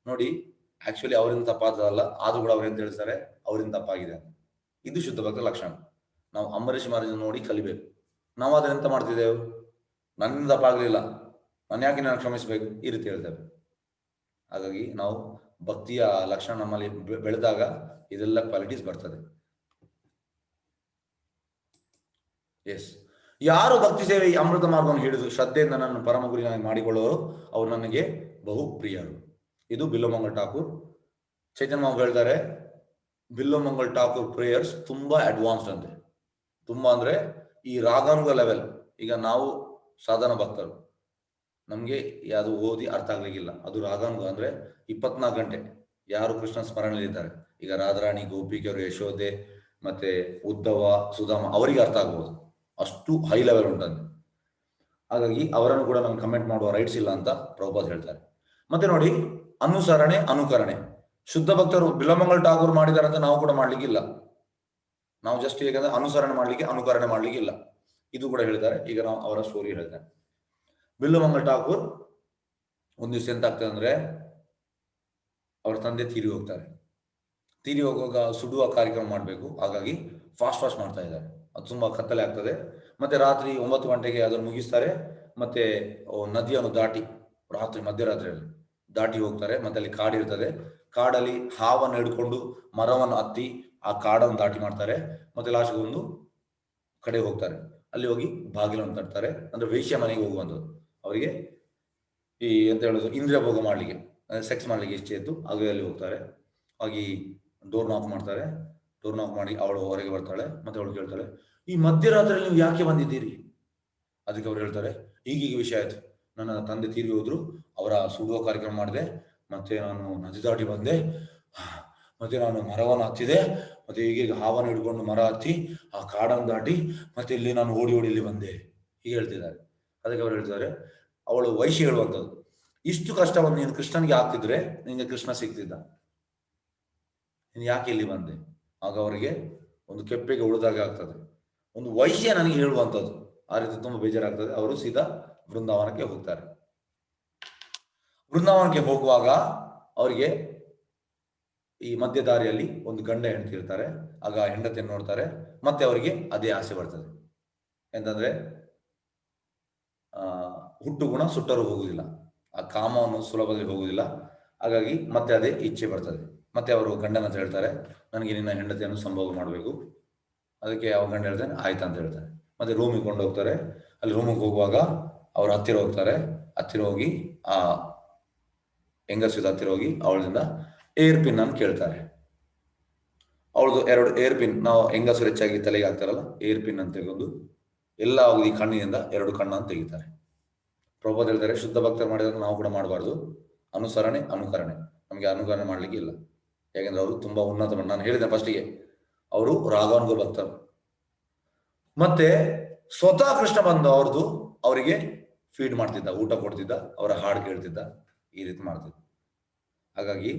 Speaker 1: ನೋಡಿ, ಆಕ್ಚುಲಿ ಅವರಿಂದ ತಪ್ಪಾದಲ್ಲ, ಆದ್ರೂ ಕೂಡ ಅವ್ರು ಎಂತ ಹೇಳ್ತಾರೆ, ಅವರಿಂದ ತಪ್ಪಾಗಿದೆ. ಇದು ಶುದ್ಧ ಭಕ್ತರ ಲಕ್ಷಣ. ನಾವು ಅಂಬರೀಷ್ ಮಹರ್ಷಿ ನೋಡಿ ಕಲಿಬೇಕು. ನಾವು ಅದನ್ನೆಂತ ಮಾಡ್ತಿದ್ದೇವೆ, ನನ್ನಿಂದ ತಪ್ಪಾಗಲಿಲ್ಲ, ನಾನು ಯಾಕೆ ನಾನು ಕ್ಷಮಿಸಬೇಕು, ಈ ರೀತಿ ಹೇಳ್ತೇವೆ. ಹಾಗಾಗಿ ನಾವು ಭಕ್ತಿಯ ಲಕ್ಷಣ ನಮ್ಮಲ್ಲಿ ಬೆಳೆದಾಗ ಇದೆಲ್ಲ ಕ್ವಾಲಿಟೀಸ್ ಬರ್ತದೆ. ಎಸ್, ಯಾರು ಭಕ್ತಿ ಸೇವೆ ಈ ಅಮೃತ ಮಾರ್ಗವನ್ನು ಹಿಡಿದು ಶ್ರದ್ಧೆಯಿಂದ ನನ್ನ ಪರಮ ಗುರಿಯಾಗಿ ಮಾಡಿಕೊಳ್ಳುವರು ಅವರು ನನಗೆ ಬಹು ಪ್ರಿಯರು. ಇದು ಬಿಲ್ಲೋಮಂಗಲ್ ಠಾಕೂರ್. ಚೈತನ್ಯ ಮಾವು ಹೇಳ್ತಾರೆ, ಬಿಲ್ಲೋಮಂಗಲ್ ಠಾಕೂರ್ ಪ್ರೇಯರ್ಸ್ ತುಂಬಾ ಅಡ್ವಾನ್ಸ್ಡ್ ಅಂತೆ. ತುಂಬಾ ಅಂದ್ರೆ ಈ ರಾಗಾನುಗ ಲೆವೆಲ್. ಈಗ ನಾವು ಸಾಧನ ಭಕ್ತರು, ನಮ್ಗೆ ಯಾವುದು ಓದಿ ಅರ್ಥ ಆಗ್ಲಿಕ್ಕಿಲ್ಲ, ಅದು ರಾಗಾನುಗ ಅಂದ್ರೆ 24 ಗಂಟೆ ಯಾರು ಕೃಷ್ಣ ಸ್ಮರಣೆಯಲ್ಲಿದ್ದಾರೆ, ಈಗ ರಾಧಾರಾಣಿ, ಗೋಪಿಕೆಯರು, ಯಶೋದೆ, ಮತ್ತೆ ಉದ್ದವ, ಸುಧಾಮ, ಅವರಿಗೆ ಅರ್ಥ ಆಗ್ಬೋದು, ಅಷ್ಟು ಹೈ ಲೆವೆಲ್ ಉಂಟಂತೆ. ಹಾಗಾಗಿ ಅವರನ್ನು ಕೂಡ ನಮ್ಗೆ ಕಮೆಂಟ್ ಮಾಡುವ ರೈಟ್ಸ್ ಇಲ್ಲ ಅಂತ ಪ್ರಭುಪಾದ್ ಹೇಳ್ತಾರೆ. ಮತ್ತೆ ನೋಡಿ, ಅನುಸರಣೆ, ಅನುಕರಣೆ. ಶುದ್ಧ ಭಕ್ತರು ಬಿಲ್ಲೋಮಂಗಲ್ ಠಾಕೂರ್ ಮಾಡಿದಾರೆ ಅಂತ ನಾವು ಕೂಡ ಮಾಡ್ಲಿಕ್ಕಿಲ್ಲ. ನಾವು ಜಸ್ಟ್ ಹೇಗಂದ್ರೆ ಅನುಸರಣೆ ಮಾಡ್ಲಿಕ್ಕೆ, ಅನುಕರಣೆ ಮಾಡ್ಲಿಕ್ಕೆ ಇಲ್ಲ. ಇದು ಕೂಡ ಹೇಳ್ತಾರೆ. ಈಗ ನಾವು ಅವರ ಸ್ಟೋರಿ ಹೇಳ್ತಾರೆ. ಬಿಲ್ಲೋಮಂಗಲ್ ಠಾಕೂರ್ ಒಂದು ದಿವಸ ಎಂತ ಆಗ್ತದೆ ಅಂದ್ರೆ, ಅವ್ರ ತಂದೆ ತೀರಿ ಹೋಗ್ತಾರೆ. ತೀರಿ ಹೋಗುವಾಗ ಸುಡುವ ಕಾರ್ಯಕ್ರಮ ಮಾಡಬೇಕು, ಹಾಗಾಗಿ ಫಾಸ್ಟ್ ಮಾಡ್ತಾ ಇದ್ದಾರೆ. ಅದು ತುಂಬಾ ಕತ್ತಲೆ ಆಗ್ತದೆ. ಮತ್ತೆ ರಾತ್ರಿ 9 ಗಂಟೆಗೆ ಅದನ್ನು ಮುಗಿಸ್ತಾರೆ. ಮತ್ತೆ ನದಿಯನ್ನು ದಾಟಿ ರಾತ್ರಿ ಮಧ್ಯರಾತ್ರಿಯಲ್ಲಿ ದಾಟಿ ಹೋಗ್ತಾರೆ. ಮತ್ತೆ ಅಲ್ಲಿ ಕಾಡಿರ್ತದೆ, ಕಾಡಲ್ಲಿ ಹಾವನ್ನು ಹಿಡ್ಕೊಂಡು ಮರವನ್ನು ಹತ್ತಿ ಆ ಕಾಡನ್ನು ದಾಟಿ ಮಾಡ್ತಾರೆ. ಮತ್ತೆ ಲಾಸ್ಟ್ಗೆ ಒಂದು ಕಡೆ ಹೋಗ್ತಾರೆ, ಅಲ್ಲಿ ಹೋಗಿ ಬಾಗಿಲನ್ನು ತಟ್ತಾರೆ. ಅಂದ್ರೆ ವೇಶ್ಯ ಮನೆಗೆ ಹೋಗುವಂಥದ್ದು. ಅವರಿಗೆ ಈ ಎಂತ ಹೇಳೋದು, ಇಂದ್ರಿಯ ಭೋಗ ಮಾಡ್ಲಿಕ್ಕೆ, ಸೆಕ್ಸ್ ಮಾಡ್ಲಿಕ್ಕೆ ಇಷ್ಟ ಇತ್ತು. ಹಾಗೆ ಅಲ್ಲಿ ಹೋಗ್ತಾರೆ, ಹಾಗೆ ಡೋರ್ ನಾಕ್ ಮಾಡ್ತಾರೆ. ಡೋರ್ ನಾಕ್ ಮಾಡಿ ಅವಳು ಹೊರಗೆ ಬರ್ತಾಳೆ. ಮತ್ತೆ ಅವಳು ಕೇಳ್ತಾಳೆ, ಈ ಮಧ್ಯರಾತ್ರಿಯಲ್ಲಿ ನೀವು ಯಾಕೆ ಬಂದಿದ್ದೀರಿ? ಅದಕ್ಕೆ ಅವ್ರು ಹೇಳ್ತಾರೆ, ಹೀಗೀಗೆ ವಿಷಯ ಆಯ್ತು, ನನ್ನ ತಂದೆ ತೀರಿ ಹೋದ್ರು, ಅವರ ಸುಡುವ ಕಾರ್ಯಕ್ರಮ ಮಾಡಿದೆ, ಮತ್ತೆ ನಾನು ನದಿ ದಾಟಿ ಬಂದೆ, ಮತ್ತೆ ನಾನು ಮರವನ್ನು ಹತ್ತಿದೆ, ಮತ್ತೆ ಹೀಗೆ ಹಾವನ್ನು ಹಿಡ್ಕೊಂಡು ಮರ ಹತ್ತಿ ಆ ಕಾಡನ್ನು ದಾಟಿ ಮತ್ತೆ ಇಲ್ಲಿ ನಾನು ಓಡಿ ಇಲ್ಲಿ ಬಂದೆ, ಹೀಗೆ ಹೇಳ್ತಿದ್ದಾರೆ. ಅದಕ್ಕೆ ಅವ್ರು ಹೇಳ್ತಾರೆ, ಅವಳು ವೈಶಿ ಹೇಳುವಂಥದ್ದು, ಇಷ್ಟು ಕಷ್ಟವನ್ನು ನೀನು ಕೃಷ್ಣನಿಗೆ ಆಗ್ತಿದ್ರೆ ನಿನಗೆ ಕೃಷ್ಣ ಸಿಗ್ತಿದ್ದ, ನೀನು ಯಾಕೆ ಇಲ್ಲಿ ಬಂದೆ? ಆಗ ಅವರಿಗೆ ಒಂದು ಕೆಪ್ಪೆಗೆ ಉಳಿದಾಗ ಆಗ್ತದೆ. ಒಂದು ವೈಶ್ಯ ನನಗೆ ಹೇಳುವಂಥದ್ದು, ಆ ರೀತಿ ತುಂಬಾ ಬೇಜಾರಾಗ್ತದೆ. ಅವರು ಸೀದಾ ಬೃಂದಾವನಕ್ಕೆ ಹೋಗ್ತಾರೆ. ಬೃಂದಾವನಕ್ಕೆ ಹೋಗುವಾಗ ಅವರಿಗೆ ಈ ಮಧ್ಯ ದಾರಿಯಲ್ಲಿ ಒಂದು ಗಂಡ ಹೆಂಡತಿ ಇರ್ತಾರೆ. ಆಗ ಹೆಂಡತಿಯನ್ನು ನೋಡ್ತಾರೆ. ಮತ್ತೆ ಅವರಿಗೆ ಅದೇ ಆಸೆ ಬರ್ತದೆ, ಎಂತಂದ್ರೆ ಹುಟ್ಟು ಗುಣ ಸುಟ್ಟರೂ ಹೋಗುದಿಲ್ಲ, ಆ ಕಾಮವನ್ನು ಸುಲಭದಲ್ಲಿ ಹೋಗುದಿಲ್ಲ. ಹಾಗಾಗಿ ಮತ್ತೆ ಅದೇ ಇಚ್ಛೆ ಬರ್ತದೆ. ಮತ್ತೆ ಅವರು ಗಂಡನ ಹತ್ರ ಹೇಳ್ತಾರೆ, ನನಗೆ ನಿನ್ನ ಹೆಂಡತಿಯನ್ನು ಸಂಭೋಗ ಮಾಡಬೇಕು. ಅದಕ್ಕೆ ಅವ ಗಂಡ ಹೇಳ್ತಾನೆ, ಆಯ್ತಾ ಅಂತ ಹೇಳ್ತಾರೆ. ಮತ್ತೆ ರೂಮಿಗೆ ಕೊಂಡು ಹೋಗ್ತಾರೆ. ಅಲ್ಲಿ ರೂಮಿಗೆ ಹೋಗುವಾಗ ಅವ್ರು ಹತ್ತಿರ ಹೋಗ್ತಾರೆ. ಹತ್ತಿರ ಹೋಗಿ ಆ ಹೆಂಗಸಿದ ಹತ್ತಿರ ಹೋಗಿ ಅವಳಿಂದ ಏರ್ ಪಿನ್ ಅನ್ನು ಕೇಳ್ತಾರೆ. ಅವಳದು 2 ಏರ್ ಪಿನ್, ನಾವು ಹೆಂಗಸರು ಹೆಚ್ಚಾಗಿ ತಲೆಗೆ ಹಾಕ್ತಾರಲ್ಲ, ಏರ್ ಪಿನ್ ಅಂತ ತೆಗೆದು ಎಲ್ಲ ಅವಧಿ ಕಣ್ಣಿನಿಂದ 2 ಕಣ್ಣನ್ನು ತೆಗಿತಾರೆ. ಪ್ರಭುಪಾದ ಹೇಳ್ತಾರೆ, ಶುದ್ಧ ಭಕ್ತರು ಮಾಡಿದ್ರೆ ನಾವು ಕೂಡ ಮಾಡಬಾರ್ದು. ಅನುಸರಣೆ, ಅನುಕರಣೆ. ನಮಗೆ ಅನುಕರಣೆ ಮಾಡ್ಲಿಕ್ಕೆ ಇಲ್ಲ. ಯಾಕೆಂದ್ರೆ ಅವರು ತುಂಬಾ ಉನ್ನತ. ನಾನು ಹೇಳಿದೆ ಫಸ್ಟಿಗೆ, ಅವರು ರಾಗಾನುಗ ಭಕ್ತರು. ಮತ್ತೆ ಸ್ವತಃ ಕೃಷ್ಣ ಬಂದು ಅವ್ರದ್ದು ಅವರಿಗೆ ಫೀಡ್ ಮಾಡ್ತಿದ್ದ, ಊಟ ಕೊಡ್ತಿದ್ದ, ಅವರ ಹಾಡು ಕೇಳ್ತಿದ್ದ, ಈ ರೀತಿ ಮಾಡ್ತಿದ್ದ. ಹಾಗಾಗಿ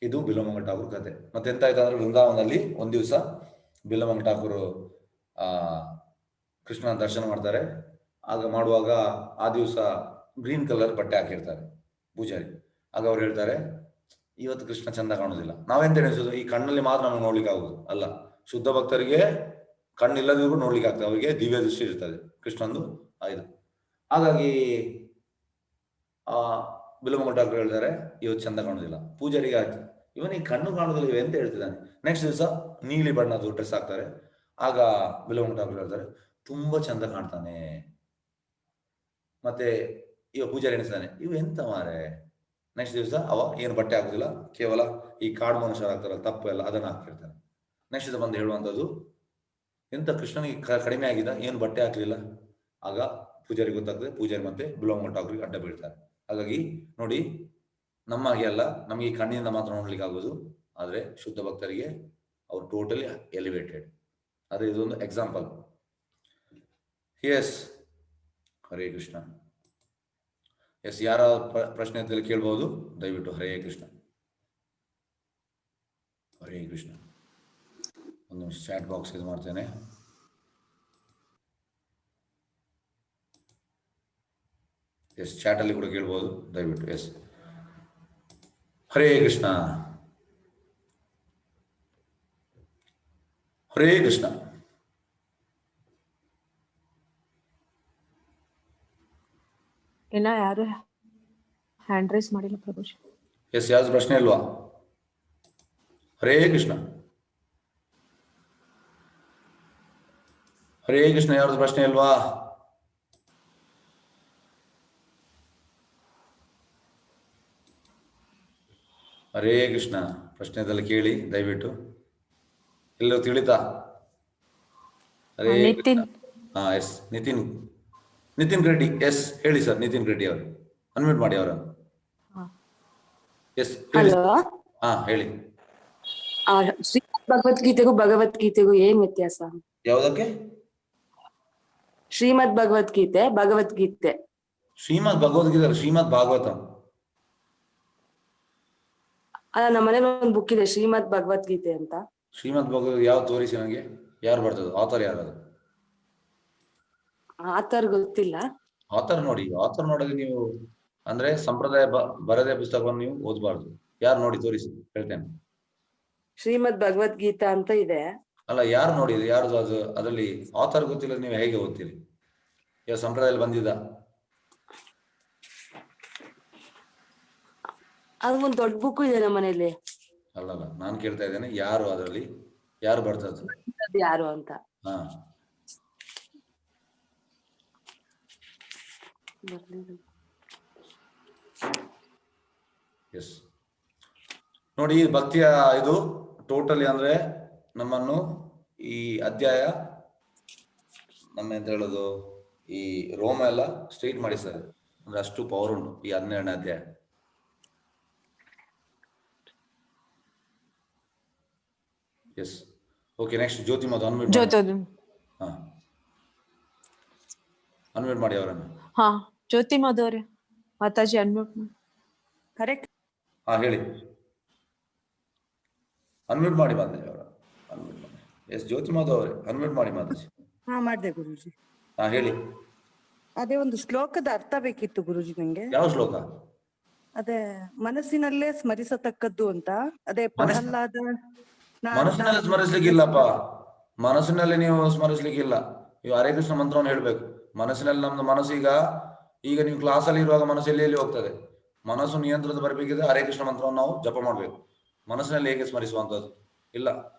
Speaker 1: ಇದು ಬಿಲ್ಲೋಮಂಗಲ್ ಠಾಕೂರ್ ಕತೆ. ಮತ್ತೆ ಎಂತ ಆಯ್ತು ಅಂದ್ರೆ, ವೃಂದಾವನದಲ್ಲಿ ಒಂದ್ ದಿವಸ ಬಿಲ್ಲೋಮಂಗಲ್ ಠಾಕೂರ್ ಕೃಷ್ಣನ ದರ್ಶನ ಮಾಡ್ತಾರೆ. ಆಗ ಮಾಡುವಾಗ ಆ ದಿವಸ ಗ್ರೀನ್ ಕಲರ್ ಬಟ್ಟೆ ಹಾಕಿರ್ತಾರೆ ಪೂಜಾರಿ. ಆಗ ಅವ್ರು ಹೇಳ್ತಾರೆ, ಇವತ್ತು ಕೃಷ್ಣ ಚಂದ ಕಾಣುದಿಲ್ಲ. ನಾವೆಂತ ಎಣಿಸೋದು, ಈ ಕಣ್ಣಲ್ಲಿ ಮಾತ್ರ ನಮ್ಗೆ ನೋಡ್ಲಿಕ್ಕೆ ಆಗುದು ಅಲ್ಲ. ಶುದ್ಧ ಭಕ್ತರಿಗೆ ಕಣ್ಣಿಲ್ಲದಿಗೂ ನೋಡ್ಲಿಕ್ಕೆ ಆಗ್ತದೆ, ಅವರಿಗೆ ದಿವ್ಯ ದೃಷ್ಟಿ ಇರ್ತದೆ ಕೃಷ್ಣಂದು ಆಯ್ತು. ಹಾಗಾಗಿ ಬಿಲ್ಲೋಮಂಗಲ್ ಠಾಕೂರ್ ಹೇಳ್ತಾರೆ, ಇವತ್ತು ಚಂದ ಕಾಣುದಿಲ್ಲ. ಪೂಜಾರಿಗೆ ಆಯ್ತು, ಇವನಿಗೆ ಕಣ್ಣು ಕಾಣುದಿಲ್ಲ, ಇವ ಎಂತ ಹೇಳ್ತಿದ್ದಾನೆ. ನೆಕ್ಸ್ಟ್ ದಿವಸ ನೀಲಿ ಬಣ್ಣದ ಡ್ರೆಸ್ ಹಾಕ್ತಾರೆ. ಆಗ ಬಿಲ್ಲೋಮಂಗಲ್ ಠಾಕೂರ್ ಹೇಳ್ತಾರೆ, ತುಂಬಾ ಚಂದ ಕಾಣ್ತಾನೆ. ಮತ್ತೆ ಇವ ಪೂಜಾರಿ ಎಣಿಸ್ತಾನೆ, ಇವ ಎಂತ ಮಾರೆ. ನೆಕ್ಸ್ಟ್ ದಿವಸ ಅವ ಏನು ಬಟ್ಟೆ ಹಾಕುದಿಲ್ಲ, ಕೇವಲ ಈ ಕಾಡು ಮನುಷ್ಯರು ಹಾಕ್ತಾರಲ್ಲ ತಪ್ಪು ಎಲ್ಲ, ಅದನ್ನ ಹಾಕಿರ್ತಾನೆ. ನೆಕ್ಸ್ಟ್ ದಿವಸ ಬಂದು ಹೇಳುವಂಥದ್ದು, ಎಂತ ಕೃಷ್ಣನಿಗೆ ಕಡಿಮೆ ಆಗಿದ, ಏನು ಬಟ್ಟೆ ಹಾಕ್ಲಿಲ್ಲ. ಆಗ ಪೂಜಾರಿ ಗೊತ್ತಾಗ್ತದೆ. ಪೂಜಾರಿ ಮತ್ತೆ ಬಿಲ್ಲೋಮಂಗಲ್ ಠಾಕೂರ್ಗೆ ಅಡ್ಡ ಬೀಳ್ತಾರೆ. ಹಾಗಾಗಿ ನೋಡಿ, ನಮ್ಮ ಹಾಗೆ ಅಲ್ಲ, ನಮಗೆ ಈ ಕಣ್ಣಿನಿಂದ ಮಾತ್ರ ನೋಡ್ಲಿಕ್ಕೆ ಆಗೋದು. ಆದ್ರೆ ಶುದ್ಧ ಭಕ್ತರಿಗೆ ಅವ್ರು ಟೋಟಲಿ ಎಲಿವೇಟೆಡ್. ಅದೇ ಇದೊಂದು example. S, Hare Krishna. S, ಯಾರ ಪ್ರಶ್ನೆ ಕೇಳ್ಬೋದು ದಯವಿಟ್ಟು. ಹರೇ ಕೃಷ್ಣ. ಹರೇ ಕೃಷ್ಣ. ಒಂದು ಚಾಟ್ ಬಾಕ್ಸ್ ಇದು ಮಾಡ್ತೇನೆ. ಎಸ್, ಚಾಟಲ್ಲಿ ಕೂಡ ಕೇಳ್ಬೋದು ದಯವಿಟ್ಟು. ಎಸ್, ಹರೇ ಕೃಷ್ಣ. ಹರೇ ಕೃಷ್ಣ.
Speaker 2: ಇನ್ನ ಯಾರು ಹ್ಯಾಂಡ್ ರೈಸ್ ಮಾಡಿಲ್ಲ ಪ್ರಭುಜಿ.
Speaker 1: ಎಸ್, ಯಾವ್ದು ಪ್ರಶ್ನೆ ಇಲ್ವಾ? ಹರೇ ಕೃಷ್ಣ. ಹರೇ ಕೃಷ್ಣ. ಯಾವ್ದು ಪ್ರಶ್ನೆ ಇಲ್ವಾ? ಹರೇ ಕೃಷ್ಣ. ಪ್ರಶ್ನೆದಲ್ಲಿ ಕೇಳಿ ದಯವಿಟ್ಟು. ಎಲ್ಲರೂ ತಿಳಿತಾ? ಹರೇ
Speaker 2: ನಿತಿನ್.
Speaker 1: ಹಾ, ಎಸ್, ನಿತಿನ್ ರೆಡ್ಡಿ. ಎಸ್, ಹೇಳಿ ಸರ್. ನಿತಿನ್ ರೆಡ್ಡಿ ಅವರು ಅನ್ಮ್ಯೂಟ್ ಮಾಡಿ ಅವರನ್ನು. ಎಸ್, ಹೇಳಿ. ಹಾ, ಹೇಳಿ.
Speaker 3: ಶ್ರೀಮದ್ ಭಗವದ್ಗೀತೆಗೂ ಏನ್ ವ್ಯತ್ಯಾಸ?
Speaker 1: ಯಾವುದಕ್ಕೆ?
Speaker 3: ಶ್ರೀಮದ್ ಭಗವದ್ಗೀತೆ.
Speaker 1: ಶ್ರೀಮದ್ ಭಗವದ್ಗೀತೆ ಅಲ್ಲ, ಶ್ರೀಮದ್ ಭಾಗವತಂ.
Speaker 3: ಅಲ್ಲ, ನಮ್ಮ ಮನೇಲಿ ಒಂದು ಬುಕ್ ಇದೆ ಶ್ರೀಮದ್ ಭಗವದ್ಗೀತೆ ಅಂತ.
Speaker 1: ಶ್ರೀಮದ್ ಭಗವದ್ಗೀತೆ ಯಾವ ತೋರಿಸಿ ನನಗೆ. ಯಾರು ಬರ್ತದ? ಆಥರ್ ಯಾರದು?
Speaker 3: ಆತರ ಗೊತ್ತಿಲ್ಲ.
Speaker 1: ಆಥರ್ ನೋಡಿ. ಆಥರ್ ನೋಡಿದ್ರೆ ನೀವು ಅಂದ್ರೆ ಸಂಪ್ರದಾಯ ಬರದೇ ಪುಸ್ತಕವನ್ನು ನೀವು ಓದಬಾರ್ದು. ಯಾರು ನೋಡಿ ತೋರಿಸಿ, ಹೇಳ್ತೇನೆ.
Speaker 3: ಶ್ರೀಮದ್ ಭಗವದ್ಗೀತಾ ಅಂತ ಇದೆ.
Speaker 1: ಅಲ್ಲ, ಯಾರು ನೋಡಿ, ಯಾರು ಅದು? ಅದರಲ್ಲಿ ಆಥರ್ ಗೊತ್ತಿಲ್ಲ, ನೀವು ಹೇಗೆ ಓದ್ತೀರಿ? ಯಾವ ಸಂಪ್ರದಾಯದಲ್ಲಿ ಬಂದಿದ್ದ?
Speaker 3: ಅದು ಒಂದು ದೊಡ್ಡ ಬುಕ್ ಇದೆ ನಮ್ಮ ಮನೇಲಿ.
Speaker 1: ಅಲ್ಲಲ್ಲ, ನಾನು ಕೇಳ್ತಾ ಇದ್ದೇನೆ, ಯಾರು ಅದರಲ್ಲಿ ಯಾರು ಬರ್ತದೆ?
Speaker 3: ಯಾರು ಅಂತ.
Speaker 1: ಹಾ, ಎಸ್ ನೋಡಿ. ಭಕ್ತಿಯ ಇದು ಟೋಟಲಿ ಅಂದ್ರೆ ನಮ್ಮನ್ನು ಈ ಅಧ್ಯಾಯ ನಮ್ಮ ಎಂತ ಹೇಳೋದು, ಈ ರೋಮ ಎಲ್ಲ ಸ್ಟ್ರೈಟ್ ಮಾಡಿಸ್ತಾರೆ. ಅಂದ್ರೆ ಅಷ್ಟು ಪವರ್ ಉಂಟು ಈ 12ನೇ ಅಧ್ಯಾಯ. S, okay. ನೆಕ್ಸ್ಟ್ ಜ್ಯೋತಿ ಮಾತು ಅನ್ಮ್ಯೂಟ್. ಹಾ, ಅನ್ಮ್ಯೂಟ್ ಮಾಡಿ ಅವರನ್ನು.
Speaker 2: ಹಾ, ಜ್ಯೋತಿ ಮಾಧವ್ರೆ ಮಾತಾಜಿ ಅನ್ಮ್ಯೂಟ್ ಮಾಡಿ.
Speaker 3: ಕರೆಕ್ಟ್.
Speaker 1: ಹಾ, ಹೇಳಿ. ಅನ್ಮ್ಯೂಟ್ ಮಾಡಿ ಮಾತಾಜಿ ಅವರ. ಅನ್ಮ್ಯೂಟ್ ಮಾಡಿ. ಎಸ್, ಜ್ಯೋತಿ ಮಾಧವ್ ಅವರೇ ಅನ್ಮ್ಯೂಟ್ ಮಾಡಿ ಮಾತಾಜಿ.
Speaker 4: ಹಾ, ಮಾಡ್ದೆ ಗುರುಜಿ.
Speaker 1: ಹಾ, ಹೇಳಿ.
Speaker 4: ಅದೇ ಒಂದು ಶ್ಲೋಕದ ಅರ್ಥ ಬೇಕಿತ್ತು ಗುರುಜಿ ನಂಗೆ.
Speaker 1: ಯಾವ ಶ್ಲೋಕ?
Speaker 4: ಅದೇ ಮನಸ್ಸಿನಲ್ಲೇ ಸ್ಮರಿಸತಕ್ಕದ್ದು ಅಂತ. ಅದೇ ಪ್ರಹ್ಲಾದ.
Speaker 1: ಮನಸ್ಸಿನಲ್ಲಿ ಸ್ಮರಿಸ್ಲಿಕ್ಕಿಲ್ಲಪ್ಪ. ಮನಸ್ಸಿನಲ್ಲಿ ನೀವು ಸ್ಮರಿಸ್ಲಿಕ್ಕಿಲ್ಲ. ನೀವು ಹರೇ ಕೃಷ್ಣ ಮಂತ್ರವನ್ನು ಹೇಳ್ಬೇಕು. ಮನಸ್ಸಿನಲ್ಲಿ ನಮ್ದು ಮನಸ್ಸು ಈಗ ನೀವು ಕ್ಲಾಸಲ್ಲಿ ಇರುವಾಗ ಮನಸ್ಸು ಎಲ್ಲಿ ಹೋಗ್ತದೆ. ಮನಸ್ಸು ನಿಯಂತ್ರಣದ ಬರಬೇಕಿದ್ರೆ ಹರೇ ಕೃಷ್ಣ ಮಂತ್ರವನ್ನು ನಾವು ಜಪ ಮಾಡ್ಬೇಕು. ಮನಸ್ಸಿನಲ್ಲಿ ಹೇಗೆ ಸ್ಮರಿಸುವಂತದ್ದು ಇಲ್ಲ.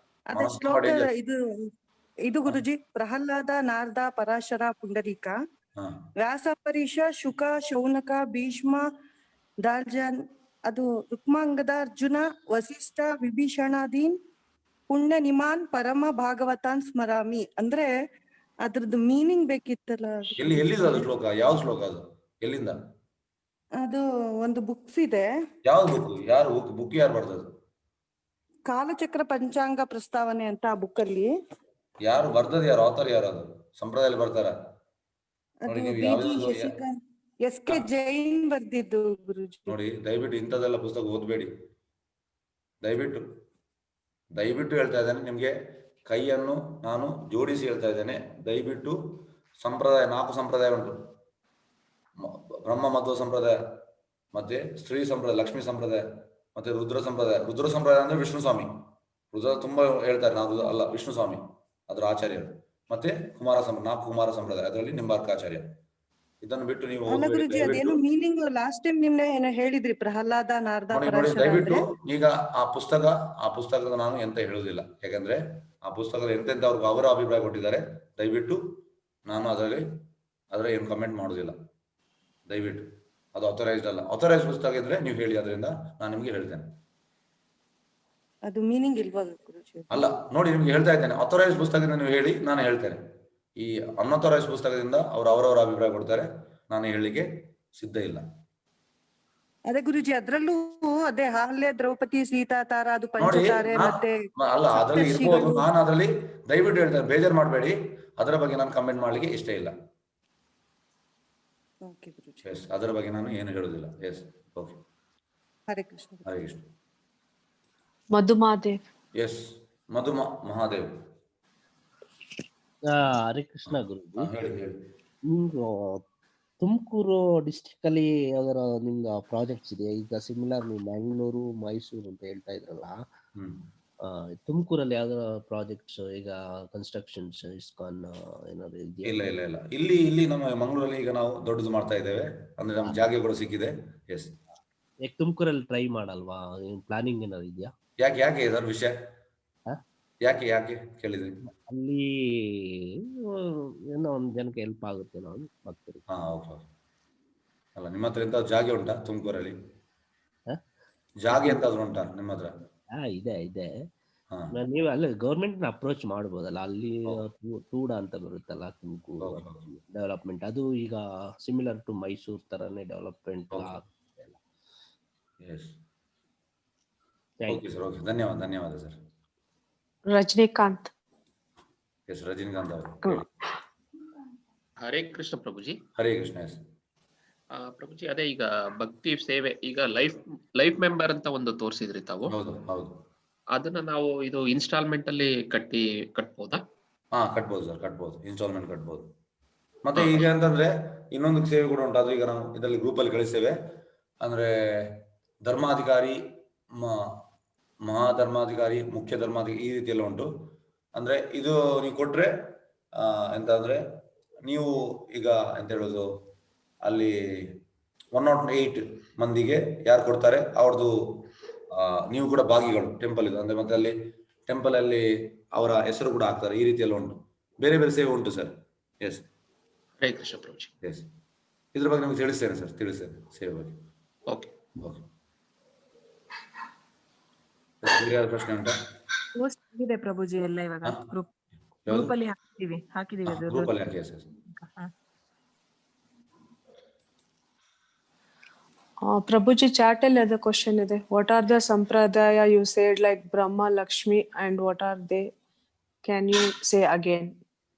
Speaker 4: ಅದೇ ಶ್ಲೋಕ ಇದು ಗುರುಜಿ. ಪ್ರಹ್ಲಾದ, ನಾರದ, ಪರಾಶರ, ಪುಂಡರೀಕ, ವ್ಯಾಸಂಬರೀಷ, ಶುಕ, ಶೌನಕ, ಭೀಷ್ಮ, ದಾರ್ಜನ್, ಅದು ರುಕ್ಮಾಂಗದ, ಅರ್ಜುನ, ವಸಿಷ್ಠ, ವಿಭೀಷಣಾದೀನ್ ಪುಣ್ಯ ನಿಮಾನ್ ಪರಮ ಭಾಗವತಾನ್ ಸ್ಮರಾಮಿ. ಅಂದ್ರೆ ಅದ್ರದ್ದು ಮೀನಿಂಗ್ ಬೇಕಿತ್ತಲ್ಲ.
Speaker 1: ಎಲ್ಲಿದೆ ಅದು ಶ್ಲೋಕ? ಯಾವ ಶ್ಲೋಕ ಅದು? ಎಲ್ಲಿಂದ?
Speaker 4: ಅದು ಒಂದು ಬುಕ್ಸ್ ಇದೆ.
Speaker 1: ಯಾವ ಬುಕ್? ಯಾರು ಬುಕ್ ಯಾರು ಬರ್ತದೆ?
Speaker 4: ಕಾಲಚಕ್ರ ಪಂಚಾಂಗ ಪ್ರಸ್ತಾವನೆ ಅಂತ ಆ ಬುಕ್ ಅಲ್ಲಿ.
Speaker 1: ಯಾರು ಬರ್ತದೆ? ಯಾರು ಆಥರ್? ಯಾರು ಅದು? ಸಂಪ್ರದಾಯದಲ್ಲಿ ಬರ್ತಾರ ನೋಡಿ. ನೀವು
Speaker 4: ಎಸ್.ಕೆ. ಜೈನ್ ಬರ್ದಿದ್ದು ಗುರುಜಿ.
Speaker 1: ನೋಡಿ, ದಯವಿಟ್ಟು ಇಂಥದೆಲ್ಲ ಪುಸ್ತಕ ಓದಬೇಡಿ. ದಯವಿಟ್ಟು ಹೇಳ್ತಾ ಇದ್ದೇನೆ ನಿಮ್ಗೆ. ಕೈಯನ್ನು ನಾನು ಜೋಡಿಸಿ ಹೇಳ್ತಾ ಇದ್ದೇನೆ. ದಯವಿಟ್ಟು ಸಂಪ್ರದಾಯ 4 ಸಂಪ್ರದಾಯ ಉಂಟು. ಬ್ರಹ್ಮ ಮಧ್ವ ಸಂಪ್ರದಾಯ, ಮತ್ತೆ ಸ್ತ್ರೀ ಸಂಪ್ರದಾಯ, ಲಕ್ಷ್ಮೀ ಸಂಪ್ರದಾಯ, ಮತ್ತೆ ರುದ್ರ ಸಂಪ್ರದಾಯ. ರುದ್ರ ಸಂಪ್ರದಾಯ ಅಂದ್ರೆ ವಿಷ್ಣು ಸ್ವಾಮಿ. ರುದ್ರ ತುಂಬಾ ಹೇಳ್ತಾರೆ. ನಾವು ಅಲ್ಲ, ವಿಷ್ಣು ಸ್ವಾಮಿ ಅದರ ಆಚಾರ್ಯರು. ಮತ್ತೆ ಕುಮಾರ 4 ಕುಮಾರ ಸಂಪ್ರದಾಯ, ಅದರಲ್ಲಿ ನಿಂಬಾರ್ಕಾಚಾರ್ಯ. ಇದನ್ನು ಬಿಟ್ಟು ನೀವು
Speaker 4: ಮೀನಿಂಗ್ ಲಾಸ್ಟ್ ಟೈಮ್ ನಿಮ್ನೆ ಏನೋ ಹೇಳಿದ್ರಿ, ಪ್ರಹ್ಲಾದ, ನಾರದ, ಪರಾಶರ.
Speaker 1: ದಯವಿಟ್ಟು ಈಗ ಆ ಪುಸ್ತಕದ ನಾನು ಎಂತ ಹೇಳುವುದಿಲ್ಲ. ಯಾಕಂದ್ರೆ ಆ ಪುಸ್ತಕದ ಎಂತೆಂತ ಅವರ ಅಭಿಪ್ರಾಯ ಕೊಟ್ಟಿದ್ದಾರೆ. ದಯವಿಟ್ಟು ನಾನು ಅದರ ಏನು ಕಮೆಂಟ್ ಮಾಡುದಿಲ್ಲ. ದಯವಿಟ್ಟು ಅದು ಆಥರೈಸ್ಡ್ ಅಲ್ಲ. ಆಥರೈಸ್ಡ್ ಪುಸ್ತಕ ಇದ್ರೆ ನೀವು ಹೇಳಿ, ಅದರಿಂದ ನಾನು ನಿಮ್ಗೆ ಹೇಳ್ತೇನೆ.
Speaker 4: ಅದು ಮೀನಿಂಗ್ ಇಲ್ವಾ
Speaker 1: ಅಲ್ಲ, ನೋಡಿ ನಿಮ್ಗೆ ಹೇಳ್ತಾ ಇದ್ದೇನೆ. ಆಥರೈಸ್ಡ್ ಪುಸ್ತಕದಿಂದ ನೀವು ಹೇಳಿ, ನಾನು ಹೇಳ್ತೇನೆ. ಈ ಅನ್ಆಥರೈಸ್ಡ್ ಪುಸ್ತಕದಿಂದ ಅವರವರ ಅಭಿಪ್ರಾಯ ಕೊಡ್ತಾರೆ. ನಾನು ಹೇಳಲಿಕ್ಕೆ ಸಿದ್ಧ ಇಲ್ಲ.
Speaker 4: ಅದೇ ಗುರುಜಿ, ಅದ್ರಲ್ಲೂ ಅದೇ ಹಾಲ್ಯ, ದ್ರೌಪದಿ, ಸೀತಾ, ತಾರ, ಅದು ಪಂಚತಾರೆ, ಮತ್ತೆ
Speaker 1: ಅಲ್ಲ ಅದರಲ್ಲಿ ಇರ್ಬೋದು. ನಾನು ಅದರಲ್ಲಿ ದಯವಿಟ್ಟು ಹೇಳ್ತೇನೆ, ಬೇಜಾರು ಮಾಡಬೇಡಿ. ಅದರ ಬಗ್ಗೆ ನಾನು ಕಮೆಂಟ್ ಮಾಡ್ಲಿಕ್ಕೆ ಇಷ್ಟ ಇಲ್ಲ.
Speaker 4: ಓಕೆ ಗುರುಜಿ.
Speaker 1: ಎಸ್, ಅದರ ಬಗ್ಗೆ ನಾನು ಏನು ಹೇಳೋದಿಲ್ಲ. Yes, okay.
Speaker 4: Hare Krishna.
Speaker 1: Hare Krishna.
Speaker 2: Madhu Mahadev.
Speaker 1: Yes, Madhu Mahadev.
Speaker 5: Hare Krishna Guruji.
Speaker 1: ಹೇಳಿ ಹೇಳಿ.
Speaker 5: ನಿಮ್ದು ತುಮಕೂರು ಡಿಸ್ಟ್ರಿಕ್ಟ್ ಅಲ್ಲಿ ಯಾವ್ದಾರ ನಿಮ್ದು ಪ್ರಾಜೆಕ್ಟ್ಸ್ ಇದೆ? ಈಗ ಸಿಮಿಲರ್ ನೀವು ಮ್ಯಾಂಗ್ಳೂರು, ಮೈಸೂರು ಅಂತ ಹೇಳ್ತಾ ಇದ್ರಲ್ಲ, ತುಮಕೂರಲ್ಲಿ ಯಾವ್ದಾರ ಪ್ರಾಜೆಕ್ಟ್ಸ್ ಈಗ ಕನ್ಸ್ಟ್ರಕ್ಷನ್ಸ್ ಇಸ್ಕಾನ್ ಏನಾದ್ರು ಇದೆಯಾ?
Speaker 1: ಇಲ್ಲ ಇಲ್ಲ ಇಲ್ಲ, ಇಲ್ಲಿ ನಮ್ಮ ಮಂಗಳೂರಲ್ಲಿ ಈಗ ನಾವು ದೊಡ್ಡದು ಮಾಡ್ತಾ ಇದ್ದೇವೆ, ಅಂದ್ರೆ ನಮ್ಮ ಜಾಗ ಕೂಡ ಸಿಕ್ಕಿದೆ. ಎಸ್.
Speaker 5: ಯಾಕೆ ತುಮಕೂರಲ್ಲಿ ಟ್ರೈ ಮಾಡಲ್ವಾ? ಪ್ಲಾನಿಂಗ್ ಏನಾದ್ರು ಇದೆಯಾ?
Speaker 1: ಯಾಕೆ ಸರ್ ವಿಷಯ? ಯಾಕೆ ಕೇಳಿದ್ರಿ?
Speaker 5: ಅಲ್ಲಿ ಏನೋ ಒಂದ್ ಜನಕ್ಕೆ ಹೆಲ್ಪ್ ಆಗುತ್ತೆ ನಾವು ಭಕ್ತರು.
Speaker 1: ಅಲ್ಲ, ನಿಮ್ಮ ಹತ್ರ ಎಂತ ಜಾಗ ಉಂಟಾ ತುಮಕೂರಲ್ಲಿ? ಜಾಗ ಎಂತಾದ್ರು ಉಂಟಾ ನಿಮ್ಮ ಹತ್ರ?
Speaker 5: ಇದೆ. ನೀವು ಅಲ್ಲಿ ಗೌರ್ಮೆಂಟ್ ನ ಅಪ್ರೋಚ್ ಮಾಡ್ಬೋದಲ್ಲ, ಅಲ್ಲಿ ಟೂಡ ಅಂತ ಬರುತ್ತಲ್ಲ ತುಮಕೂರು ಡೆವಲಪ್ಮೆಂಟ್, ಅದು ಈಗ ಸಿಮಿಲರ್ ಟು ಮೈಸೂರು ತರನೇ ಡೆವಲಪ್ಮೆಂಟ್.
Speaker 1: ಧನ್ಯವಾದ ಸರ್.
Speaker 2: ರಜನಿಕಾಂತ್.
Speaker 1: ಎಸ್, ರಜನಿಕಾಂತ್ ಅವರು.
Speaker 6: ಹರೇ ಕೃಷ್ಣ ಪ್ರಭುಜಿ.
Speaker 1: ಹರೇ ಕೃಷ್ಣ. ಎಸ್
Speaker 6: ಪ್ರಭುಜಿ, ಅದೇ ಈಗ ಭಕ್ತಿ ಸೇವೆ, ಈಗ ಲೈಫ್ ಮೆಂಬರ್ ಅಂತ ಒಂದು ತೋರಿಸಿದ್ರಿ ತಾವು.
Speaker 1: ಹೌದು.
Speaker 6: ಅದನ್ನ ನಾವು ಇದು ಇನ್ಸ್ಟಾಲ್ಮೆಂಟ್ ಅಲ್ಲಿ ಕಟ್ಬೋದಾ?
Speaker 1: ಕಟ್ಬೋದು ಸರ್, ಕಟ್ಬೋದು. ಇನ್ಸ್ಟಾಲ್ಮೆಂಟ್ ಕಟ್ಬೋದು. ಮತ್ತೆ ಈಗ ಅಂತಂದ್ರೆ ಇನ್ನೊಂದು ಸೇವೆ ಕೂಡ ಉಂಟು, ಅದು ಈಗ ನಾವು ಇದರಲ್ಲಿ ಗ್ರೂಪ್ ಅಲ್ಲಿ ಕಳಿಸ್ತೇವೆ. ಅಂದ್ರೆ ಧರ್ಮಾಧಿಕಾರಿ, ಮಹಾಧರ್ಮಾಧಿಕಾರಿ, ಮುಖ್ಯ ಧರ್ಮಾಧಿಕಾರಿ, ಈ ರೀತಿ ಎಲ್ಲ ಉಂಟು. ಅಂದ್ರೆ ಇದು ನೀವು ಕೊಟ್ರೆ ಎಂತ ಅಂದ್ರೆ, ನೀವು ಈಗ ಎಂತ ಹೇಳೋದು, ಅಲ್ಲಿ 108 ಮಂದಿಗೆ ಯಾರು ಕೊಡ್ತಾರೆ ಅವ್ರದ್ದು ನೀವು ಕೂಡ ಭಾಗಿಗಳು ಟೆಂಪಲ್ ಇದು. ಅಂದ್ರೆ ಮತ್ತೆ ಅಲ್ಲಿ ಟೆಂಪಲ್ ಅಲ್ಲಿ ಅವರ ಹೆಸರು ಕೂಡ ಹಾಕ್ತಾರೆ. ಈ ರೀತಿ ಎಲ್ಲ ಉಂಟು, ಬೇರೆ ಬೇರೆ ಸೇವೆ ಉಂಟು sir. S,
Speaker 6: Hare Krishna ಪ್ರಭುಜಿ.
Speaker 1: S, ಇದ್ರ ಬಗ್ಗೆ ನಿಮ್ಗೆ ತಿಳಿಸ್ತೇನೆ ಸರ್, ಸೇವೆ ಬಗ್ಗೆ.
Speaker 6: ಓಕೆ.
Speaker 1: ಪ್ರಶ್ನೆ ಉಂಟಾ?
Speaker 7: ಪೋಸ್ಟ್ ಆಗಿದೆ ಪ್ರಭುಜಿ ಎಲ್ಲ ಇವಾಗ ಗ್ರೂಪ್ ಅಲ್ಲಿ ಹಾಕಿದೀವಿ ಅದು.
Speaker 1: ಗ್ರೂಪ್ ಅಲ್ಲಿ ಹಾಕಿ ಸರ್.
Speaker 2: Prabhuji, chat ಅಲ್ಲಿ ada question ಇದೆ. What are the sampradaya you said like Brahma, Lakshmi and what are they? Can you say again?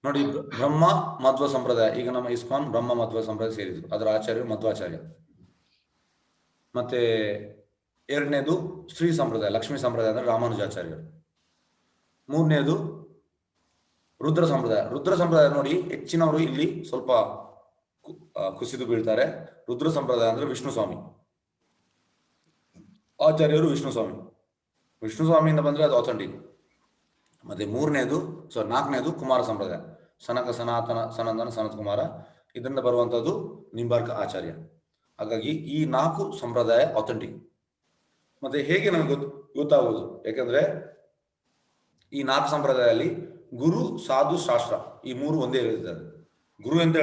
Speaker 1: ನೋಡಿ, ಬ್ರಹ್ಮ ಮಧ್ವ ಸಂಪ್ರದಾಯ, ಈಗ ನಮ್ಮ ಇಸ್ಕಾನ್ ಬ್ರಹ್ಮ ಮಧ್ವ ಸಂಪ್ರದಾಯ ಸೇರಿದ್ರು. ಅದರ ಆಚಾರ್ಯರು ಮಧ್ವಾಚಾರ್ಯ. ಮತ್ತೆ ಎರಡನೇದು ಶ್ರೀ ಸಂಪ್ರದಾಯ, ಲಕ್ಷ್ಮೀ ಸಂಪ್ರದಾಯ ಅಂದ್ರೆ ರಾಮಾನುಜಾಚಾರ್ಯರು. ಮೂರನೇದು ರುದ್ರ ಸಂಪ್ರದಾಯ ನೋಡಿ, ಹೆಚ್ಚಿನವರು ಇಲ್ಲಿ ಸ್ವಲ್ಪ ಕುಸಿದು ಬೀಳ್ತಾರೆ. ರುದ್ರ ಸಂಪ್ರದಾಯ ಅಂದ್ರೆ ವಿಷ್ಣು ಸ್ವಾಮಿ, ಆಚಾರ್ಯರು ವಿಷ್ಣು ಸ್ವಾಮಿಯಿಂದ ಬಂದ್ರೆ ಅದು ಅಥೆಂಟಿಕ್. ಮತ್ತೆ ನಾಲ್ಕನೇದು ಕುಮಾರ ಸಂಪ್ರದಾಯ, ಸನಕ ಸನಂದನ ಸನತ್ ಕುಮಾರ, ಇದರಿಂದ ಬರುವಂತದ್ದು ನಿಂಬಾರ್ಕ ಆಚಾರ್ಯ. ಹಾಗಾಗಿ ಈ 4 ಸಂಪ್ರದಾಯ ಅಥೆಂಟಿಕ್. ಮತ್ತೆ ಹೇಗೆ ನಮಗೆ ಗೊತ್ತಾಗುವುದು? ಯಾಕಂದ್ರೆ ಈ 4 ಸಂಪ್ರದಾಯದಲ್ಲಿ ಗುರು, ಸಾಧು, ಶಾಸ್ತ್ರ ಈ 3 ಒಂದೇ ಹೇಳ್ತಿದ್ದಾರೆ. ಗುರು ಅಂತ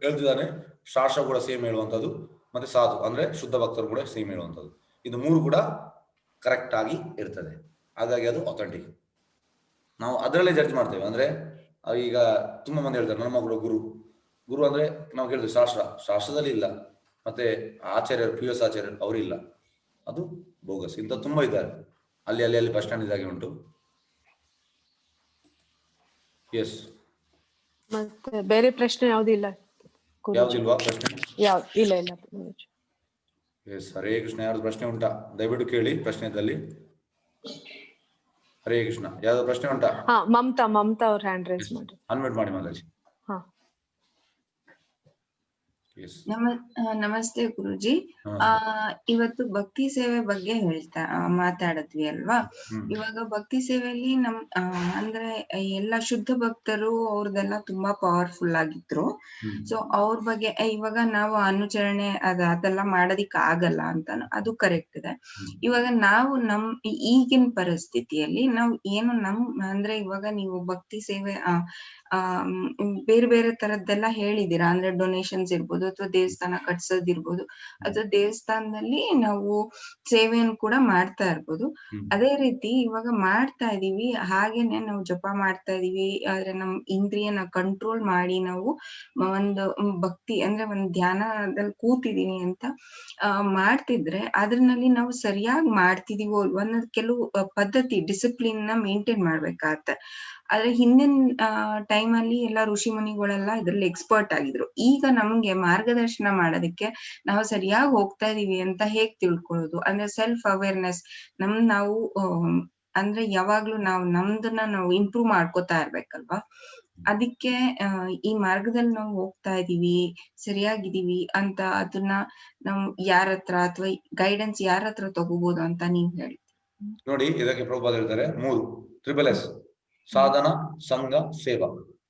Speaker 1: ಹೇಳ್ತಿದ್ದಾನೆ, ಶಾಸ್ತ್ರ ಕೂಡ ಸೇಮ್ ಹೇಳುವಂಥದ್ದು, ಮತ್ತೆ ಸಾಧು ಅಂದ್ರೆ ಶುದ್ಧ ಭಕ್ತರು ಕೂಡ ಸೇಮ್ ಹೇಳುವಂಥದ್ದು. ಇದು 3 ಕೂಡ ಕರೆಕ್ಟ್ ಆಗಿ ಇರ್ತದೆ. ಹಾಗಾಗಿ ಅದು ಅಥೆಂಟಿಕ್. ನಾವು ಅದರಲ್ಲೇ ಜಡ್ಜ್ ಮಾಡ್ತೇವೆ. ಅಂದ್ರೆ ಈಗ ತುಂಬಾ ಮಂದಿ ಹೇಳ್ತಾರೆ ನನ್ನ ಮಗಳು ಗುರು ಅಂದ್ರೆ ನಾವು ಕೇಳಿದ್ವಿ ಶಾಸ್ತ್ರದಲ್ಲಿ ಇಲ್ಲ, ಮತ್ತೆ ಆಚಾರ್ಯರು PS ಆಚಾರ್ಯರು ಅವರಿಲ್ಲ, ಅದು ಬೋಗಸ್. ಇಂಥ ತುಂಬಾ ಇದ್ದಾರೆ, ಅಲ್ಲಿ ಬಸ್ ಸ್ಟ್ಯಾಂಡ್ ಇದಾಗೆ ಉಂಟು. ಎಸ್,
Speaker 2: ಮತ್ತೆ ಬೇರೆ ಪ್ರಶ್ನೆ ಯಾವುದಿಲ್ಲ?
Speaker 1: ಯಾವ್ದಿಲ್ವಾ ಪ್ರಶ್ನೆ?
Speaker 2: ಇಲ್ಲ.
Speaker 1: ಎಸ್, ಹರೇ ಕೃಷ್ಣ. ಯಾವ್ದು ಪ್ರಶ್ನೆ ಉಂಟಾ? ದಯವಿಟ್ಟು ಕೇಳಿ ಪ್ರಶ್ನೆ ಇದ್ದಲ್ಲಿ. ಹರೇ ಕೃಷ್ಣ. ಯಾವ್ದು ಪ್ರಶ್ನೆ ಉಂಟಾ?
Speaker 2: ಮಮತಾ ಅವ್ರ ಹ್ಯಾಂಡ್ ರೈಸ್ ಮಾಡಿ,
Speaker 1: ಅನ್ಮ್ಯೂಟ್ ಮಾಡಿ ಮಾತಾಡಿ.
Speaker 8: ನಮಸ್ತೆ ಗುರುಜಿ. ಇವತ್ತು ಭಕ್ತಿ ಸೇವೆ ಬಗ್ಗೆ ಮಾತಾಡಿದ್ವಿ ಅಲ್ವಾ? ಇವಾಗ ಭಕ್ತಿ ಸೇವೆಯಲ್ಲಿ ಅಂದ್ರೆ ಎಲ್ಲ ಶುದ್ಧ ಭಕ್ತರು ಅವ್ರದೆಲ್ಲ ತುಂಬಾ ಪವರ್ಫುಲ್ ಆಗಿದ್ರು. ಸೊ ಅವ್ರ ಬಗ್ಗೆ ಇವಾಗ ನಾವು ಅನುಚರಣೆ ಅದೆಲ್ಲ ಮಾಡೋದಿಕ್ ಆಗಲ್ಲ ಅಂತ, ಅದು ಕರೆಕ್ಟ್ ಇದೆ. ಇವಾಗ ನಾವು ಈಗಿನ ಪರಿಸ್ಥಿತಿಯಲ್ಲಿ ನಾವು ಏನು ಅಂದ್ರೆ ಇವಾಗ ನೀವು ಭಕ್ತಿ ಸೇವೆ ಬೇರೆ ಬೇರೆ ತರದ್ದೆಲ್ಲ ಹೇಳಿದೀರಾ. ಅಂದ್ರೆ ಡೊನೇಷನ್ಸ್ ಇರ್ಬೋದು, ಅಥವಾ ದೇವಸ್ಥಾನ ಕಟ್ಸೋದಿರ್ಬೋದು, ಅಥವಾ ದೇವಸ್ಥಾನದಲ್ಲಿ ನಾವು ಸೇವೆಯನ್ನು ಕೂಡ ಮಾಡ್ತಾ ಇರ್ಬೋದು. ಅದೇ ರೀತಿ ಇವಾಗ ಮಾಡ್ತಾ ಇದೀವಿ, ಹಾಗೇನೆ ನಾವು ಜಪ ಮಾಡ್ತಾ ಇದೀವಿ. ಆದ್ರೆ ನಮ್ ಇಂದ್ರಿಯನ ಕಂಟ್ರೋಲ್ ಮಾಡಿ ನಾವು ಒಂದು ಭಕ್ತಿ ಅಂದ್ರೆ ಒಂದು ಧ್ಯಾನದಲ್ಲಿ ಕೂತಿದೀನಿ ಅಂತ ಮಾಡ್ತಿದ್ರೆ ಅದ್ರಲ್ಲಿ ನಾವು ಸರಿಯಾಗಿ ಮಾಡ್ತಿದೀವೋ ಅನ್ನೋದು ಕೆಲವು ಪದ್ಧತಿ ಡಿಸಿಪ್ಲಿನ್ ನ ಮೇಂಟೈನ್ ಮಾಡ್ಬೇಕಾಗತ್ತೆ. ಆದ್ರೆ ಹಿಂದಿನ ಟೈಮ್ ಅಲ್ಲಿ ಎಲ್ಲ ಋಷಿ ಮುನಿಗಳೆಲ್ಲ ಇದ್ರಲ್ಲಿ ಎಕ್ಸ್ಪರ್ಟ್ ಆಗಿದ್ರು. ಈಗ ನಮ್ಗೆ ಮಾರ್ಗದರ್ಶನ ಮಾಡೋದಕ್ಕೆ ನಾವು ಸರಿಯಾಗಿ ಹೋಗ್ತಾ ಇದೀವಿ ಅಂತ ಹೇಗ್ ತಿಳ್ಕೊಳ್ಳೋದು ಅಂದ್ರೆ ಸೆಲ್ಫ್ ಅವೇರ್ನೆಸ್ ನಾವು ಅಂದ್ರೆ ಯಾವಾಗ್ಲೂ ನಮ್ದನ್ನ ನಾವು ಇಂಪ್ರೂವ್ ಮಾಡ್ಕೋತಾ ಇರ್ಬೇಕಲ್ವಾ. ಅದಕ್ಕೆ ಈ ಮಾರ್ಗದಲ್ಲಿ ನಾವು ಹೋಗ್ತಾ ಇದೀವಿ, ಸರಿಯಾಗಿದೀವಿ ಅಂತ ಅದನ್ನ ನಾವು ಯಾರ ಹತ್ರ ಅಥವಾ ಗೈಡೆನ್ಸ್ ಯಾರ ಹತ್ರ ತಗೋಬಹುದು ಅಂತ ನೀವ್ ಹೇಳಿ.
Speaker 1: ನೋಡಿ, ಇದಕ್ಕೆ ಪ್ರಭುಪಾದ ಹೇಳ್ತಾರೆ 3 3S: ಸಾಧನ, ಸಂಘ, ಸೇವಾ.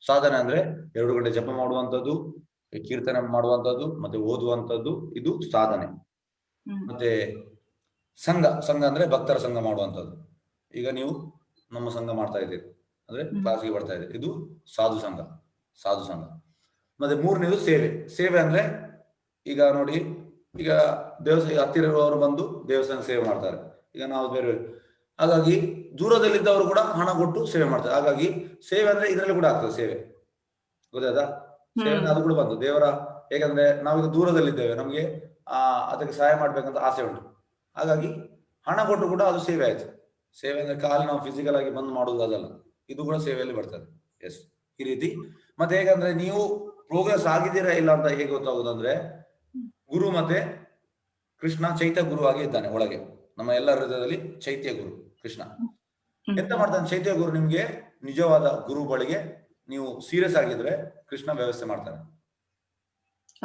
Speaker 1: ಸಾಧನೆ ಅಂದ್ರೆ 2 ಗಂಟೆ ಜಪ ಮಾಡುವಂತದ್ದು, ಕೀರ್ತನೆ ಮಾಡುವಂತದ್ದು, ಮತ್ತೆ ಓದುವಂತದ್ದು, ಇದು ಸಾಧನೆ. ಮತ್ತೆ ಸಂಘ ಅಂದ್ರೆ ಭಕ್ತರ ಸಂಘ ಮಾಡುವಂತದ್ದು. ಈಗ ನೀವು ನಮ್ಮ ಸಂಘ ಮಾಡ್ತಾ ಇದ್ದೀರಿ ಅಂದ್ರೆ ಕ್ಲಾಸ್ಗೆ ಬರ್ತಾ ಇದ್ದೀರಿ, ಇದು ಸಾಧು ಸಂಘ. ಮತ್ತೆ 3ನೇದು ಸೇವೆ ಅಂದ್ರೆ ಈಗ ನೋಡಿ, ಈಗ ದೇವಸ್ಥಾನ ಹತ್ತಿರ ಇರುವವರು ಬಂದು ದೇವಸ್ಥಾನ ಸೇವೆ ಮಾಡ್ತಾರೆ. ಈಗ ನಾವು ಬೇರೆ, ಹಾಗಾಗಿ ದೂರದಲ್ಲಿದ್ದವರು ಕೂಡ ಹಣ ಕೊಟ್ಟು ಸೇವೆ ಮಾಡ್ತಾರೆ. ಹಾಗಾಗಿ ಸೇವೆ ಅಂದ್ರೆ ಇದರಲ್ಲಿ ಕೂಡ ಆಗ್ತದೆ ಸೇವೆ, ಗೊತ್ತಾಯ್ತಾ? ಸೇವೆ ಅದು ಕೂಡ ಬಂತು ದೇವರ, ಹೇಗಂದ್ರೆ ನಾವೀಗ ದೂರದಲ್ಲಿದ್ದೇವೆ, ನಮ್ಗೆ ಅದಕ್ಕೆ ಸಹಾಯ ಮಾಡ್ಬೇಕಂತ ಆಸೆ ಉಂಟು, ಹಾಗಾಗಿ ಹಣ ಕೊಟ್ಟು ಕೂಡ ಅದು ಸೇವೆ ಆಯ್ತು. ಸೇವೆ ಅಂದ್ರೆ ಖಾಲಿ ನಾವು ಫಿಸಿಕಲ್ ಆಗಿ ಬಂದು ಮಾಡುವುದು ಅದಲ್ಲ, ಇದು ಕೂಡ ಸೇವೆಯಲ್ಲಿ ಬರ್ತದೆ. ಎಸ್, ಈ ರೀತಿ. ಮತ್ತೆ ಹೇಗಂದ್ರೆ ನೀವು ಪ್ರೋಗ್ರೆಸ್ ಆಗಿದ್ದೀರಾ ಇಲ್ಲ ಅಂತ ಹೇಗೆ ಗೊತ್ತಾಗುದಂದ್ರೆ, ಗುರು ಮತ್ತೆ ಕೃಷ್ಣ ಚೈತ್ಯ ಗುರು ಆಗಿ ಇದ್ದಾನೆ ಒಳಗೆ. ನಮ್ಮ ಎಲ್ಲ ಹೃದಯದಲ್ಲಿ ಚೈತ್ಯ ಗುರು ಕೃಷ್ಣ ಎಂತ ಮಾಡ್ತಾನೆ? ಚೈತ್ಯ ಗುರು ನಿಮ್ಗೆ ನಿಜವಾದ ಗುರು ಬಳಿಗೆ ನೀವು ಸೀರಿಯಸ್ ಆಗಿದ್ರೆ ಕೃಷ್ಣ ವ್ಯವಸ್ಥೆ ಮಾಡ್ತಾನೆ.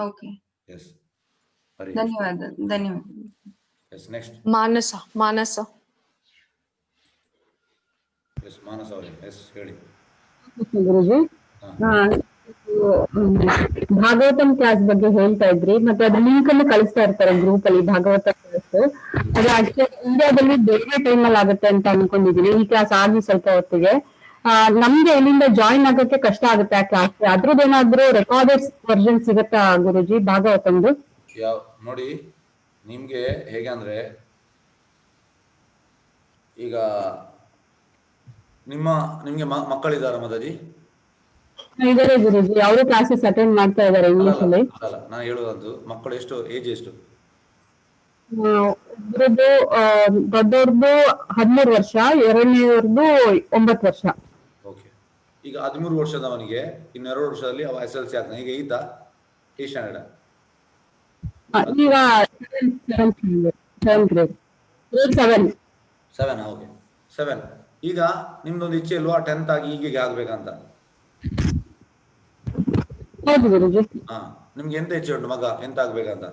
Speaker 8: ಓಕೆ,
Speaker 1: ಎಸ್,
Speaker 8: ಧನ್ಯವಾದ.
Speaker 1: ಎಸ್, ನೆಕ್ಸ್ಟ್
Speaker 2: ಮಾನಸ.
Speaker 1: ಎಸ್, ಮಾನಸ ಅವರೇ, ಎಸ್ ಹೇಳಿ.
Speaker 9: ಗುರುಜಿ, ಭಾಗವತಂ ಕ್ಲಾಸ್ ಬಗ್ಗೆ ಹೇಳ್ತಾ ಇದ್ರಿ, ಮತ್ತೆ ಅದ್ರ ಲಿಂಕ್ ಅನ್ನು ಕಳಿಸ್ತಾ ಇರ್ತಾರೆ ಗ್ರೂಪ್ ಅಲ್ಲಿ ಭಾಗವತ ಕ್ಲಾಸ್. ಅದು ಆಕ್ಚುಲಿ ಇಂಡಿಯಾದಲ್ಲಿ ಬೇರೆ ಟೈಮ್ ಅಲ್ಲಿ ಆಗುತ್ತೆ ಅಂತ ಅನ್ಕೊಂಡಿದೀನಿ. ಈ ಕ್ಲಾಸ್ ಆಗಿ ಸ್ವಲ್ಪ ಹೊತ್ತಿಗೆ ನಮ್ಗೆ ಇಲ್ಲಿಂದ ಜಾಯಿನ್ ಆಗಕ್ಕೆ ಕಷ್ಟ ಆಗುತ್ತೆ ಆ ಕ್ಲಾಸ್. ಅದ್ರದ್ದೇನಾದ್ರೂ ರೆಕಾರ್ಡೆಡ್ ವರ್ಷನ್ ಸಿಗತ್ತಾ ಗುರುಜಿ ಭಾಗವತಂದು?
Speaker 1: ನೋಡಿ, ನಿಮ್ಗೆ ಹೇಗೆ ಅಂದ್ರೆ, ಈಗ ನಿಮ್ಗೆ ಮಕ್ಕಳಿದಾರ ಮಾತಾಜಿ?
Speaker 9: ಇದಾರೆ ಗುರುಜಿ, ಅವರು ಕ್ಲಾಸಸ್ ಅಟೆಂಡ್ ಮಾಡ್ತಾ ಇದಾರೆ ಇಂಗ್ಲಿಷ್ ಅಲ್ಲಿ.
Speaker 1: ಅಲ್ಲ, ನಾನು ಹೇಳುವಂತದ್ದು, ಮಕ್ಕಳು ಎಷ್ಟು ಏಜ್ ಎಷ್ಟು?
Speaker 9: ಒಬ್ರದ್ದು ದೊಡ್ಡವ್ರದ್ದು 13 ವರ್ಷ, ಎರಡನೇವ್ರದ್ದು 9 ವರ್ಷ.
Speaker 1: ಓಕೆ, ಈಗ 13 ವರ್ಷದವನಿಗೆ ಇನ್ನು 2 ವರ್ಷದಲ್ಲಿ ಅವ SLC ಆಗ್ತಾನೆ. ಈಗ ಈತ ಈ ಸ್ಟ್ಯಾಂಡರ್ಡ್
Speaker 9: ಈಗ 7.
Speaker 1: ಓಕೆ, 7. ಈಗ ನಿಮ್ದೊಂದು ಇಚ್ಛೆ ಇಲ್ವಾ 10th ಆಗಿ ಹೀಗೆ ಆಗ್ಬೇಕಂತ?
Speaker 9: ಹೌದು ಗುರುಜಿ.
Speaker 1: ನಿಮ್ಗೆ ಎಂತ ಇಚ್ಛೆ ಉಂಟು? ಮಗ ಎಂತ ಆಗ್ಬೇಕಂತ?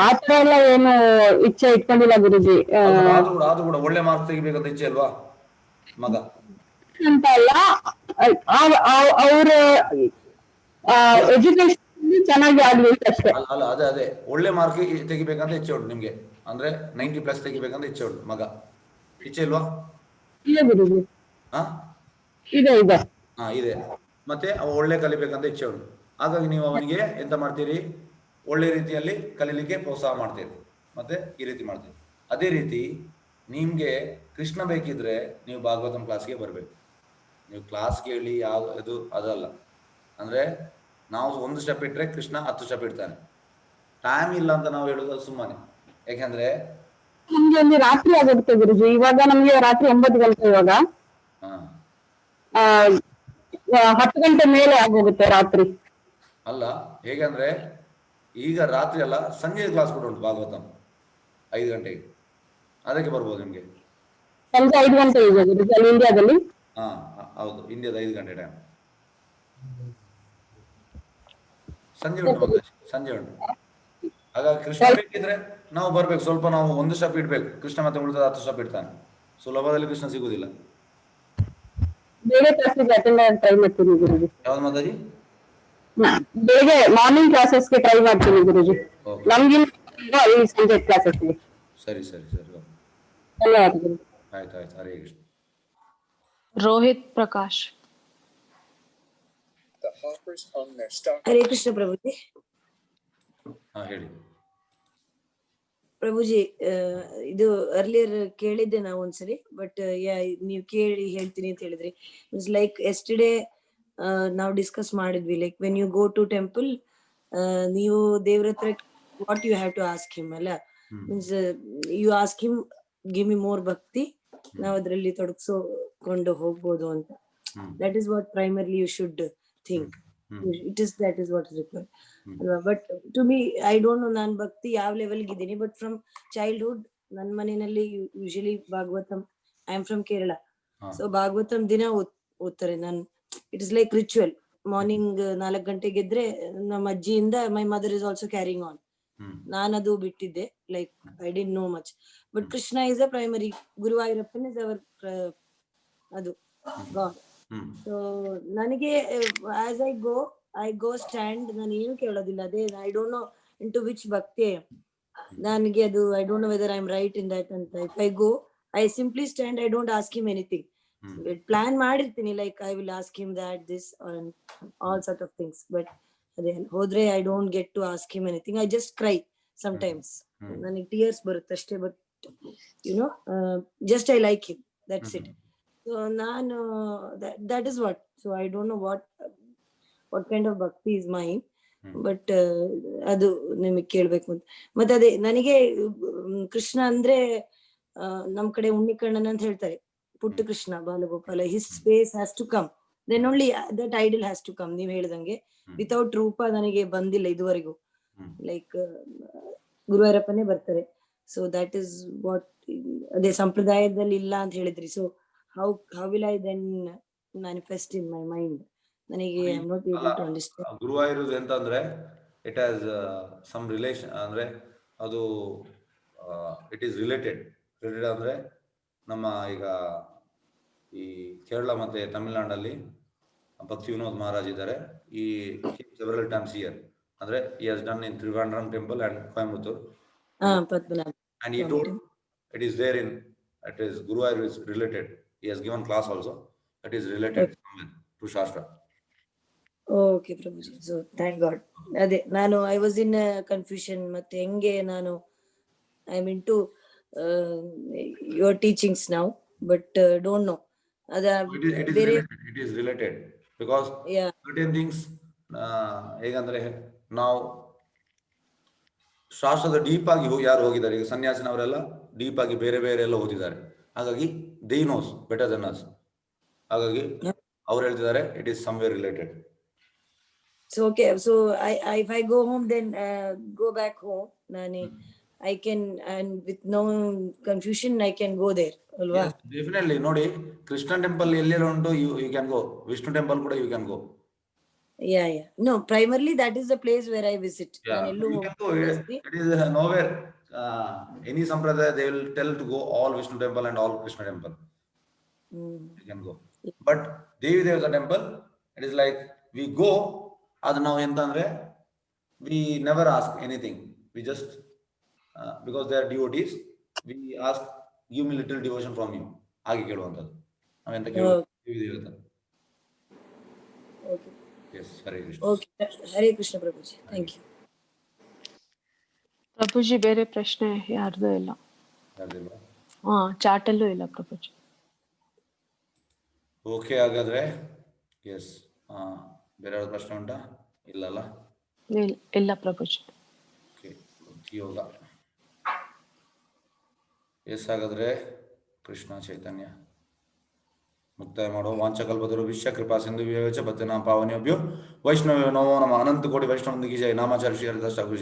Speaker 9: ಆತರ ಎಲ್ಲ ಏನು ಇಚ್ಛೆ ಇಟ್ಕೊಂಡಿಲ್ಲ ಗುರುಜಿ.
Speaker 1: ಅದು ಕೂಡ ಒಳ್ಳೆ ಮಾರ್ಕ್ಸ್ ತೆಗಿಬೇಕಂತ ಇಚ್ಛೆ ಅಲ್ವಾ ಮಗ?
Speaker 9: ಅಂತ ಅಲ್ಲ, ಅವ್ರ ಎಜುಕೇಶನ್ ಚೆನ್ನಾಗಿ ಆಗ್ಬೇಕು ಅಷ್ಟೇ.
Speaker 1: ಅಲ್ಲ, ಅದೇ ಒಳ್ಳೆ ಮಾರ್ಕ್ ತೆಗಿಬೇಕಂತ ಇಚ್ಛೆ ಉಂಟು ನಿಮ್ಗೆ, ಅಂದ್ರೆ 90+ ತೆಗಿಬೇಕಂತ ಇಚ್ಛೆ ಉಂಟು ಮಗ, ಇಚ್ಛೆ ಇಲ್ವಾ?
Speaker 9: ಇದೆ ಗುರುಜಿ. ಇದೆ.
Speaker 1: ಮತ್ತೆ ಅವ ಒಳ್ಳೆ ಕಲಿಬೇಕಂತ ಇಚ್ಛೆ ಉಂಟು. ಹಾಗಾಗಿ ನೀವು ಅವನಿಗೆ ಎಂತ ಮಾಡ್ತೀರಿ? ಒಳ್ಳೆ ರೀತಿಯಲ್ಲಿ ಕಲೀಲಿಕ್ಕೆ ಪ್ರೋತ್ಸಾಹ ಮಾಡ್ತೀರಿ, ಮತ್ತೆ ಈ ರೀತಿ ಮಾಡ್ತೀರಿ. ಅದೇ ರೀತಿ ನಿಮ್ಗೆ ಕೃಷ್ಣ ಬೇಕಿದ್ರೆ ನೀವು ಭಾಗವತಂ ಕ್ಲಾಸ್ಗೆ ಬರ್ಬೇಕು. ನೀವು ಕ್ಲಾಸ್ ಕೇಳಿ ಇದು ಅದಲ್ಲ, ಅಂದ್ರೆ ನಾವು 1 ಸ್ಟೆಪ್ ಇಟ್ರೆ ಕೃಷ್ಣ 10 ಸ್ಟೆಪ್ ಇಡ್ತಾನೆ. ಟೈಮ್ ಇಲ್ಲ ಅಂತ ನಾವು ಹೇಳುದು ಸುಮ್ಮನೆ, ಯಾಕಂದ್ರೆ
Speaker 9: ನಮ್ಗೆ ಒಂದು ರಾತ್ರಿ ಆಗುತ್ತೆ ಗುರುಜಿ. ಇವಾಗ ನಮ್ಗೆ ರಾತ್ರಿ 9 ಗಂಟೆ, ಇವಾಗ 10 ಗಂಟೆ ಮೇಲೆ ಆಗೋಗುತ್ತೆ ರಾತ್ರಿ.
Speaker 1: ಅಲ್ಲ, ಹೇಗಂದ್ರೆ ಈಗ ರಾತ್ರಿ ಅಲ್ಲ, ಸಂಜೆ ಕ್ಲಾಸ್ ಕೂಡ ಉಂಟು ಭಾಗವತಂ 5 ಗಂಟೆಗೆ, ಅದಕ್ಕೆ ಬರ್ಬೋದು ನಿಮ್ಗೆ.
Speaker 9: ಸಂಜೆ 5 ಗಂಟೆ ಇದೆ ಗುರುಜಿ ಅಲ್ಲಿ ಇಂಡಿಯಾದಲ್ಲಿ.
Speaker 1: ಹೌದು, ಇಂಡಿಯಾದ 5 ಗಂಟೆ ಟೈಮ್. ಸಂಜೆ ಉಂಟು, ಸಂಜೆ ಉಂಟು. ಹಾಗಾಗಿ ಕೃಷ್ಣ ಬೇಕಿದ್ರೆ ನಾವು ಬರ್ಬೇಕು, ಸ್ವಲ್ಪ ನಾವು 1 ಸ್ಟೆಪ್ ಇಡ್ಬೇಕು. ಕೃಷ್ಣ ಮತ್ತೆ ಉಳಿದ 10 ಸ್ಟೆಪ್ ಇಡ್ತಾನೆ. ಸುಲಭದಲ್ಲಿ ಕೃಷ್ಣ ಸಿಗುದಿಲ್ಲ.
Speaker 9: ಬೇರೆ ಕ್ಲಾಸಿಗೆ ಅಟೆಂಡ್ ಆಗಕ್ಕೆ ಟ್ರೈ ಮಾಡ್ತೀನಿ ಗುರುಜಿ.
Speaker 1: ಯಾವ್ದು ಮಾತಾಜಿ?
Speaker 9: ಬೆಳಿಗ್ಗೆ ಮಾರ್ನಿಂಗ್ ಕ್ಲಾಸಸ್ಗೆ ಟ್ರೈ ಮಾಡ್ತೀನಿ ಗುರುಜಿ. ನಮ್ಗಿಂತ ಸಂಜೆ ಕ್ಲಾಸಸ್ಗೆ.
Speaker 1: ಸರಿ.
Speaker 9: ಧನ್ಯವಾದಗಳು.
Speaker 1: ಆಯ್ತು. ಹರೇ ಕೃಷ್ಣ.
Speaker 2: ರೋಹಿತ್ ಪ್ರಕಾಶ್.
Speaker 3: ಹರೇ ಕೃಷ್ಣ ಪ್ರಭುಜಿ.
Speaker 1: ಹೇಳಿ
Speaker 3: ಪ್ರಭುಜಿ. ಇದು ಅರ್ಲಿಯರ್ ಕೇಳಿದ್ದೆ ನಾವು ಒಂದ್ಸರಿ, ಬಟ್ ನೀವು ಕೇಳಿ ಹೇಳ್ತೀನಿ ಅಂತ ಹೇಳಿದ್ರಿ. ಮೀನ್ಸ್ ಲೈಕ್ ಎಸ್ಟರ್ಡೇ ನಾವು ಡಿಸ್ಕಸ್ ಮಾಡಿದ್ವಿ, like when you go to temple, ನೀವು ದೇವ್ರ ಹತ್ರ what you have to ask him ಅಲ್ಲ. Means you ask him give me more bhakti, ನಾವ್ ಅದ್ರಲ್ಲಿ ತೊಡಗಿಸ್ಕೊಂಡು ಹೋಗ್ಬೋದು ಅಂತ. That is what primarily you should think. That is what is required. But to me, I don't know ನಾನು ಭಕ್ತಿ ಯಾವ ಲೆವೆಲ್ಗೆ ಇದ್ದೀನಿ, ಬಟ್ ಫ್ರಮ್ ಚೈಲ್ಡ್ಹುಡ್ ನನ್ನ ಮನೆಯಲ್ಲಿ usually Bhagavatam, I am from Kerala, so Bhagavatam ದಿನ ಓದ್ತಾರೆ. ನಾನು it is like ritual. Morning 4 ಗಂಟೆಗೆ ಎದ್ರೆ ನಮ್ಮ ಅಜ್ಜಿಯಿಂದ my mother is also carrying on. ನಾನದು ಬಿಟ್ಟಿದ್ದೆ, like I didn't know much. But Krishna is a primary, Guruvayurappan is our ಅದು ಗಾಡ್. ಸೊ ನನಗೆ ಆಸ್ ಐ ಗೋ ಸ್ಟ್ಯಾಂಡ್, ನಾನು ಏನು ಕೇಳೋದಿಲ್ಲ. ಅದೇ I don't know into which bhakti ನನಗೆ ಅದು, I don't know whether I am right in that ಅಂತ. If I go, I simply stand, I don't ask him anything. Plan ಮಾಡಿರ್ತೀನಿ, like I will ask him that this all sort of things. But ಅದೇ ಹೋದ್ರೆ I don't get to ask him anything. I just cry sometimes, ನನಗೆ tears ಬರುತ್ತೆ ಅಷ್ಟೇ. But you know, just I like him, that's it. So ನಾನು that is what, so I don't know what kind of bhakti is mine, but ಅದು ನಿಮಗೆ ಕೇಳ್ಬೇಕು ಅಂತ. ಮತ್ತೆ ಅದೇ ನನಗೆ ಕೃಷ್ಣ ಅಂದ್ರೆ ನಮ್ ಕಡೆ ಉಣ್ಣಿಕಣ್ಣನ್ ಅಂತ ಹೇಳ್ತಾರೆ, ಪುಟ್ಟ Krishna Balagopala. his face has to come, then only that idol has to come. ನೀವ್ ಹೇಳ್ದಂಗೆ ವಿತೌಟ್ ರೂಪ ನನಗೆ ಬಂದಿಲ್ಲ ಇದುವರೆಗೂ. ಲೈಕ್ ಗುರುವಾರಪ್ಪನೇ ಬರ್ತಾರೆ. ಸೊ ದಟ್ ಇಸ್ ವಾಟ್, ಅದೇ ಸಂಪ್ರದಾಯದಲ್ಲಿ ಇಲ್ಲ ಅಂತ ಹೇಳಿದ್ರಿ. So how will I then manifest in my mind? ನನಗೆ I am not able to understand.
Speaker 1: Guruvayur ಅಂತಂದ್ರೆ ಇಟ್ ಹ್ಯಾಸ್ ಸಮ್ ರಿಲೇಷನ್, ಅಂದ್ರೆ ಅದು ಇಟ್ ಈಸ್ ರಿಲೇಟೆಡ್ ಅಂದ್ರೆ ನಮ್ಮ ಈಗ ಈ ಕೇರಳ ಮತ್ತೆ ತಮಿಳುನಾಡಲ್ಲಿ ಭಕ್ತಿ ವಿನೋದ್ ಮಹಾರಾಜ್ ಇದ್ದಾರೆ. ಈ ಸೆವೆರಲ್ ಟೈಮ್ಸ್ ಇಯರ್, ಅಂದ್ರೆ he has done in Trivandrum temple and Coimbatore. And he told it is there in, it is Guruvayur is related. He has given class also, that is related somewhere to Shastra.
Speaker 3: Okay Prabhuji, so thank God. ಅದೇ ನಾನು I was in confusion. ಮತ್ತೆ ಹೆಂಗೆ ನಾನು I am into your teachings now, but don't know.
Speaker 1: It is related because certain things ಹೇಗಂದ್ರೆ ನಾವು ಶಾಸ್ತ್ರದ deep ಆಗಿ ಯಾರು ಹೋಗಿದ್ದಾರೆ, ಈಗ ಸನ್ಯಾಸಿನವರೆಲ್ಲ ಡೀಪ್ ಆಗಿ ಬೇರೆ ಬೇರೆ ಎಲ್ಲ ಓದಿದ್ದಾರೆ. ಹಾಗಾಗಿ they knows better than us. ಹಾಗಾಗಿ ಅವ್ರು ಹೇಳ್ತಿದ್ದಾರೆ it is somewhere related.
Speaker 3: So okay, so if I go home, then go back home, nani I can, and with no confusion I can go there alwa.
Speaker 1: Yes, definitely. Nodi Krishna temple ಎಲ್ಲೆಲ್ಲ ಉಂಟು, you can go. Vishnu temple ಕೂಡ you can go.
Speaker 3: Yeah, no, primarily that is the place where I visit.
Speaker 1: You can go. It is nowhere any sampradaya they will tell to go all Vishnu temple and all Krishna temple. You can go. But Devi Devata temple, it is like we go, ಅದು ನಾವು ಎಂತಂದ್ರೆ we never ask anything, we just because they are devotees, we ask give me little devotion from you, ಹಾಗೆ ಕೇಳುವಂತದ್ದು ನಾವೆಂತ ಕೇಳೋದು.
Speaker 3: Okay,
Speaker 1: yes, Hare Krishna.
Speaker 3: Okay, Hare Krishna Prabhuji, thank you.
Speaker 2: ಪ್ರಭುಜಿ ಬೇರೆ ಪ್ರಶ್ನೆ ಯಾರ್ದು ಇಲ್ಲ. ಚಾಟಲ್ಲೂ ಇಲ್ಲ ಪ್ರಭುಜಿ.
Speaker 1: ಓಕೆ, ಹಾಗಾದ್ರೆ ಎಸ್, ಬೇರೆ ಯಾವ್ದು ಪ್ರಶ್ನೆ ಉಂಟಾ? ಇಲ್ಲಲ್ಲ?
Speaker 2: ಇಲ್ಲ ಪ್ರಭುಜಿ.
Speaker 1: ಯೋಗ ಎಸ್, ಹಾಗಾದ್ರೆ ಕೃಷ್ಣ ಚೈತನ್ಯ ಮುಕ್ತಾಯ ಮಾಡುವ. ವಾಂಚಕಲ್ಪತರು ವಿಶ್ವ ಕೃಪಾ ಸಿಂಧು ವಿವೇಚ ಭಕ್ತನಾಂ ಪಾವನೇಭ್ಯೋ ವೈಷ್ಣವ ನಮೋ ನಮಃ. ಅನಂತ ಕೋಟಿ ವೈಷ್ಣವ ಜಯ ನಾಮಾಚಾರ್ಯ ಶ್ರೀ ಹರಿದಾಸ ಠಾಕೂರ್ ಜಯ.